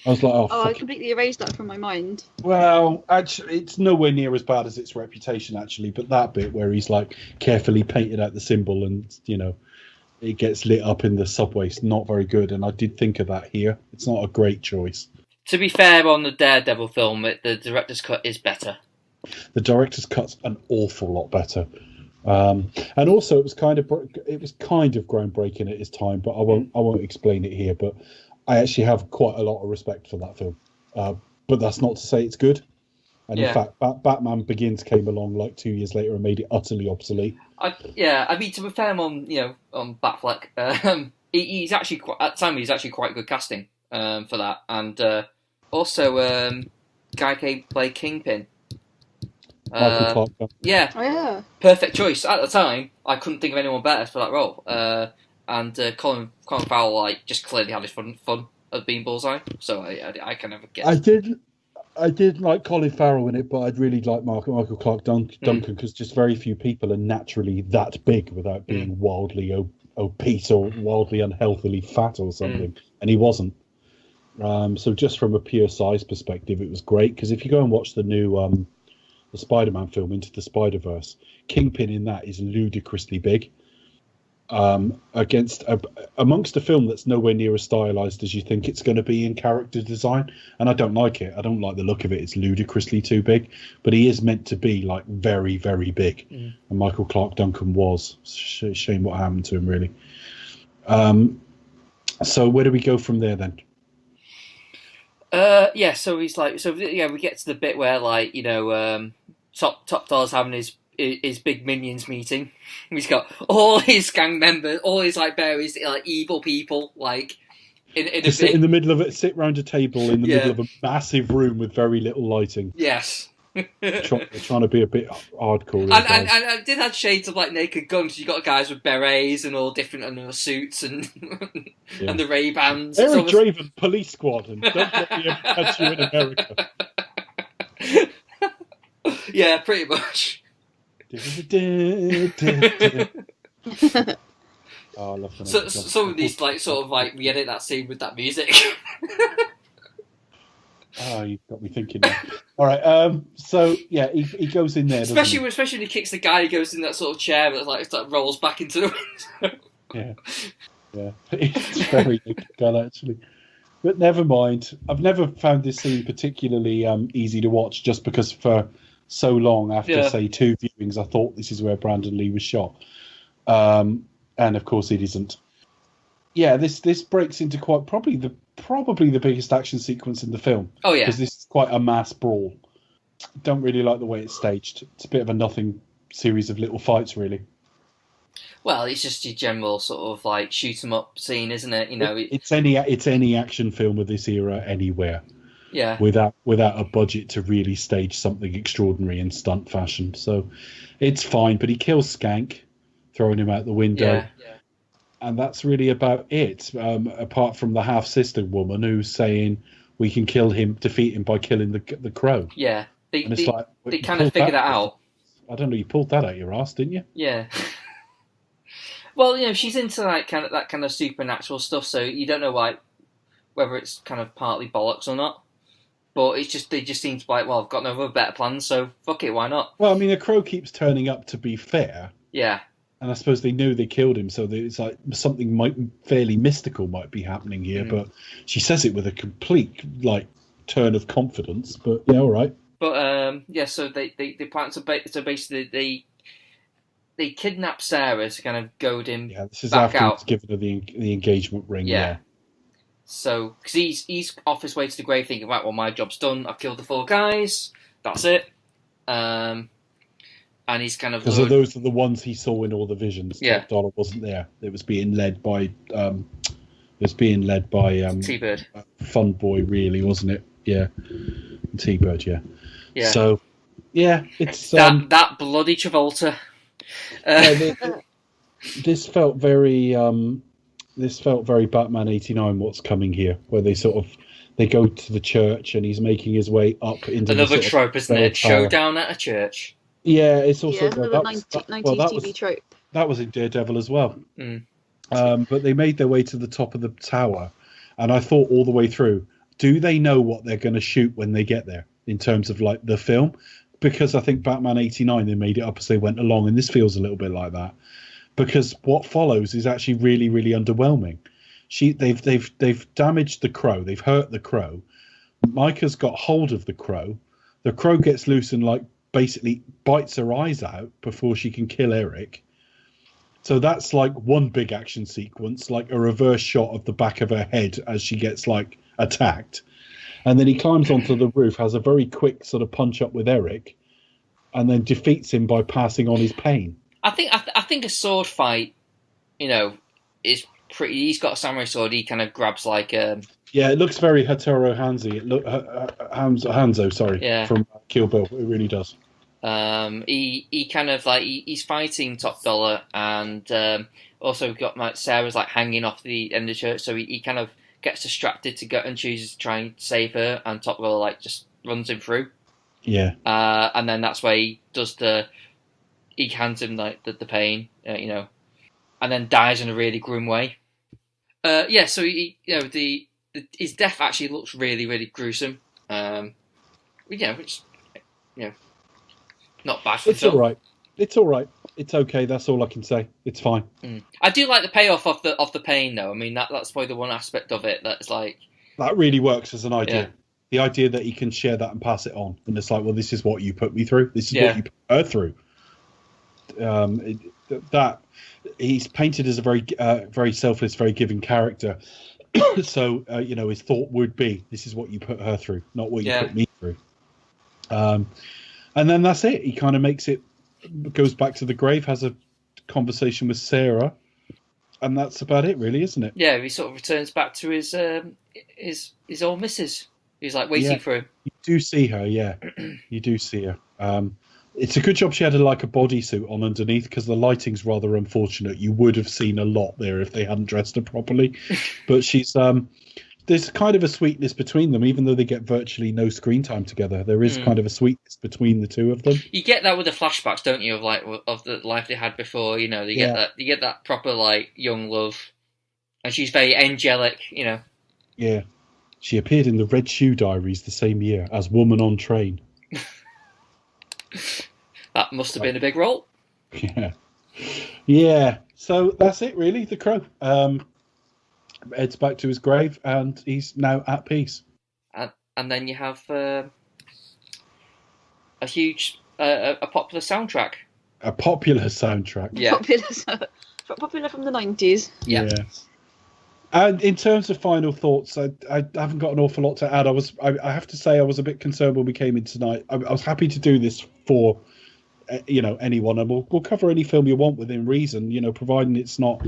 I was like, oh, I completely erased that from my mind. Well, actually, it's nowhere near as bad as its reputation, actually. But that bit where he's like carefully painted out the symbol and, you know, it gets lit up in the subway is not very good. And I did think of that here. It's not a great choice. To be fair, on the Daredevil film, the director's cut is better. The director's cut's an awful lot better. And also, it was kind of groundbreaking at its time. But I won't explain it here. But I actually have quite a lot of respect for that film. But that's not to say it's good. And in fact, Batman Begins came along like 2 years later and made it utterly obsolete. I mean, to be fair on Batfleck, he's actually at the time he's actually quite good casting for that, and also guy played Kingpin. Michael Clark. Yeah. Oh yeah. Perfect choice at the time. I couldn't think of anyone better for that role. And Colin Farrell just clearly had his fun of being Bullseye. So I can never get. I did like Colin Farrell in it, but I'd really like Michael Clark Duncan because just very few people are naturally that big without being wildly obese or wildly unhealthily fat or something, and he wasn't. So just from a pure size perspective, it was great because if you go and watch the new the Spider-Man film Into the Spider-Verse, Kingpin in that is ludicrously big. Amongst a film that's nowhere near as stylized as you think it's going to be in character design, and I don't like it. I don't like the look of it. It's ludicrously too big, but he is meant to be like very, very big. And Michael Clark Duncan was. Shame what happened to him, really. So where do we go from there then? So he's we get to the bit where Top Dollar's having his big minions meeting. He's got all his gang members, all his various evil people in the middle of it, sit round a table in the middle of a massive room with very little lighting. Yes. They're trying to be a bit hardcore. And I did have shades of Naked Guns. You got guys with berets and all different suits and and the Ray-Bans. They're a Draven police squad, and don't let me ever catch you in America. Yeah, pretty much. Oh, I love them. So some of these we edit that scene with that music. Oh, you've got me thinking now. All right, so yeah, he goes in there. Especially when he kicks the guy, he goes in that sort of chair that rolls back into the window. Yeah, it's very good actually. But never mind. I've never found this scene particularly easy to watch, just because for so long after say 2 viewings, I thought this is where Brandon Lee was shot, and of course it isn't. Yeah, this breaks into probably the biggest action sequence in the film. Oh yeah, because this is quite a mass brawl. Don't really like the way it's staged. It's a bit of a nothing series of little fights, really. Well, it's just your general sort of shoot 'em up scene, isn't it? It's any action film of this era anywhere. Yeah. Without a budget to really stage something extraordinary in stunt fashion, so it's fine. But he kills Skank, throwing him out the window. Yeah. And that's really about it, apart from the half-sister woman who's saying we can defeat him by killing the crow. Yeah, they kind of figured that out. I don't know, you pulled that out your ass, didn't you? Yeah. Well, she's into that kind of supernatural stuff, so you don't know whether it's kind of partly bollocks or not. But they just seem to be well, I've got no other better plans, so fuck it, why not? Well, I mean, the crow keeps turning up, to be fair. Yeah. And I suppose they knew they killed him, so it's something fairly mystical might be happening here. But she says it with a complete turn of confidence, but yeah, all right. But so they plan so basically they kidnap Sarah to kind of goad him. Yeah, this is back after out. he's given her the engagement ring. Yeah. So because he's off his way to the grave, thinking, right, well, my job's done. I've killed the 4 guys. That's it. And he's kind of because those are the ones he saw in all the visions. Yeah. Top Dollar wasn't there. It was being led by T-Bird. Fun Boy, really, wasn't it? Yeah, T-Bird. Yeah. Yeah. So, yeah, it's that bloody Travolta. This felt very Batman '89. What's coming here? Where they go to the church and he's making his way up into another trope, isn't it? Showdown at a church. Yeah, it's also another 90s TV trope. That was in Daredevil as well. Mm. But they made their way to the top of the tower, and I thought all the way through, do they know what they're going to shoot when they get there in terms of like the film? Because I think Batman '89 they made it up as they went along, and this feels a little bit like that. Because what follows is actually really, really underwhelming. They've damaged the crow, they've hurt the crow. Micah's got hold of the crow. The crow gets loose and like basically bites her eyes out before she can kill Eric. So that's like one big action sequence, like a reverse shot of the back of her head as she gets like attacked. And then he climbs onto the roof, has a very quick sort of punch up with Eric, and then defeats him by passing on his pain. I think a sword fight, is pretty. He's got a samurai sword. He kind of grabs like Yeah, it looks very Hattori Hanzo, sorry, Yeah. from Kill Bill. It really does. He kind of like he's fighting Top Dollar, and also got like Sarah's like hanging off the end of the church, so he kind of gets distracted to go and chooses to try and save her, and Top Dollar like just runs him through. Yeah. And then that's where he does he hands him like the pain, and then dies in a really grim way. So his death actually looks really, really gruesome. Which not bad for the film. All right. It's all right. It's okay. That's all I can say. It's fine. I do like the payoff of the pain, though. I mean, that's probably the one aspect of it that's like that really works as an idea. Yeah. The idea that he can share that and pass it on, and it's like, well, this is what you put me through. This is what you put her through. That he's painted as a very, very selfless, very giving character. So his thought would be, this is what you put her through, not what you put me through. And then that's it. He kind of goes back to the grave, has a conversation with Sarah, and that's about it, really, isn't it? Yeah, he sort of returns back to his old missus. He's like waiting for him. You do see her, yeah. You do see her. It's a good job she had a bodysuit on underneath, because the lighting's rather unfortunate. You would have seen a lot there if they hadn't dressed her properly. But she's there's kind of a sweetness between them, even though they get virtually no screen time together. There is kind of a sweetness between the two of them. You get that with the flashbacks, don't you? Of the life they had before. You get that proper like young love, and she's very angelic. Yeah, she appeared in the Red Shoe Diaries the same year as Woman on Train. That must have been a big role. Yeah. So that's it, really. The Crow heads back to his grave, and he's now at peace. And then you have a huge, a popular soundtrack. A popular soundtrack. Yeah. Popular from the 90s. Yeah. Yes. And in terms of final thoughts, I haven't got an awful lot to add. I have to say I was a bit concerned when we came in tonight. I was happy to do this for anyone, and we'll cover any film you want within reason, providing it's not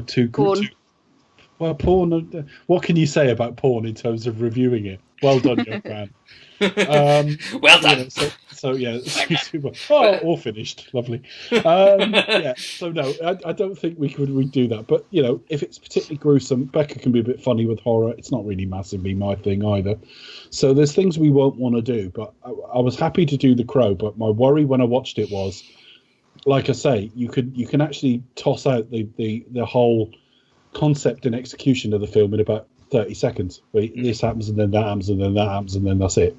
too Porn. Well, porn. What can you say about porn in terms of reviewing it? Well done, young man. Well done. All finished. Lovely. So no, I don't think we'd do that. But if it's particularly gruesome, Becca can be a bit funny with horror. It's not really massively my thing either. So there's things we won't want to do. But I was happy to do The Crow. But my worry when I watched it was, like I say, you can actually toss out the whole concept and execution of the film in about 30 seconds. Where this happens and then that happens and then that happens and then that's it.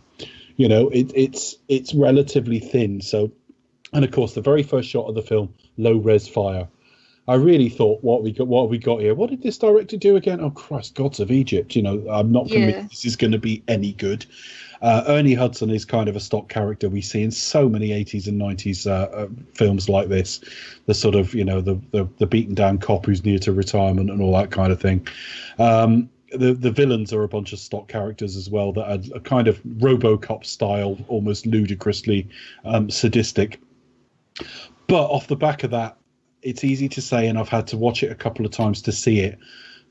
It's relatively thin. So, and of course, the very first shot of the film, low res fire, I really thought, what have we got here? What did this director do again? Oh Christ, Gods of Egypt. I'm not convinced this is going to be any good. Ernie Hudson is kind of a stock character we see in so many 80s and 90s films like this. The sort of, the beaten down cop who's near to retirement and all that kind of thing. The villains are a bunch of stock characters as well that are kind of RoboCop style, almost ludicrously sadistic. But off the back of that, it's easy to say, and I've had to watch it a couple of times to see it,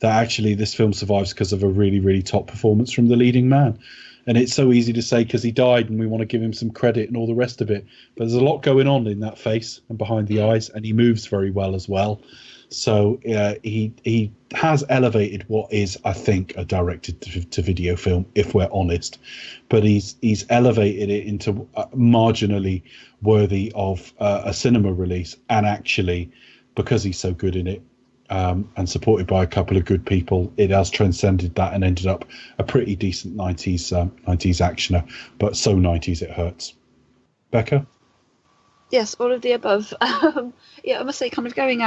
that actually this film survives because of a really, really top performance from the leading man. And it's so easy to say because he died and we want to give him some credit and all the rest of it. But there's a lot going on in that face and behind the eyes, and he moves very well as well. So he has elevated what is, I think, a directed-to-video film, if we're honest. But he's elevated it into marginally worthy of a cinema release. And actually, because he's so good in it, and supported by a couple of good people, it has transcended that and ended up a pretty decent 90s actioner. But so 90s it hurts. Becca? Yes, all of the above. I must say, kind of going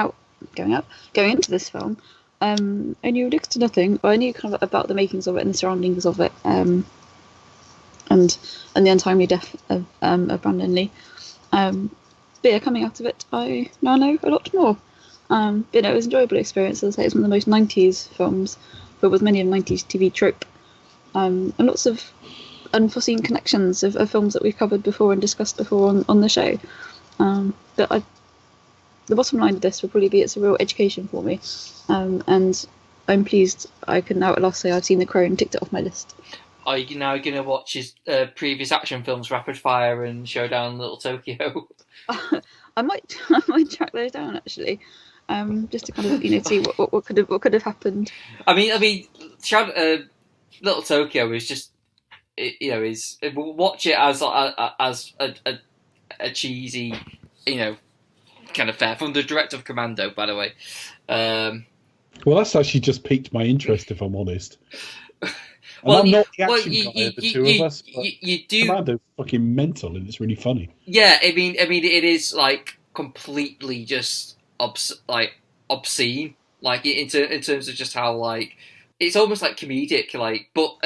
into this film, I knew next to nothing. I knew kind of about the makings of it and the surroundings of it, and the untimely death of Brandon Lee. But yeah, coming out of it, I now know a lot more. It was an enjoyable experience. As I say, it's one of the most 90s films, but with many of 90s TV trope, and lots of unforeseen connections of films that we've covered before and discussed before on the show. But the bottom line of this will probably be it's a real education for me, and I'm pleased I can now at last say I've seen The Crow and ticked it off my list. Are you now going to watch his previous action films, Rapid Fire and Showdown Little Tokyo? I might track those down actually, just to kind of see what could have happened. I mean, Little Tokyo is just watch it as a cheesy kind of fare from the director of Commando, by the way. Well, that's actually just piqued my interest, if I'm honest. I'm not the action guy of the two of us, but you do. Commando's fucking mental, and it's really funny. Yeah, I mean, it is like completely just obscene, like in terms of just how like it's almost like comedic, like, but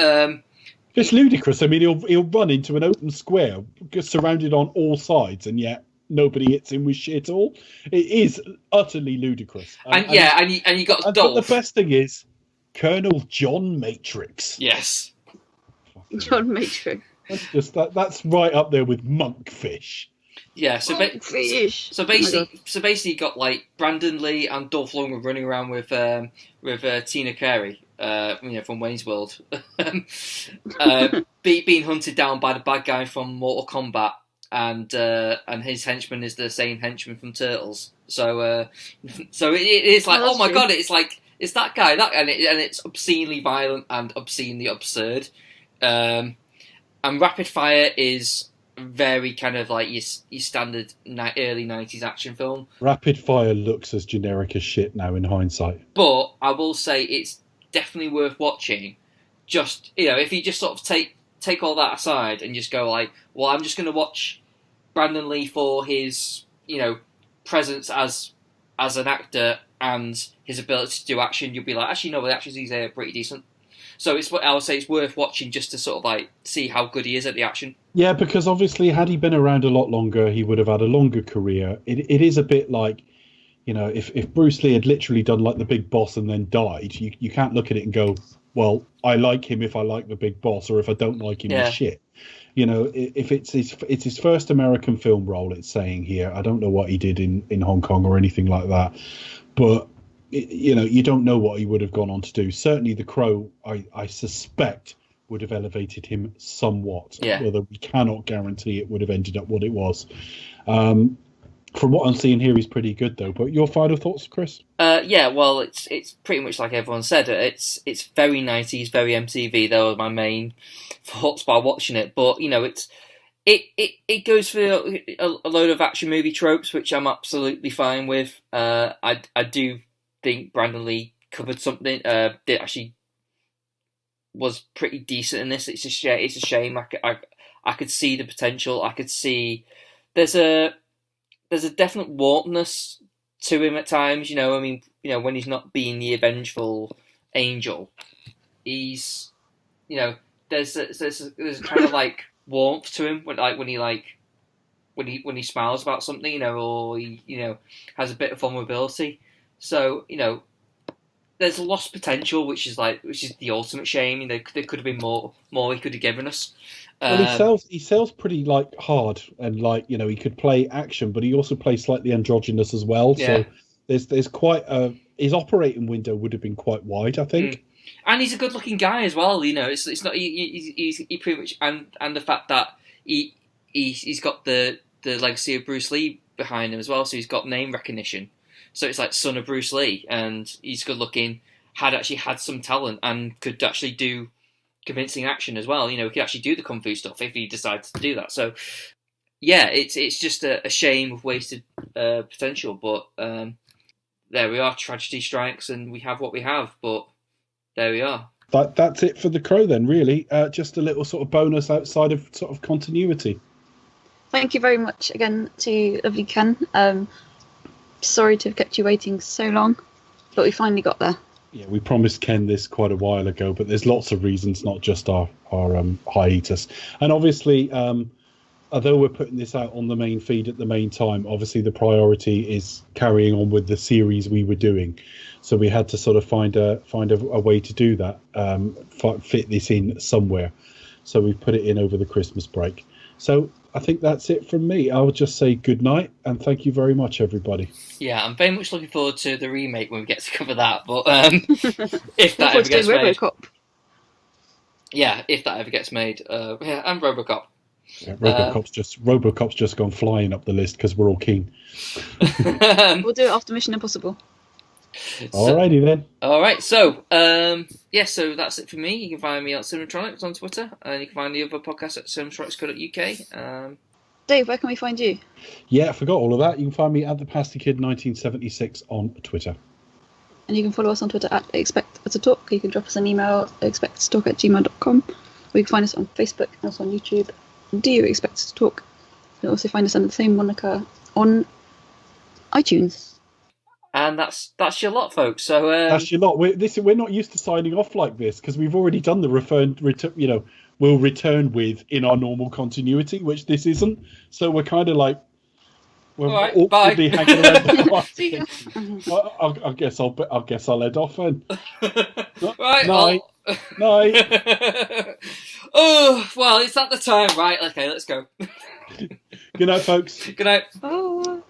it's ludicrous. I mean, he'll run into an open square, surrounded on all sides, and yet nobody hits him with shit at all. It is utterly ludicrous. And you got Dolph. But the best thing is Colonel John Matrix. Yes, John Matrix. That's right up there with Monkfish. Yeah, so basically, you got like Brandon Lee and Dolph Lundgren running around with Tina Carey, from Wayne's World, being hunted down by the bad guy from Mortal Kombat, and his henchman is the same henchman from Turtles. So it is like, oh my true. God, it's like it's that guy, and it's obscenely violent and obscenely absurd. And Rapid Fire is very kind of like your standard early 90s action film. Rapid Fire looks as generic as shit now in hindsight. But I will say it's definitely worth watching. Just, if you just sort of take all that aside and just go like, well, I'm just going to watch Brandon Lee for his, presence as an actor and his ability to do action, you'll be like, actually, no, the actions he's there are pretty decent. So I would say it's worth watching just to sort of like see how good he is at the action. Yeah, because obviously had he been around a lot longer, he would have had a longer career. It is a bit like, if Bruce Lee had literally done like The Big Boss and then died, you can't look at it and go, well, I like him if I like The Big Boss, or if I don't like him, he's shit. If it's his first American film role, it's saying here. I don't know what he did in Hong Kong or anything like that, but you don't know what he would have gone on to do. Certainly The Crow, I suspect, would have elevated him somewhat. Yeah. Although we cannot guarantee it would have ended up what it was. From what I'm seeing here, he's pretty good though. But your final thoughts, Chris? Yeah, well, it's pretty much like everyone said. It's very 90s, very MTV. That was my main thoughts by watching it. But it goes for a load of action movie tropes, which I'm absolutely fine with. I do think Brandon Lee covered something that actually was pretty decent in this. It's a shame. I could see the potential. I could see there's a definite warpness to him at times. I mean, when he's not being the vengeful angel, he's, there's a kind of like warmth to him when he smiles about something, or he, has a bit of vulnerability. So, there's lost potential, which is the ultimate shame. There could have been more he could have given us. Well, he sells pretty like hard, and he could play action, but he also plays slightly androgynous as well. Yeah. So there's quite his operating window would have been quite wide, I think. And he's a good-looking guy as well. It's not he pretty much, and the fact that he's got the legacy of Bruce Lee behind him as well. So he's got name recognition. So it's like son of Bruce Lee, and he's good-looking. Had some talent and could actually do convincing action as well. He could actually do the kung fu stuff if he decides to do that. So, yeah, it's just a shame of wasted potential. But there we are. Tragedy strikes, and we have what we have. But there we are. That's it for The Crow then, really. Just a little sort of bonus outside of sort of continuity. Thank you very much again to lovely Ken. Sorry to have kept you waiting so long, but we finally got there. Yeah, we promised Ken this quite a while ago, but there's lots of reasons, not just our hiatus. And obviously, although we're putting this out on the main feed at the main time, obviously the priority is carrying on with the series we were doing. So we had to sort of find a way to do that, fit this in somewhere. So we've put it in over the Christmas break. So I think that's it from me. I'll just say good night and thank you very much, everybody. Yeah, I'm very much looking forward to the remake when we get to cover that. But if that ever gets made, RoboCop. Yeah, if that ever gets made, and RoboCop. Yeah, RoboCop's just gone flying up the list because we're all keen. We'll do it after Mission Impossible. Alrighty then. All right, so so that's it for me. You can find me at Cinematronics on Twitter, and you can find the other podcast at cinematronics.co.uk. Dave, where can we find you? Yeah, I forgot all of that. You can find me at the Pasty Kid 1976 on Twitter. And you can follow us on Twitter at expect_talk. You can drop us an email at expect_talk@gmail.com. Or you can find us on Facebook and also on YouTube. Do you expect us to talk? You can also find us under the same moniker on iTunes. And that's your lot, folks. So that's your lot. We're not used to signing off like this because we've already done the we'll return with in our normal continuity, which this isn't. So we're kind of like we're right, awkwardly hanging around. See ya. I guess I'll head off then. Right. Night. Night. Oh well, it's at the time, right? Okay, let's go. Good night, folks. Good night. Oh.